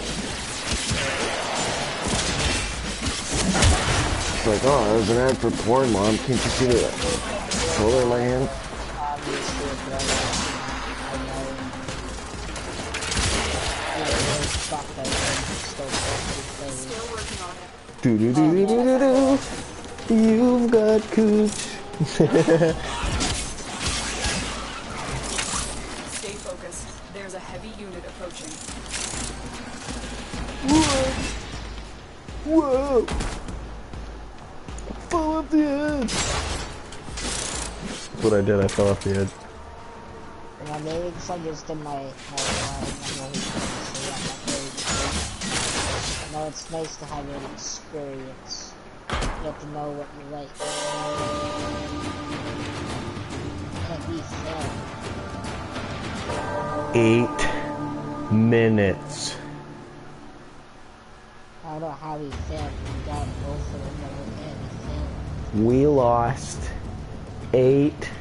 S1: It's like, oh, there's an ad for porn, Mom. Can't you see the controller in my hand?
S2: Obviously, if you're watching that, I know. Yeah, really fucked up and still playing.
S3: Still working on it.
S1: Do do do do do do do. You've got cooch.
S3: Stay focused. There's a heavy unit approaching.
S1: Whoa! Whoa! Fall off the edge! That's what I did, I fell off the edge.
S2: Yeah, maybe because I just did my I know it's nice to have an experience. You have to know what you like. Can't be fair.
S1: 8 minutes.
S2: I don't know how he failed. We got both of them, but he failed.
S1: We lost 8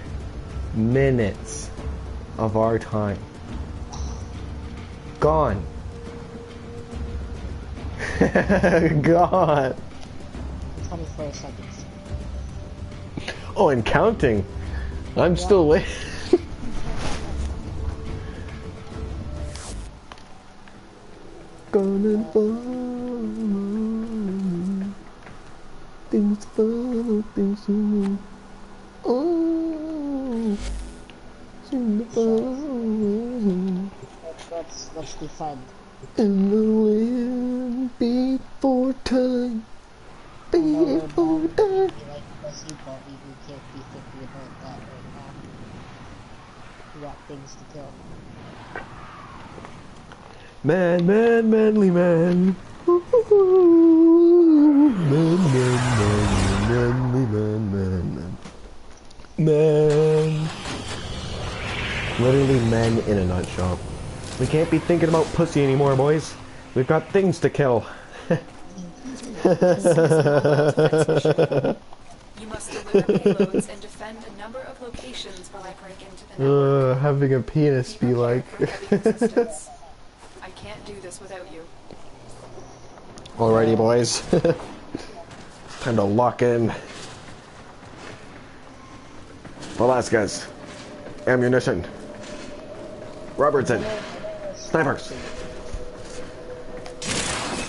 S1: minutes of our time. Gone. Gone.
S2: 24 seconds.
S1: Oh, and counting. I'm still late. Gonna fall. Things fall, things fall. Oh, sing the fall.
S2: Let's defend.
S1: And the wind before time. Before time.
S2: Like pussy, but we can't be thinking about that right now. We got things to kill.
S1: Man, man, manly man. Ooh, man, man, manly man, man, man. Man. Literally men in a nutshell. We can't be thinking about pussy anymore, boys. We've got things to kill.
S3: You must deliver payloads and defend a number of locations while I break into the network.
S1: Having a penis be like.
S3: I can't do this without you.
S1: Alrighty, boys. Time to lock in. Velasquez. Ammunition. Robertson. Snipers.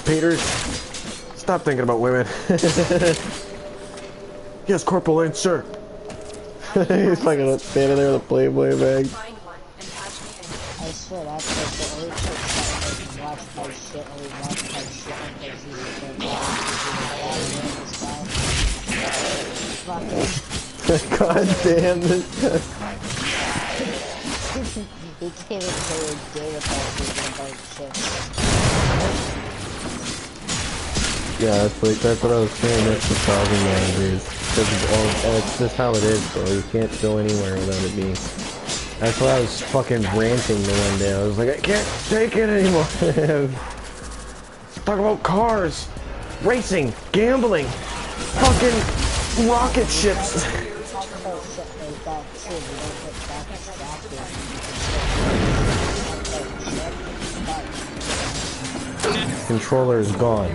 S1: Peters. Stop thinking about women. Yes, Corporal Lane, sir. He's fucking standing there with a Playboy bag.
S3: Find one and patch me in.
S2: I swear that's like the only place that watch my shit, only watch my shit because he's a
S1: God damn this guy.
S2: He can't even play a game without thinking about shit.
S1: Yeah, that's what I was saying. That's the problem nowadays. It's just how it is, bro. You can't go anywhere without it being. That's why I was fucking ranting the one day. I was like, I can't take it anymore. Talk about cars, racing, gambling, fucking rocket ships.
S2: Talk about shit like that too. We don't get that distracted.
S1: Controller is gone.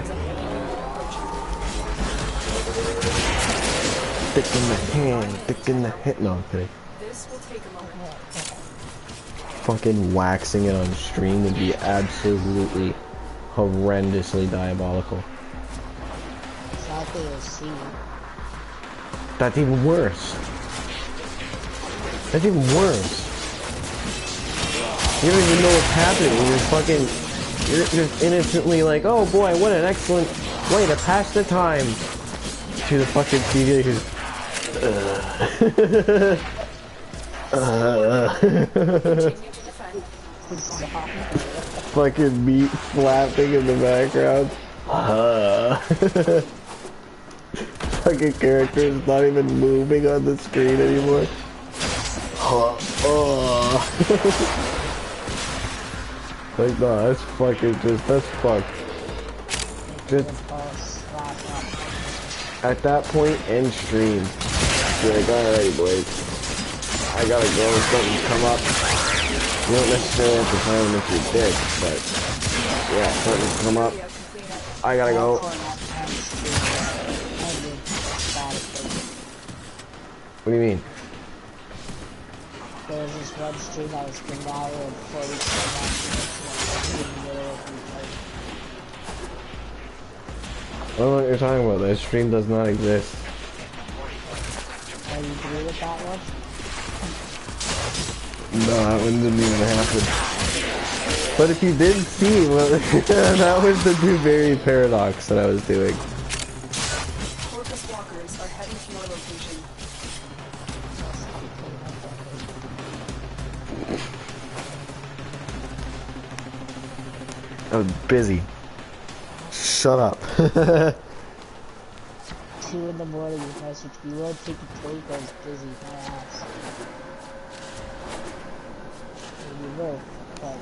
S1: Dick in the hand, dick in the head. No, I'm kidding.
S3: This will take a moment.
S1: Fucking waxing it on stream would be absolutely horrendously diabolical.
S2: Exactly as see.
S1: That's even worse. That's even worse. You don't even know what's happening. You're just innocently like, oh boy, what an excellent way to pass the time. To the fucking TV. Fucking meat flapping in the background. Fucking character is not even moving on the screen anymore. Like, no, that's fucking just, that's fucked. Just, At that point, end stream. Be like, alright, boys. I gotta go. Something's come up. You don't necessarily have to tell them if you're dead, but yeah, something's come up. I gotta go. What do you mean?
S2: There was this one stream that was an hour and 47 minutes.
S1: I don't know what you're talking about. That stream does not exist.
S2: Are you agree with that one?
S1: No, that one didn't even happen. But if you did see, well, that was the Dewberry paradox that I was doing.
S3: Corpus walkers are heading to your location.
S1: I was busy. Shut up.
S2: 2 in the morning, you message me, won't take a break, I was busy, my ass. Maybe you were, but...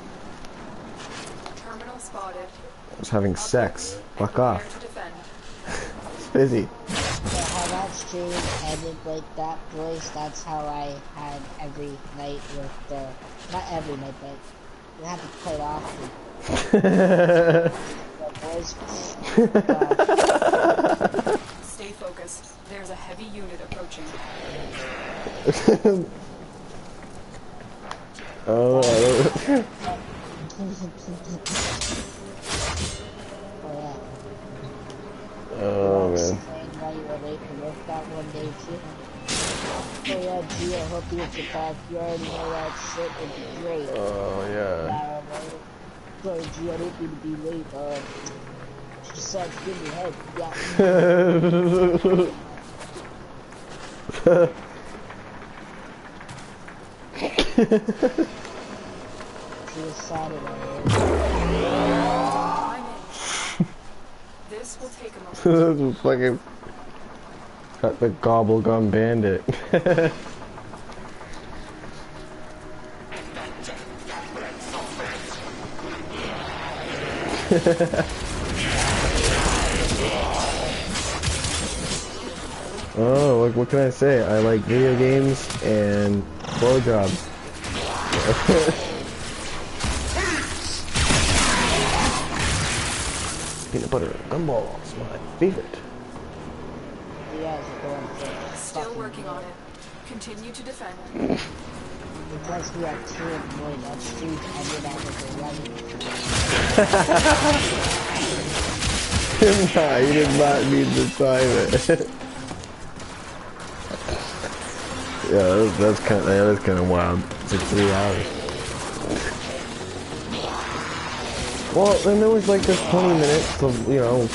S3: Terminal spotted.
S1: I was having sex. Fuck off.
S3: Prepare to defend.
S1: It's busy.
S2: So how that stream ended like that, boys, that's how I had every night with the... Not every night, but... You have to play it often. Boys.
S3: Stay focused. There's a heavy unit approaching.
S1: Oh, oh man.
S2: Why you were late for work that one day too? Oh yeah, gee, I hope you get your backyard and all that shit would be great.
S1: Oh yeah.
S2: Sorry, gee, I didn't mean to be late. She decides to give me head. Yeah. She was Saturday.
S3: I'm in. This will take a moment.
S1: Fucking cut the gobblegum bandit. Oh, what can I say? I like video games and blowjobs. Peanut butter and gumballs, my favorite.
S2: You guys are going for
S3: Still working on it. Continue to defend.
S2: Because we have 2 in the morning, that stream ended at like 11.
S1: Nah, you did not need to time it. Yeah, that's kind of wild. It's like 3 hours. Well, then there was like this 20 minutes to, you know,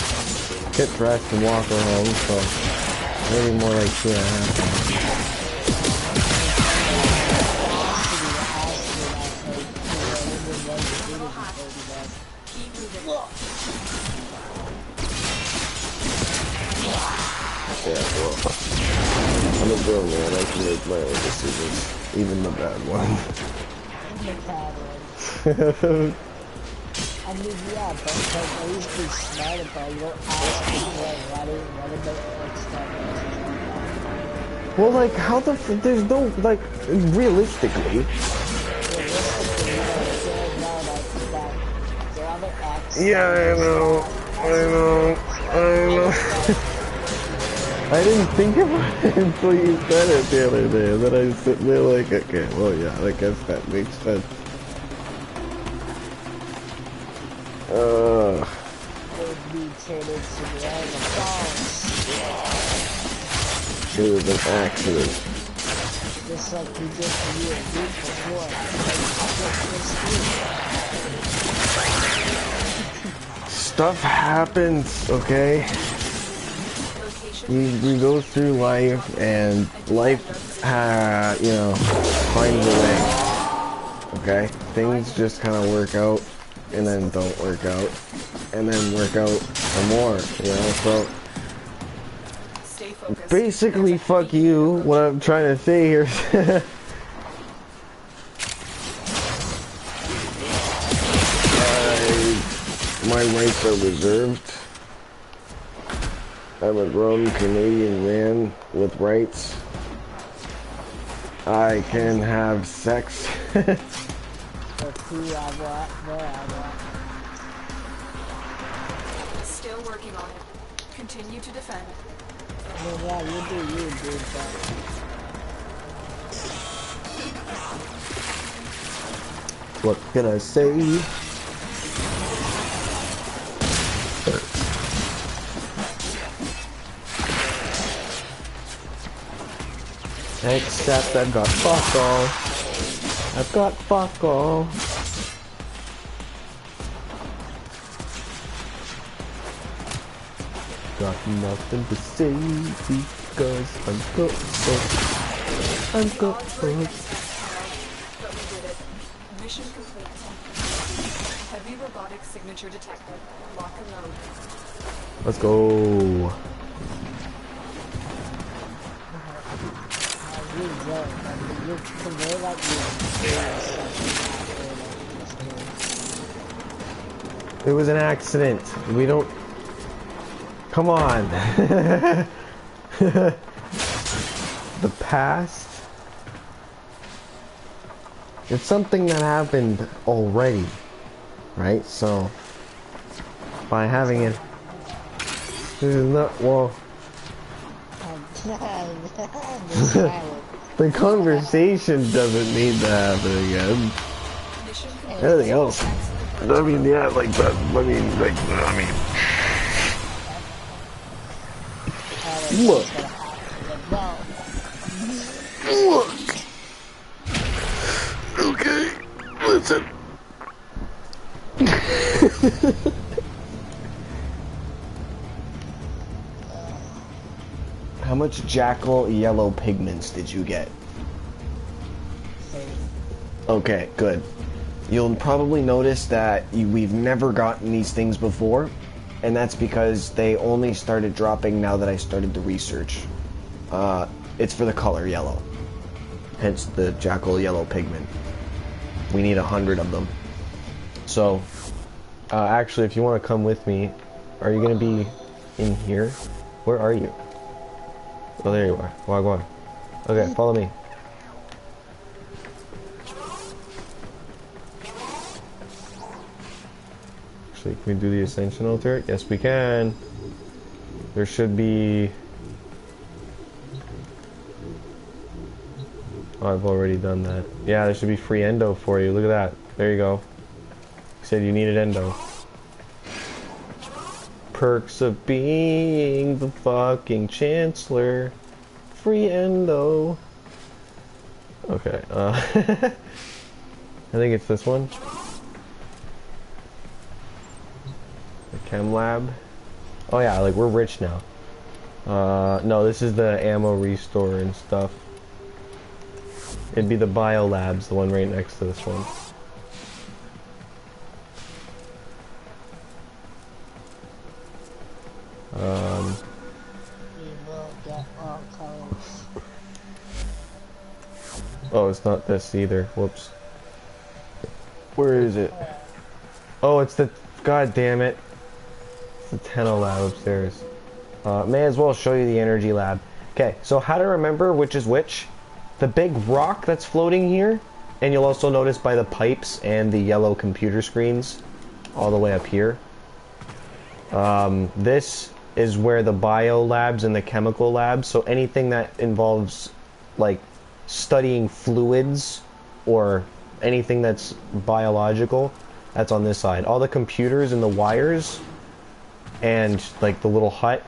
S1: get dressed and walk her home, so maybe more like 2.5 hours. Yeah, well, I'm a grown man, I can make my own decisions, even the bad ones.
S2: I mean, yeah, but at least be smart about it. You don't ask people like, why do they like
S1: Well, like, how the there's no, like, realistically. Yeah, I know. I didn't think about it until you said it the other day, and then I was sitting there like, okay, well, yeah, I guess that makes sense. It was an accident.
S2: Just like we did for you a week before.
S1: Stuff happens, okay? We go through life, and life, you know, finds a way, okay? Things just kind of work out, and then don't work out, and then work out some more, you know, so... Basically, fuck you, what I'm trying to say here. My rights are reserved. I'm a grown Canadian man with rights. I can have sex.
S2: Let's see what, where I want.
S3: Still working on it. Continue to defend.
S2: I mean, yeah, you do you, dude, but...
S1: What can I say? Except I've got fuck all. I've got fuck all. Got nothing to say because I'm good. I'm good.
S3: But we did it. Mission complete. Heavy robotic signature detected. Lock and load.
S1: Let's go.
S2: You will, you convey like you.
S1: It was an accident. We don't... Come on. The past? It's something that happened already, right? So, by having it... This is not... Well... The conversation doesn't need to happen again. Anything else? I mean, yeah, like that. I mean, like, look. Look. Okay, listen. How much jackal yellow pigments did you get? Okay, good. You'll probably notice that we've never gotten these things before, and that's because they only started dropping now that I started the research. It's for the color yellow, hence the jackal yellow pigment. We need 100 of them. So, actually, if you want to come with me, are you going to be in here? Where are you? Oh, there you are. Wagwan. Okay, follow me. Actually, can we do the ascensional turret? Yes, we can. There should be... Oh, I've already done that. Yeah, there should be free endo for you. Look at that. There you go. You said you needed endo. Perks of being the fucking chancellor. Free endo. Okay, I think it's this one. The chem lab. Oh yeah, like we're rich now. No, this is the ammo restore and stuff. It'd be the bio labs, the one right next to this one.
S2: We will get all colors.
S1: Oh, it's not this either. Whoops. Where is it? Oh, it's the... God damn it. It's the Tenno lab upstairs. May as well show you the energy lab. Okay, so how to remember which is which. The big rock that's floating here, and you'll also notice by the pipes and the yellow computer screens all the way up here. This is where the bio labs and the chemical labs, so anything that involves like studying fluids or anything that's biological, that's on this side. All the computers and the wires and like the little hut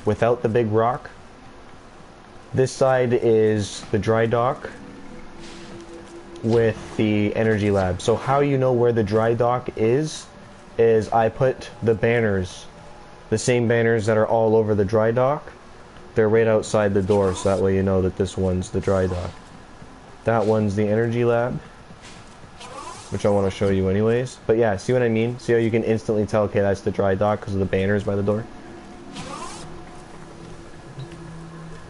S1: without the big rock. This side is the dry dock with the energy lab. So how you know where the dry dock is I put the banners, the same banners that are all over the dry dock. They're right outside the door, so that way you know that this one's the dry dock. That one's the energy lab, which I want to show you anyways. But yeah, see what I mean? See how you can instantly tell, okay, that's the dry dock because of the banners by the door?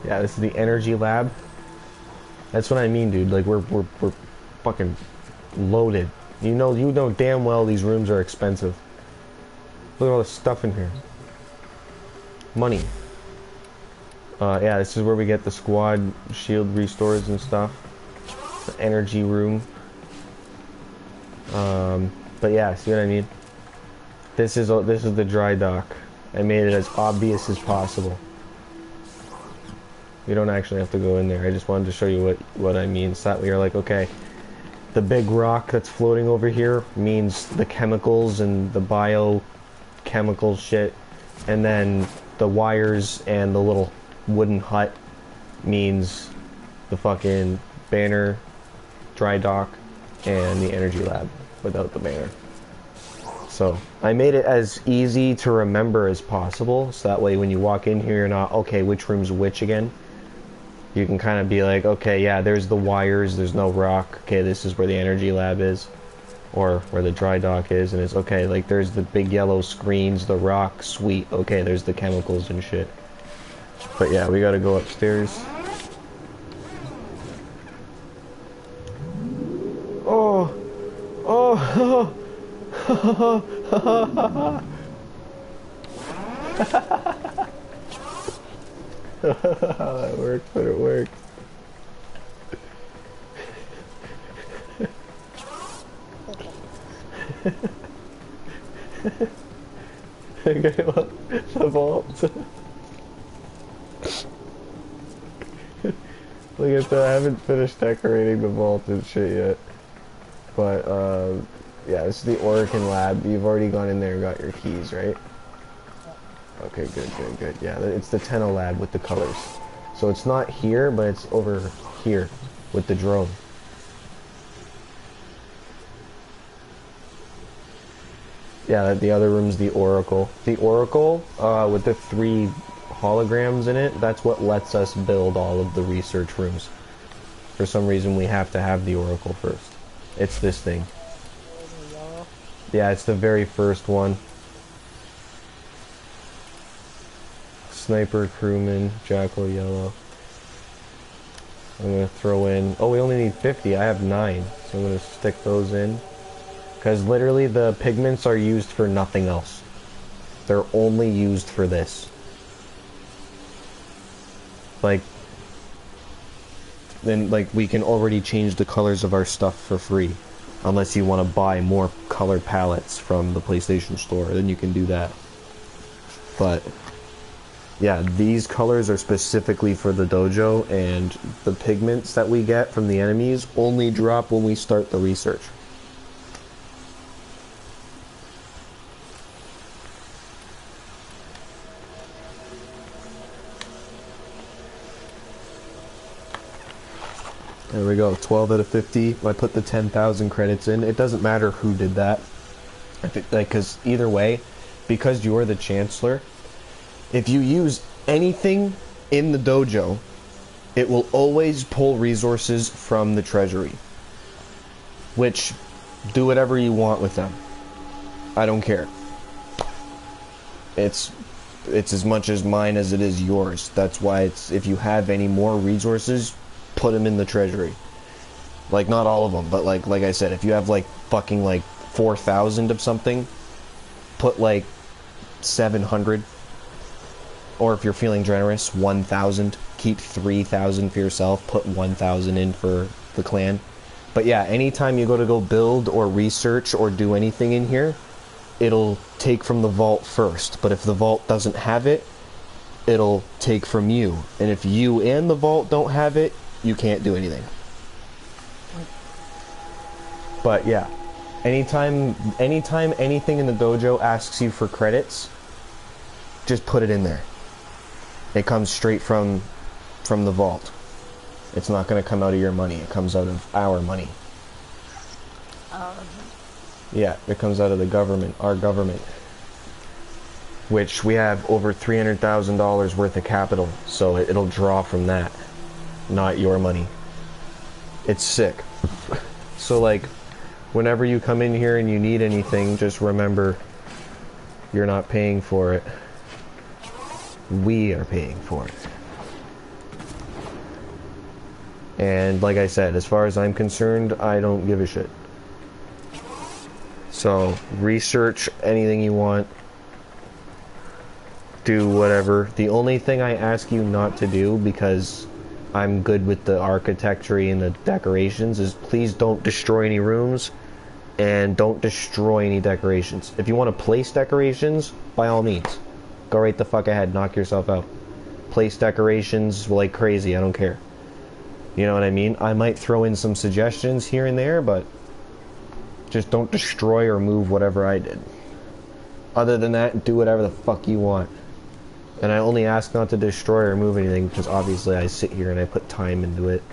S1: Yeah, this is the energy lab. That's what I mean, dude. Like, we're fucking loaded. You know damn well these rooms are expensive. Look at all the stuff in here. Money. Yeah, this is where we get the squad shield restores and stuff. The energy room. But yeah, see what I mean? This is the dry dock. I made it as obvious as possible. You don't actually have to go in there. I just wanted to show you what I mean. So that way you're like, okay, the big rock that's floating over here means the chemicals and the biochemical shit, and then the wires and the little wooden hut means the fucking banner, dry dock, and the energy lab without the banner. So I made it as easy to remember as possible, so that way when you walk in here you're not, okay, which room's which again? You can kind of be like, okay, yeah, there's the wires, there's no rock, okay, this is where the energy lab is, or where the dry dock is, and it's okay, like there's the big yellow screens, the rock, sweet, okay, there's the chemicals and shit. But yeah, we gotta go upstairs. Oh! Oh! That worked, but it worked. Okay, well, the vault. Look at that, I haven't finished decorating the vault and shit yet. But, yeah, this is the Oregon lab. You've already gone in there and got your keys, right? Okay, good. Yeah, it's the Tenno lab with the colors. So it's not here, but it's over here with the drone. Yeah, the other room's the Oracle. The Oracle, with the 3 holograms in it, that's what lets us build all of the research rooms. For some reason, we have to have the Oracle first. It's this thing. Yeah, it's the very first one. Sniper, crewman, jackal, yellow. I'm gonna throw in, oh, we only need 50, I have 9, so I'm gonna stick those in. Because literally the pigments are used for nothing else. They're only used for this. Like, then like we can already change the colors of our stuff for free. Unless you want to buy more color palettes from the PlayStation Store, then you can do that. But yeah, these colors are specifically for the dojo, and the pigments that we get from the enemies only drop when we start the research. There we go, 12 out of 50. I put the 10,000 credits in. It doesn't matter who did that. Because either way, because you're the Chancellor, if you use anything in the dojo, it will always pull resources from the treasury. Which, do whatever you want with them. I don't care. It's as much as mine as it is yours. That's why it's, if you have any more resources, put them in the treasury. Like, not all of them, but like I said, if you have like fucking like 4,000 of something, put like 700. Or if you're feeling generous, 1,000. Keep 3,000 for yourself. Put 1,000 in for the clan. But yeah, anytime you go build or research or do anything in here, it'll take from the vault first. But if the vault doesn't have it, it'll take from you. And if you and the vault don't have it, you can't do anything. But yeah, anytime anything in the dojo asks you for credits, just put it in there. It comes straight from the vault. It's not going to come out of your money. It comes out of our money. Yeah, it comes out of the government, our government. Which we have over $300,000 worth of capital, so it'll draw from that, not your money. It's sick. So like, whenever you come in here and you need anything, just remember, you're not paying for it. We are paying for it. And like I said, as far as I'm concerned, I don't give a shit. So, research anything you want. do whatever. The only thing I ask you not to do, because I'm good with the architecture and the decorations, is please don't destroy any rooms and don't destroy any decorations. If you want to place decorations, by all means, go right the fuck ahead, knock yourself out. Place decorations like crazy, I don't care. You know what I mean? I might throw in some suggestions here and there, but just don't destroy or move whatever I did. Other than that, do whatever the fuck you want. And I only ask not to destroy or move anything because obviously I sit here and I put time into it.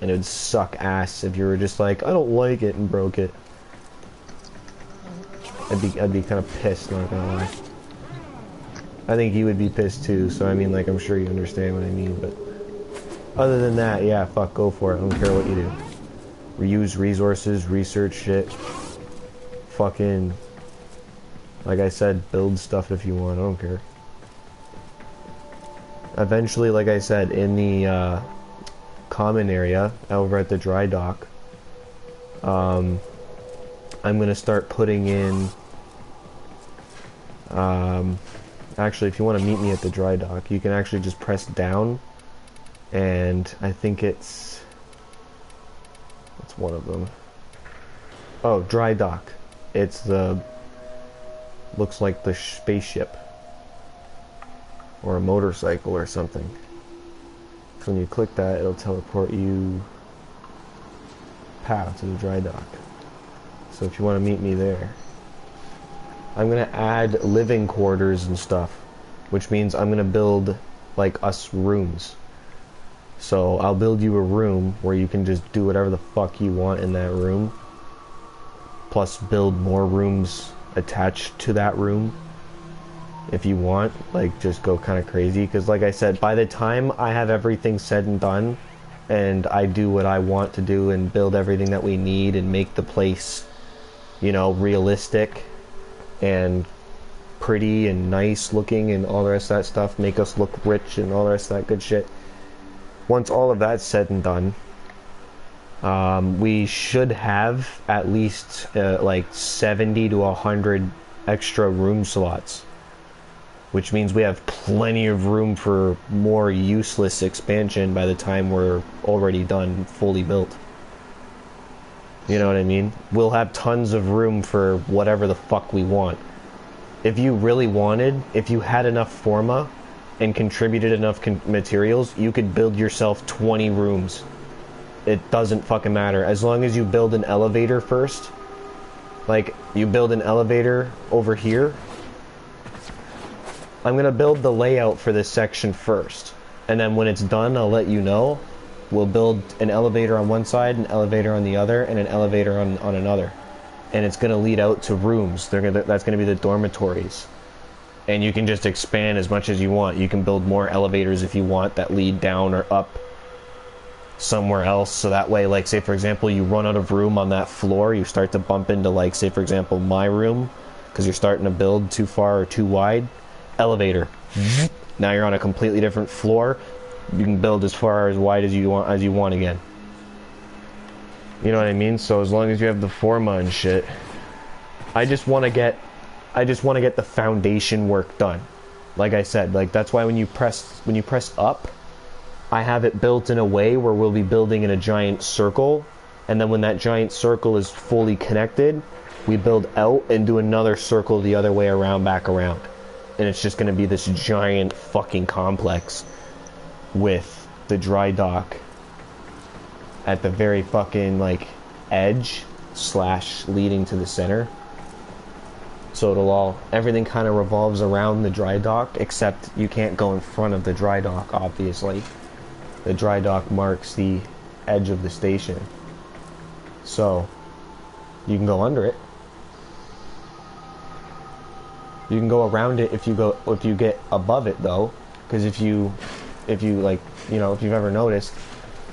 S1: And it would suck ass if you were just like, I don't like it, and broke it. I'd be kind of pissed, not gonna lie. I think you would be pissed too, so I mean, like, I'm sure you understand what I mean, but other than that, yeah, fuck, go for it. I don't care what you do. Reuse resources, research shit. Fucking, like I said, build stuff if you want, I don't care. Eventually, like I said, in the common area over at the dry dock, I'm gonna start putting in actually, if you want to meet me at the dry dock, you can actually just press down, and I think it's one of them. Oh, dry dock. It's the, looks like the spaceship or a motorcycle or something. So when you click that, it'll teleport you to the dry dock. So if you want to meet me there, I'm gonna add living quarters and stuff, which means I'm gonna build like us rooms. So I'll build you a room where you can just do whatever the fuck you want in that room, plus build more rooms attached to that room if you want. Like, just go kind of crazy, because like I said, by the time I have everything said and done and I do what I want to do and build everything that we need and make the place, you know, realistic and pretty and nice looking and all the rest of that stuff, make us look rich and all the rest of that good shit. Once all of that's said and done, we should have at least like 70 to 100 extra room slots, which means we have plenty of room for more useless expansion by the time we're already done, fully built. You know what I mean? We'll have tons of room for whatever the fuck we want. If you really wanted, if you had enough forma and contributed enough materials, you could build yourself 20 rooms. It doesn't fucking matter. As long as you build an elevator first. Like, you build an elevator over here. I'm gonna build the layout for this section first. And then when it's done, I'll let you know. We'll build an elevator on one side, an elevator on the other, and an elevator on another. And it's going to lead out to rooms. That's going to be the dormitories. And you can just expand as much as you want. You can build more elevators if you want that lead down or up somewhere else. So that way, like, say for example, you run out of room on that floor, you start to bump into, like, say for example, my room, because you're starting to build too far or too wide. Elevator. Now you're on a completely different floor. You can build as far as wide as you want again. You know what I mean? So as long as you have the forma and shit, I just want to get the foundation work done. Like I said, like, that's why when you press up, I have it built in a way where we'll be building in a giant circle, and then when that giant circle is fully connected, we build out and do another circle the other way around, back around. And it's just going to be this giant fucking complex with the dry dock at the very fucking, like, edge / leading to the center. So everything kind of revolves around the dry dock, except you can't go in front of the dry dock, obviously. The dry dock marks the edge of the station. So you can go under it. You can go around it if you get above it, though, because if you like, you know, if you've ever noticed,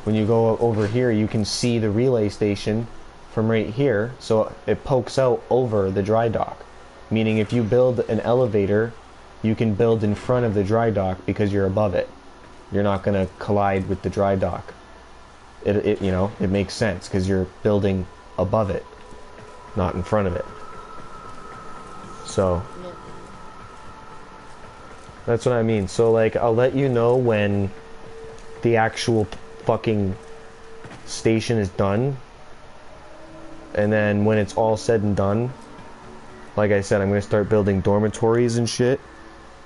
S1: when you go over here, you can see the relay station from right here, so it pokes out over the dry dock. Meaning if you build an elevator, you can build in front of the dry dock because you're above it. You're not going to collide with the dry dock. It you know, it makes sense because you're building above it, not in front of it. So That's what I mean. So, like, I'll let you know when the actual fucking station is done. And then when it's all said and done, like I said, I'm going to start building dormitories and shit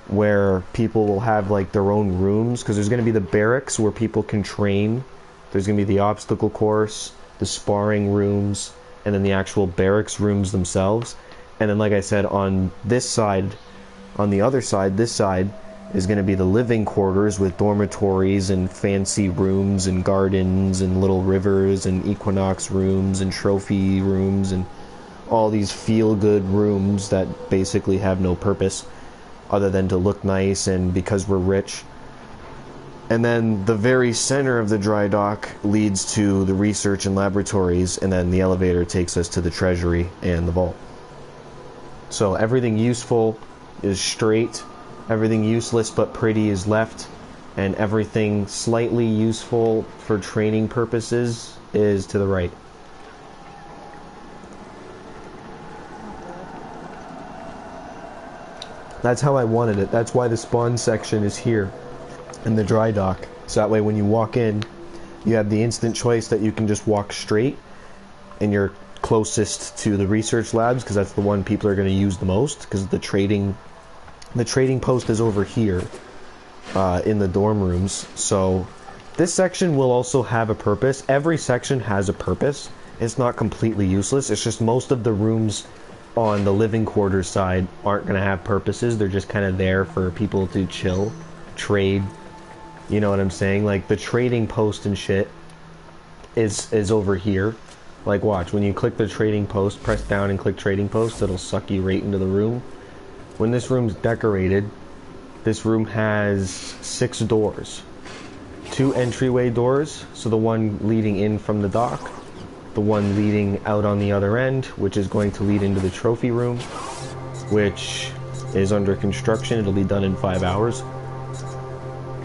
S1: where people will have, like, their own rooms. Because there's going to be the barracks where people can train. There's going to be the obstacle course, the sparring rooms, and then the actual barracks rooms themselves. And then, like I said, on this side, on the other side, this side, is going to be the living quarters with dormitories and fancy rooms and gardens and little rivers and equinox rooms and trophy rooms and all these feel-good rooms that basically have no purpose other than to look nice and because we're rich. And then the very center of the dry dock leads to the research and laboratories, and then the elevator takes us to the treasury and the vault. So everything useful is straight, everything useless but pretty is left, and everything slightly useful for training purposes is to the right. That's how I wanted it. That's why the spawn section is here in the dry dock. So that way when you walk in, you have the instant choice that you can just walk straight and you're closest to the research labs because that's the one people are going to use the most, because the trading post is over here in the dorm rooms. So this section will also have a purpose. Every section has a purpose. It's not completely useless. It's just most of the rooms on the living quarters side aren't going to have purposes. They're just kind of there for people to chill, trade. You know what I'm saying? Like the trading post and shit is over here. Like watch, when you click the trading post, press down and click trading post, it'll suck you right into the room. When this room's decorated, this room has 6 doors. 2 entryway doors, so the one leading in from the dock, the one leading out on the other end, which is going to lead into the trophy room, which is under construction. It'll be done in 5 hours.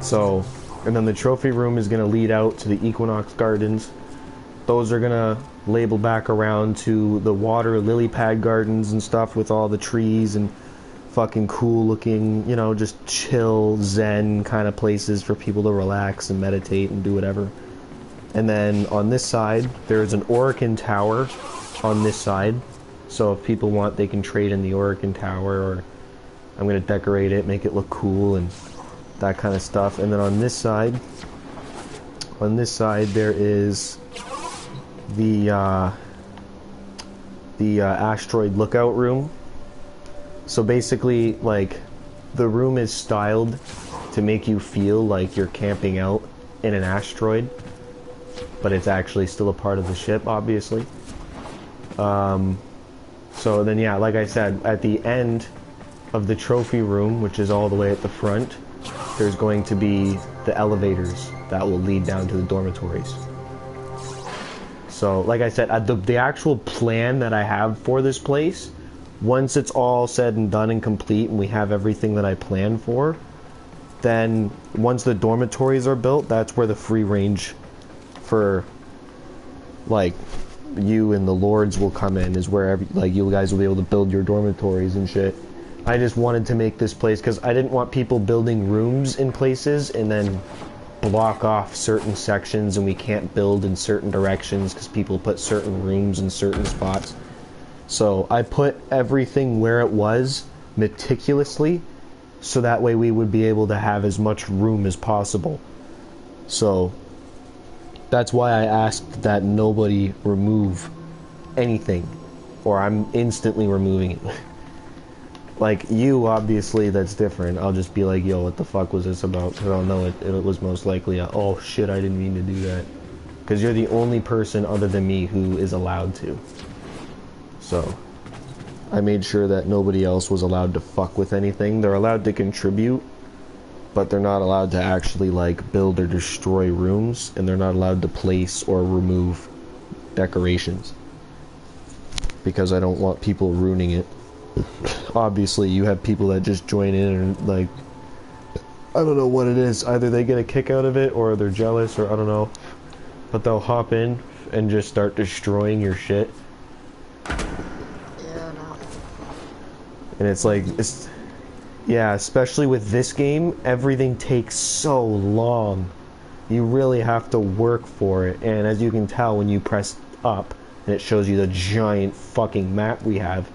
S1: So, and then the trophy room is going to lead out to the Equinox Gardens. Those are going to label back around to the water lily pad gardens and stuff with all the trees and fucking cool looking, you know, just chill, zen kind of places for people to relax and meditate and do whatever. And then on this side, there's an Oracle Tower on this side. So if people want, they can trade in the Oracle Tower, or I'm going to decorate it, make it look cool and that kind of stuff. And then on this side there is the asteroid lookout room. So basically, like, the room is styled to make you feel like you're camping out in an asteroid, but it's actually still a part of the ship, obviously. So then, yeah, like I said, at the end of the trophy room, which is all the way at the front, there's going to be the elevators that will lead down to the dormitories. So, like I said, the actual plan that I have for this place, once it's all said and done and complete and we have everything that I planned for, then once the dormitories are built, that's where the free range for, like, you and the lords will come in, is where like you guys will be able to build your dormitories and shit. I just wanted to make this place because I didn't want people building rooms in places and then block off certain sections and we can't build in certain directions because people put certain rooms in certain spots. So I put everything where it was meticulously so that way we would be able to have as much room as possible. So that's why I asked that nobody remove anything, or I'm instantly removing it. Like you, obviously, that's different. I'll just be like, yo, what the fuck was this about? Because I'll know it was most likely a, oh shit, I didn't mean to do that. Because you're the only person other than me who is allowed to. So I made sure that nobody else was allowed to fuck with anything. They're allowed to contribute, but they're not allowed to actually, like, build or destroy rooms, and they're not allowed to place or remove decorations. Because I don't want people ruining it. Obviously, you have people that just join in and, like, I don't know what it is. Either they get a kick out of it, or they're jealous, or I don't know. But they'll hop in and just start destroying your shit.
S2: Yeah, no.
S1: And it's like, Yeah, especially with this game, everything takes so long. You really have to work for it, and as you can tell when you press up, and it shows you the giant fucking map we have,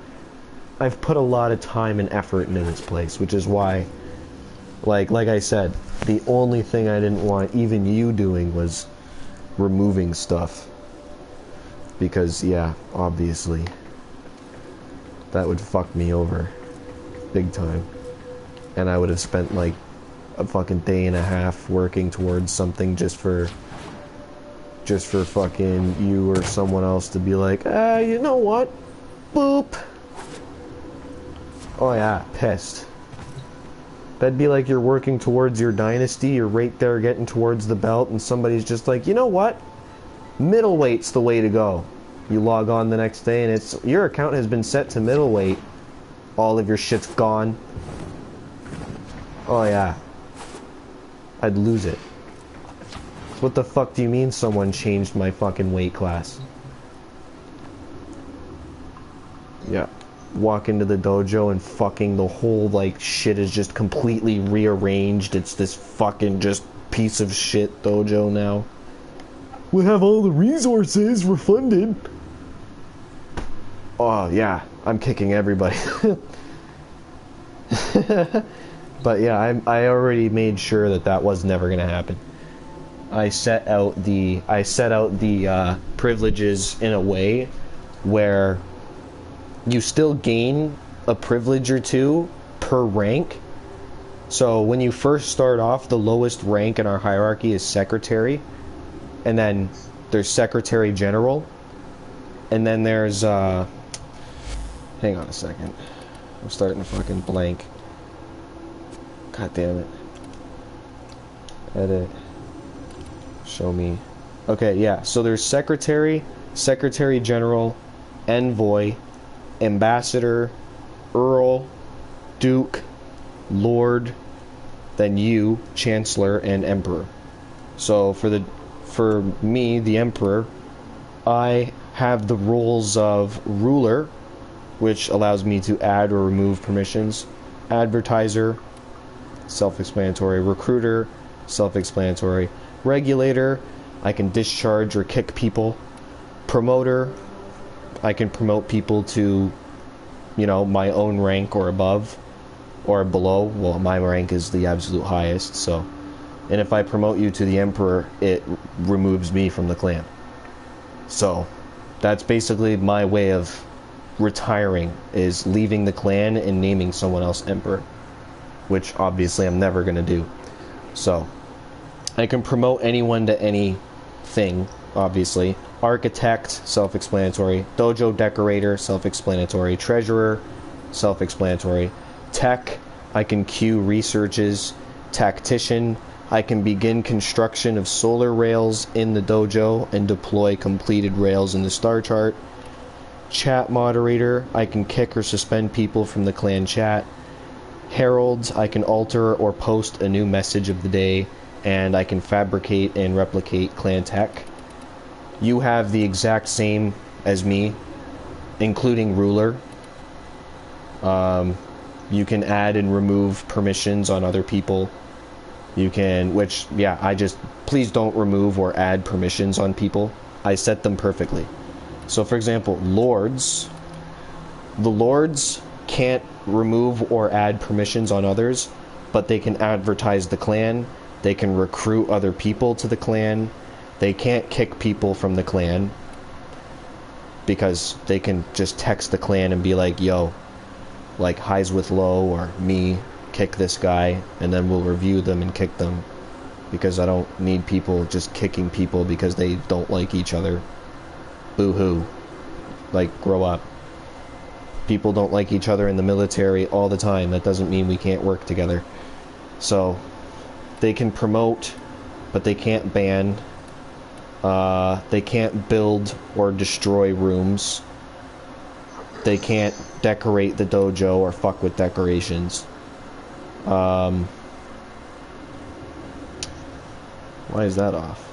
S1: I've put a lot of time and effort into this place, which is why, like I said, the only thing I didn't want even you doing was removing stuff. Because, yeah, obviously, that would fuck me over. Big time. And I would have spent, like, a fucking day and a half working towards something just for fucking you or someone else to be like, you know what? Boop. Oh yeah, pissed. That'd be like you're working towards your dynasty, you're right there getting towards the belt, and somebody's just like, you know what? Middleweight's the way to go. You log on the next day and it's, your account has been set to middleweight. All of your shit's gone. Oh yeah. I'd lose it. What the fuck do you mean someone changed my fucking weight class? Yeah. Walk into the dojo and fucking the whole, like, shit is just completely rearranged. It's this fucking just piece of shit dojo now. We have all the resources refunded. Oh, yeah. I'm kicking everybody. But yeah, I already made sure that was never gonna happen. I set out the privileges in a way where you still gain a privilege or two per rank. So when you first start off, the lowest rank in our hierarchy is secretary, and then there's secretary general, and then there's hang on a second, I'm starting to fucking blank. God damn it. Edit. Show me. Okay, yeah, so there's secretary, secretary general, envoy, ambassador, earl, duke, lord, then you, chancellor, and emperor. So for me, the emperor, I have the roles of ruler, which allows me to add or remove permissions, advertiser, self-explanatory, recruiter, self-explanatory, regulator, I can discharge or kick people, promoter, I can promote people to, you know, my own rank or above or below. Well, my rank is the absolute highest, so, and if I promote you to the emperor, it removes me from the clan. So that's basically my way of retiring, is leaving the clan and naming someone else emperor, which obviously I'm never going to do. So I can promote anyone to anything, obviously. Architect, self-explanatory. Dojo decorator, self-explanatory. Treasurer, self-explanatory. Tech, I can queue researches. Tactician, I can begin construction of solar rails in the dojo and deploy completed rails in the star chart. Chat moderator, I can kick or suspend people from the clan chat. Heralds, I can alter or post a new message of the day, and I can fabricate and replicate clan tech. You have the exact same as me, including ruler. You can add and remove permissions on other people. You can, which, yeah, please don't remove or add permissions on people. I set them perfectly. So for example, lords, the lords can't remove or add permissions on others, but they can advertise the clan, they can recruit other people to the clan, they can't kick people from the clan, because they can just text the clan and be like, yo, like highs with low or me, kick this guy, and then we'll review them and kick them, because I don't need people just kicking people because they don't like each other. Boo-hoo. Like, grow up. People don't like each other in the military all the time. That doesn't mean we can't work together. So they can promote, but they can't ban. They can't build or destroy rooms. They can't decorate the dojo or fuck with decorations. Why is that off?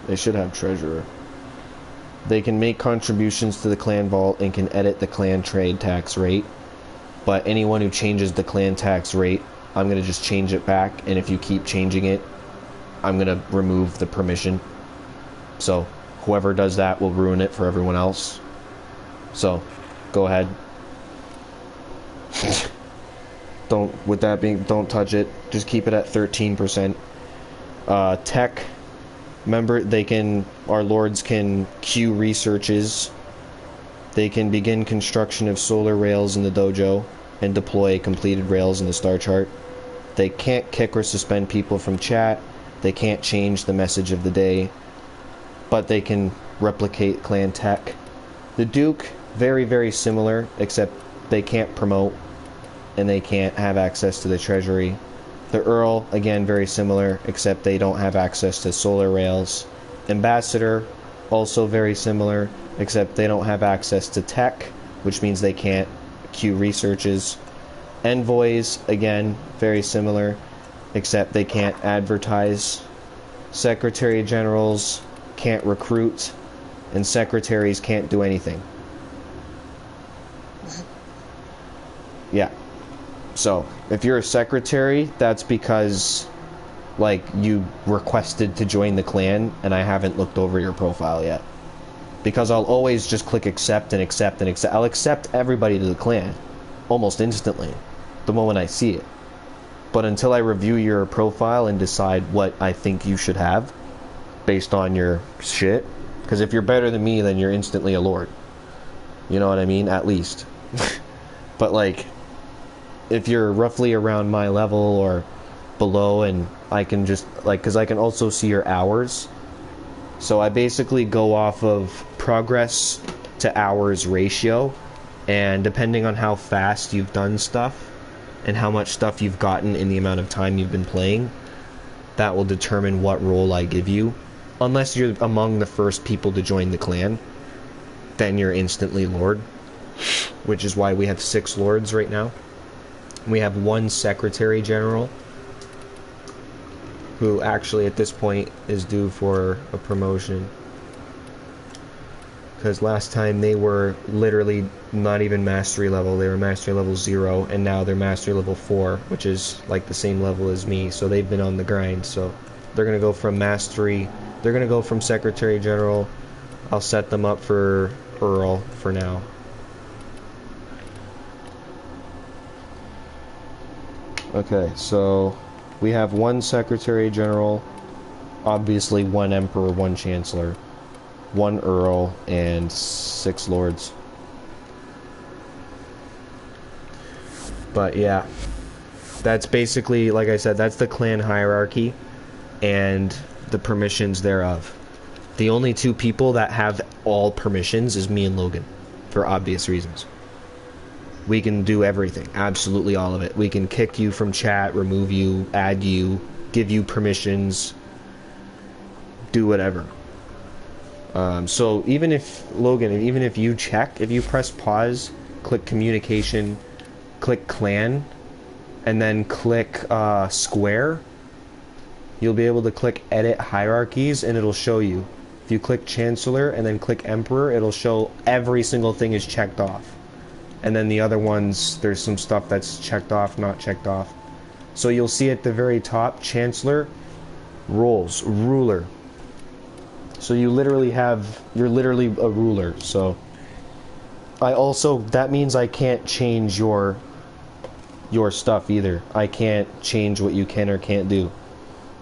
S1: They should have treasurer. They can make contributions to the clan vault and can edit the clan trade tax rate. But anyone who changes the clan tax rate, I'm going to just change it back, and if you keep changing it, I'm going to remove the permission. So whoever does that will ruin it for everyone else. So go ahead. Don't touch it. Just keep it at 13%. Tech, remember, our lords can queue researches. They can begin construction of solar rails in the dojo and deploy completed rails in the star chart. They can't kick or suspend people from chat. They can't change the message of the day, but they can replicate clan tech. The Duke, very, very similar, except they can't promote and they can't have access to the treasury. The Earl, again, very similar, except they don't have access to solar rails. Ambassador, also very similar, except they don't have access to tech, which means they can't queue researches. Envoys, again, very similar, except they can't advertise. Secretary Generals can't recruit, and secretaries can't do anything. Yeah. So, if you're a secretary, that's because, like, you requested to join the clan, and I haven't looked over your profile yet. Because I'll always just click accept and accept and accept. I'll accept everybody to the clan, almost instantly, the moment I see it. But until I review your profile and decide what I think you should have, based on your shit, because if you're better than me, then you're instantly a lord. You know what I mean? At least. But, like, if you're roughly around my level or below, and I can just, like, because I can also see your hours. So I basically go off of progress to hours ratio, and depending on how fast you've done stuff and how much stuff you've gotten in the amount of time you've been playing, that will determine what role I give you. Unless you're among the first people to join the clan, then you're instantly lord, which is why we have 6 lords right now. We have 1 secretary general, who actually at this point is due for a promotion. Because last time they were literally not even mastery level, they were mastery level 0, and now they're mastery level 4, which is like the same level as me, so they've been on the grind. So they're gonna go from mastery, they're gonna go from secretary general. I'll set them up for Earl for now. Okay, so we have 1 Secretary General, obviously 1 Emperor, 1 Chancellor, 1 Earl, and 6 Lords. But yeah, that's basically, like I said, that's the clan hierarchy and the permissions thereof. The only 2 people that have all permissions is me and Logan, for obvious reasons. We can do everything, absolutely all of it. We can kick you from chat, remove you, add you, give you permissions, do whatever. So even if, Logan, even if you check, if you press pause, click communication, click clan, and then click square, you'll be able to click edit hierarchies and it'll show you. If you click chancellor and then click emperor, it'll show every single thing is checked off. And then the other ones, there's some stuff that's checked off, not checked off. So you'll see at the very top, Chancellor, roles, ruler. So you literally you're literally a ruler. So that means I can't change your stuff either. I can't change what you can or can't do.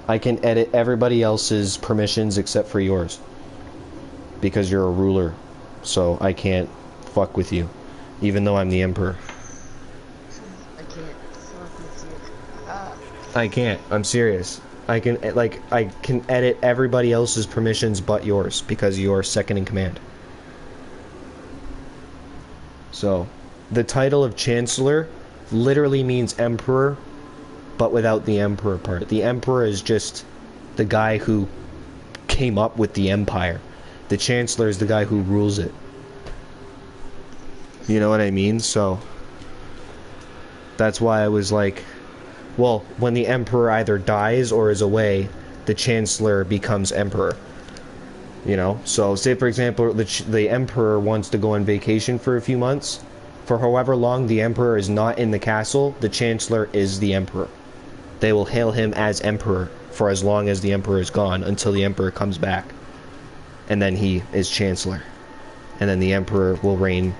S1: I can edit everybody else's permissions except for yours. Because you're a ruler. So I can't fuck with you. Even though I'm the emperor.
S2: I can't fuck with you.
S1: I can't. I'm serious. I can edit everybody else's permissions but yours because you're second in command. So, the title of Chancellor literally means Emperor, but without the Emperor part. The Emperor is just the guy who came up with the Empire. The Chancellor is the guy who rules it. You know what I mean? So that's why I was like, well, when the Emperor either dies or is away, the Chancellor becomes Emperor. You know? So say, for example, the Emperor wants to go on vacation for a few months. For however long the Emperor is not in the castle, the Chancellor is the Emperor. They will hail him as Emperor for as long as the Emperor is gone, until the Emperor comes back. And then he is Chancellor. And then the Emperor will reign.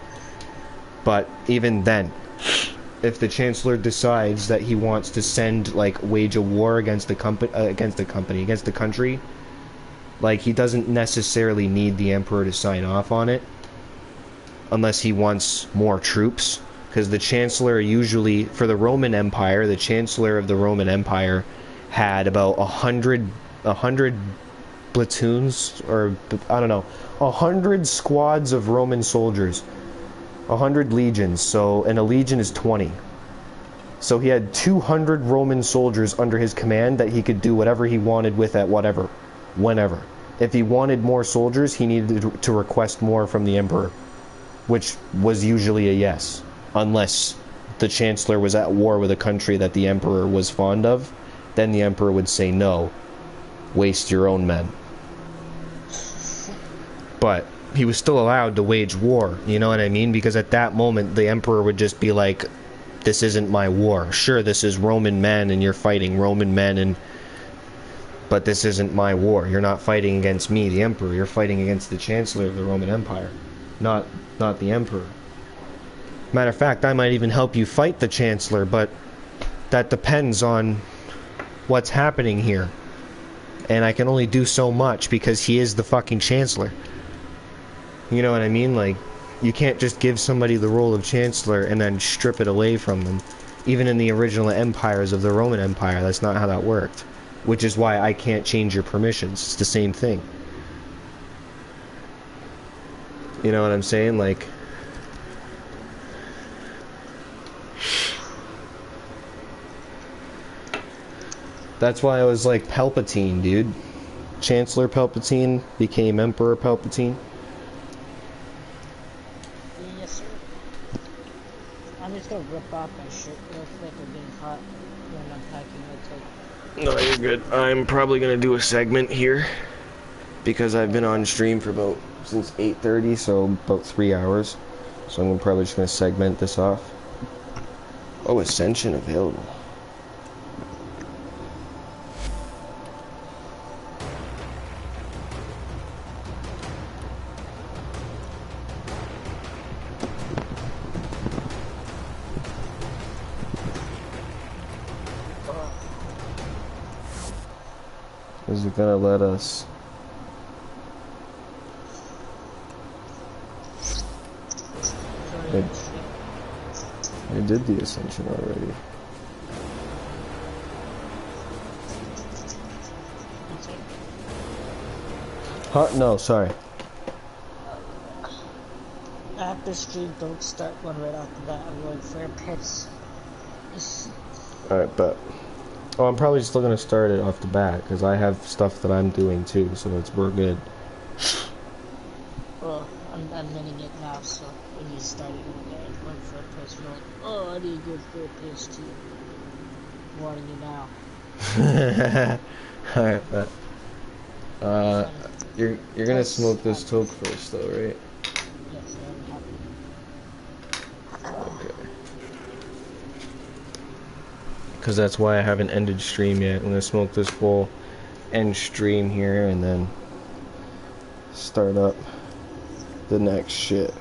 S1: But even then, if the Chancellor decides that he wants to send, like, wage a war against the country, like, he doesn't necessarily need the Emperor to sign off on it, unless he wants more troops, because the Chancellor usually, for the Roman Empire, the Chancellor of the Roman Empire had about 100 platoons, or, I don't know, 100 squads of Roman soldiers. 100 legions, so, and a legion is 20. So he had 200 Roman soldiers under his command that he could do whatever he wanted with at whatever, whenever. If he wanted more soldiers, he needed to request more from the Emperor, which was usually a yes, unless the Chancellor was at war with a country that the Emperor was fond of. Then the Emperor would say no, waste your own men. But he was still allowed to wage war, you know what I mean? Because at that moment, the Emperor would just be like, this isn't my war. Sure, this is Roman men, and you're fighting Roman men, but this isn't my war. You're not fighting against me, the Emperor. You're fighting against the Chancellor of the Roman Empire, not the Emperor. Matter of fact, I might even help you fight the Chancellor, but that depends on what's happening here. And I can only do so much because he is the fucking Chancellor. You know what I mean? Like, you can't just give somebody the role of Chancellor and then strip it away from them. Even in the original empires of the Roman Empire, that's not how that worked. Which is why I can't change your permissions. It's the same thing. You know what I'm saying? Like, that's why I was like Palpatine, dude. Chancellor Palpatine became Emperor Palpatine.
S2: Yes, sir. I'm just gonna rip off my shirt real quick. I'm getting hot when I'm packing my coat.
S1: No, you're good. I'm probably gonna do a segment here because I've been on stream for since 8:30, so about 3 hours. So I'm probably just gonna segment this off. Oh, Ascension available. Is it gonna let us? I did the Ascension already. Huh? No, sorry.
S2: After stream, don't start one right off the bat. I'm going for a piss.
S1: Alright, but... Oh, I'm probably still gonna start it off the bat, because I have stuff that I'm doing too, so we're good.
S2: Well, I'm minning it now, so when you start it, I'm going for a piss. You're like, oh, I need to go for a piss too. Warning you now.
S1: Alright, but... You're gonna smoke this toke first, though, right?
S2: Yes, I'm happy.
S1: Okay. Because that's why I haven't ended stream yet. I'm gonna smoke this full end stream here and then start up the next shit.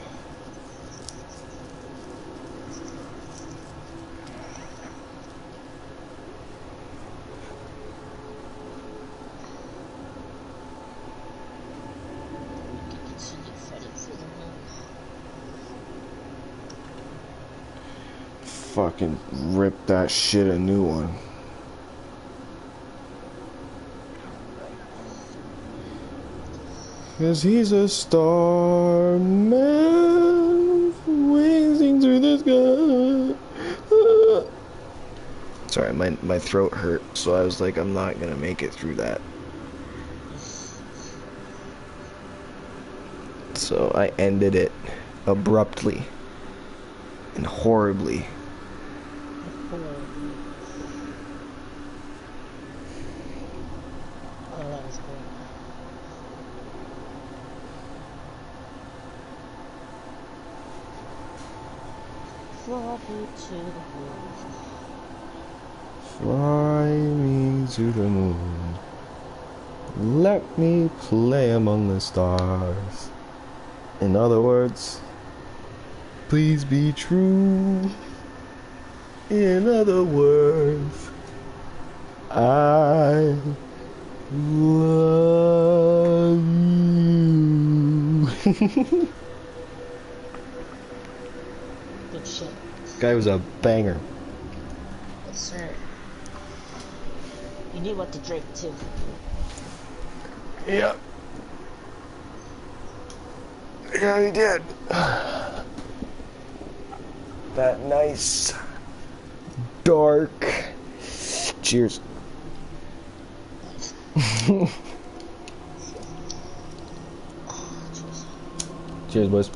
S1: Fucking rip that shit a new one. Cause he's a star man winging through the sky. Sorry, my throat hurt, so I was like, I'm not gonna make it through that. So I ended it abruptly and horribly.
S2: Fly me to the moon.
S1: Fly me to the moon. Let me play among the stars. In other words, please be true. In other words, I love you.
S2: Good shit.
S1: Guy was a banger.
S2: Yes, sir. You knew what to drink, too.
S1: Yeah. Yeah, he did. That nice, dark. Cheers. Cheers, boys.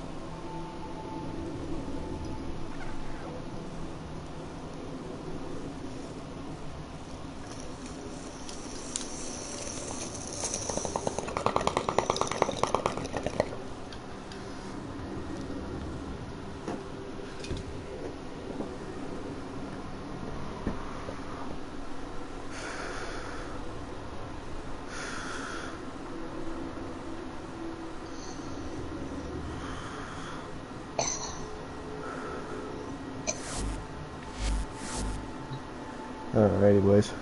S1: Alrighty, boys.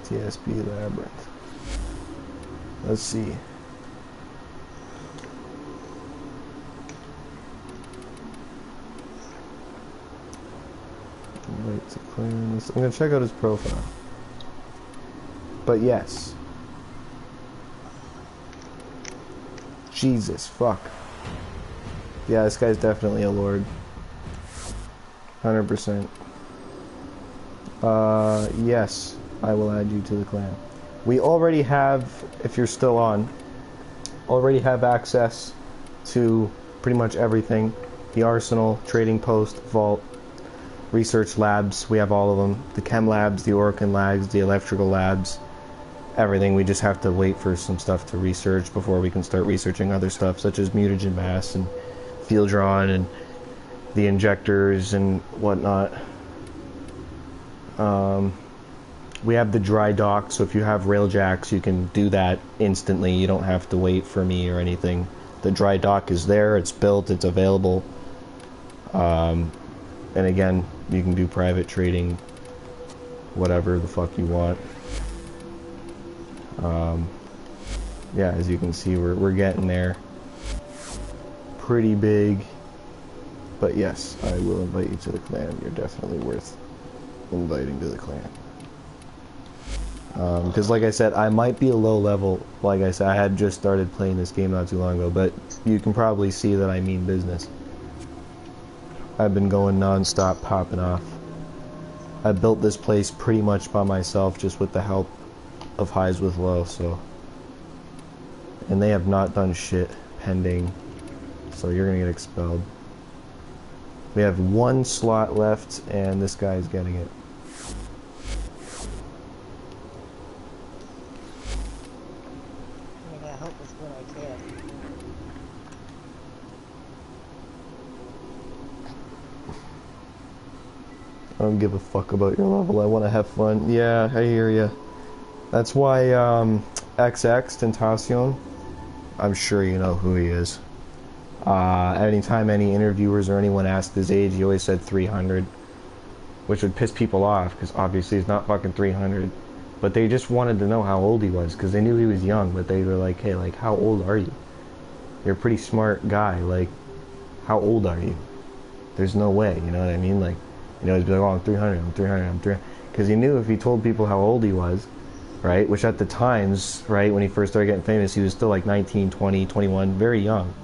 S1: TSP Labyrinth. Let's see. Invite to clan. I'm gonna check out his profile. But yes. Jesus, fuck. Yeah, this guy's definitely a lord. 100%. Yes, I will add you to the clan. We already have, if you're still on, already have access to pretty much everything. The arsenal, trading post, vault, research labs, we have all of them. The chem labs, the orcan labs, the electrical labs, everything. We just have to wait for some stuff to research before we can start researching other stuff, such as mutagen mass and field drawn and the injectors and whatnot. We have the dry dock, so if you have railjacks, you can do that instantly. You don't have to wait for me or anything. The dry dock is there, it's built, it's available. And again, you can do private trading, whatever the fuck you want. Yeah, as you can see, we're getting there. Pretty big. But yes, I will invite you to the clan. You're definitely worth inviting to the clan. Because like I said, I might be a low level. Like I said, I had just started playing this game not too long ago, but you can probably see that I mean business. I've been going non-stop, popping off. I built this place pretty much by myself, just with the help of Highs with Low, so. And they have not done shit pending, so you're gonna get expelled. We have one slot left, and this guy's getting it.
S2: I'm gonna help with what I can.
S1: I don't give a fuck about your level. I want to have fun. Yeah, I hear ya. That's why XX Tentacion, I'm sure you know who he is. Anytime any interviewers or anyone asked his age, he always said 300, which would piss people off because obviously he's not fucking 300. But they just wanted to know how old he was because they knew he was young. But they were like, "Hey, like, how old are you? You're a pretty smart guy. Like, how old are you? There's no way." You know what I mean? Like, you know, he'd be like, "Oh, I'm 300. I'm 300. I'm 300." Because he knew if he told people how old he was, right? Which at the times, right, when he first started getting famous, he was still like 19, 20, 21, very young.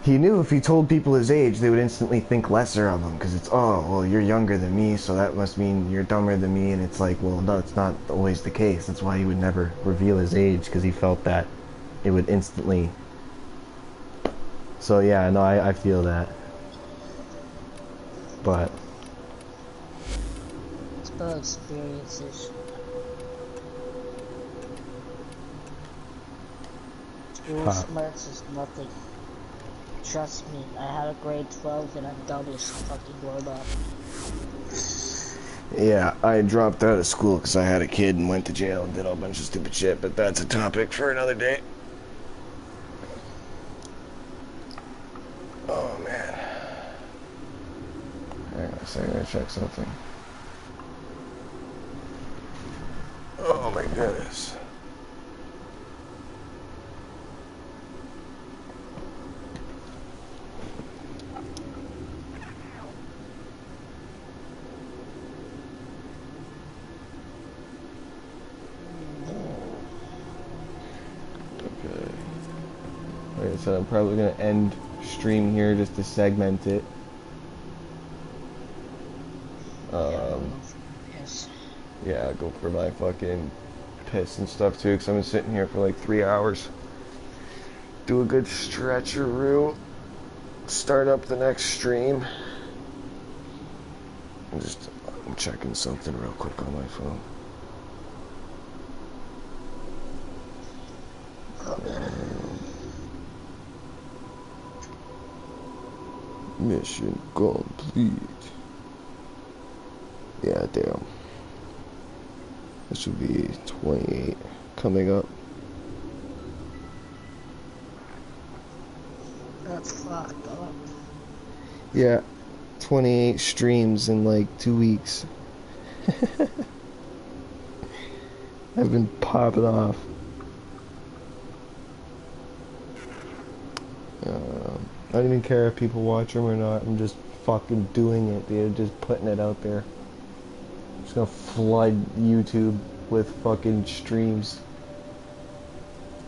S1: He knew if he told people his age, they would instantly think lesser of him, because it's, oh, well, you're younger than me, so that must mean you're dumber than me, and it's like, well, no, it's not always the case. That's why he would never reveal his age, because he felt that it would instantly... So, yeah, no, I feel that. But...
S2: It's about experiences. School smarts is nothing. Trust me, I had a grade 12 and I'm double fucking grown up.
S1: Yeah, I dropped out of school because I had a kid and went to jail and did a bunch of stupid shit, but that's a topic for another day. Oh, man. Hang on a second, I gotta check something. Oh, my goodness. Like I said, I'm probably gonna end stream here just to segment it.
S2: Yes.
S1: Yeah, go for my fucking piss and stuff too, because I've been sitting here for like 3 hours. Do a good stretcheroo. Start up the next stream. I'm checking something real quick on my phone. Mission complete. Yeah, damn. This should be 28 coming up.
S2: That's fucked up.
S1: Yeah, 28 streams in like 2 weeks. I've been popping off. I don't even care if people watch them or not. I'm just fucking doing it, dude. Just putting it out there. I'm just gonna flood YouTube with fucking streams.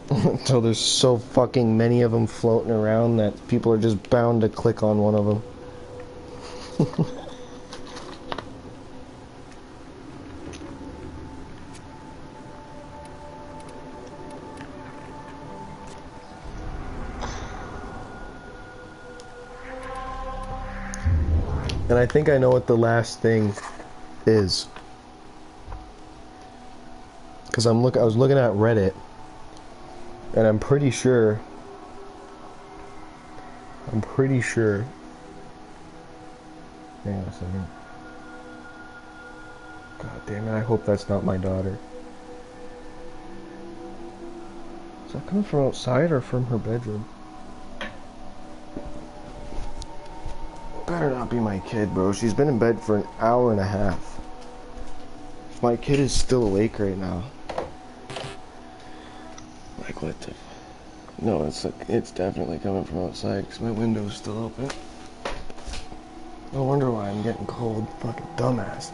S1: Until there's so fucking many of them floating around that people are just bound to click on one of them. And I think I know what the last thing is. Because I was looking at Reddit, and I'm pretty sure. Hang on a second. God damn it, I hope that's not my daughter. Is that coming from outside or from her bedroom? Better not be my kid, bro. She's been in bed for an hour and a half. My kid is still awake right now. Like, what the... No, it's definitely coming from outside because my window's still open. No wonder why I'm getting cold. Fucking dumbass.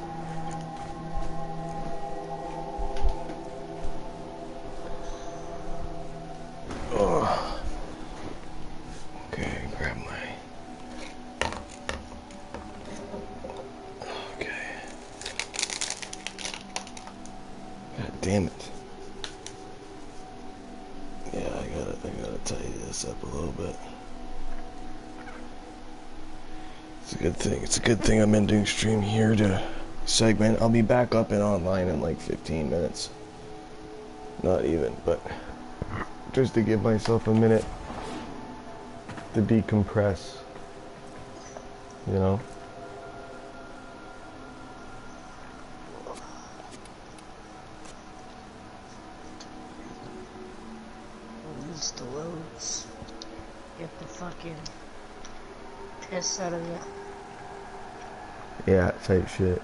S1: Oh. Okay, grab my... Okay. God damn it. Yeah, I gotta tidy this up a little bit. It's a good thing I'm ending stream here to segment. I'll be back up and online in like 15 minutes. Not even, but just to give myself a minute to decompress, you know?
S2: Release the loads. Get the fucking piss out of you.
S1: Yeah, type shit.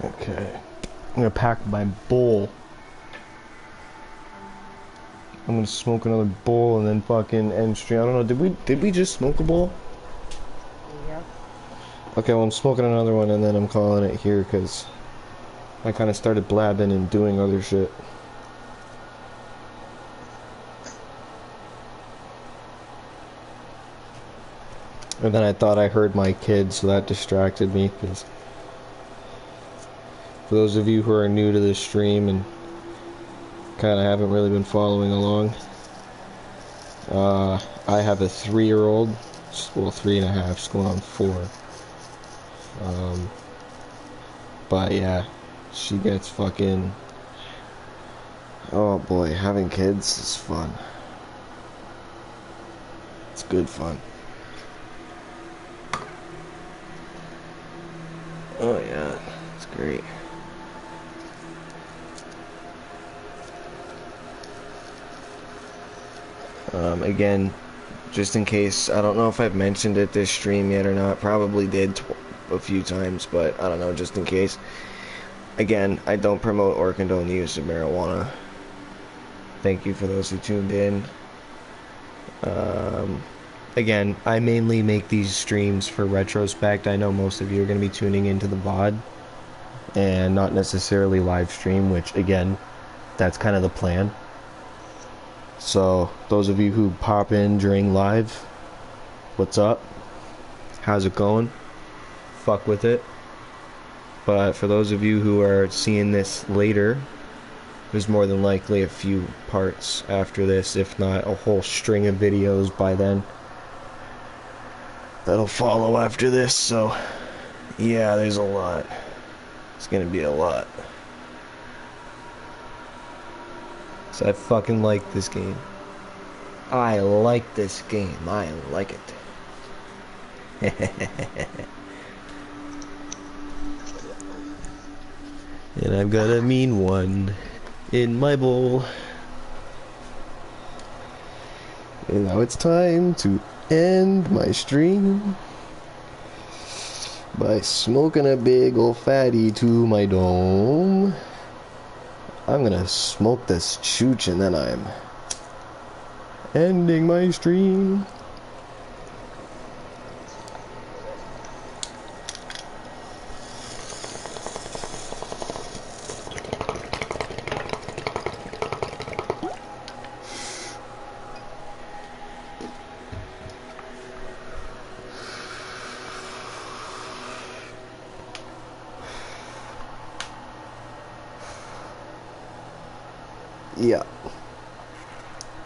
S1: Okay. I'm gonna pack my bowl. I'm gonna smoke another bowl and then fucking end stream. I don't know, did we just smoke a bowl?
S2: Yep.
S1: Okay, well I'm smoking another one and then I'm calling it here because I kind of started blabbing and doing other shit. And then I thought I heard my kid, so that distracted me because For those of you who are new to this stream and kind of haven't really been following along, I have a 3-year-old, well 3.5, it's going on 4. But yeah, she gets fucking, oh boy, having kids is fun. It's good fun. Oh yeah, it's great. Again, just in case, I don't know if I've mentioned it this stream yet or not, probably did a few times, but I don't know, just in case. Again, I don't promote or condone the use of marijuana. Thank you for those who tuned in. Again, I mainly make these streams for retrospect. I know most of you are going to be tuning into the VOD and not necessarily live stream, which again, that's kind of the plan. So, those of you who pop in during live, what's up? How's it going? Fuck with it. But for those of you who are seeing this later, there's more than likely a few parts after this, if not a whole string of videos by then that'll follow after this. So yeah, there's a lot. It's gonna be a lot. So I fucking like this game. I like this game. I like it. And I've got a mean one in my bowl. And now it's time to end my stream by smoking a big ol' fatty to my dome. I'm gonna smoke this chooch and then I'm ending my stream. Yeah,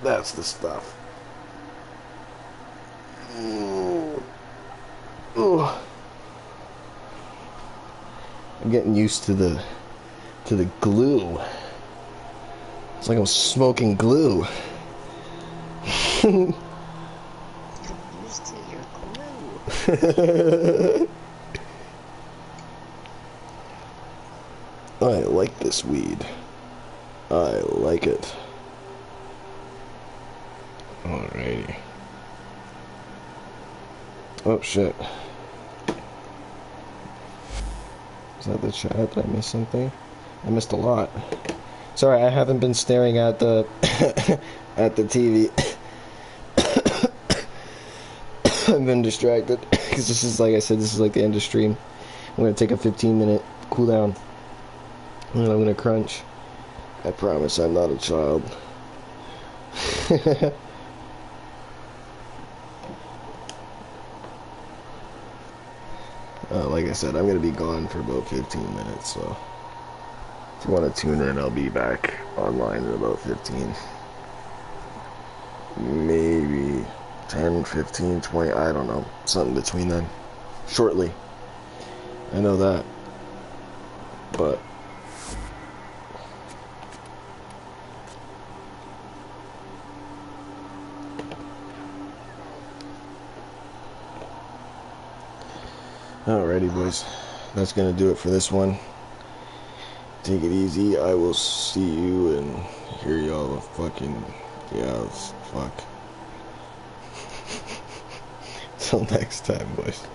S1: that's the stuff. Oh, I'm getting used to the glue. It's like I'm smoking glue.
S2: Used to your glue.
S1: I like this weed. I like it. Alrighty. Oh shit. Is that the chat? Did I miss something? I missed a lot. Sorry, I haven't been staring at the at the TV. I've been distracted because this is, like I said, this is like the end of stream. I'm gonna take a 15-minute cool down and then I'm gonna crunch. I promise I'm not a child. Like I said, I'm going to be gone for about 15 minutes, so if you want to tune in, I'll be back online in about 15. Maybe 10, 15, 20, I don't know. Something between then. Shortly. I know that. But alrighty, boys. That's gonna do it for this one. Take it easy. I will see you and hear y'all fucking, yeah, fuck. Till next time, boys.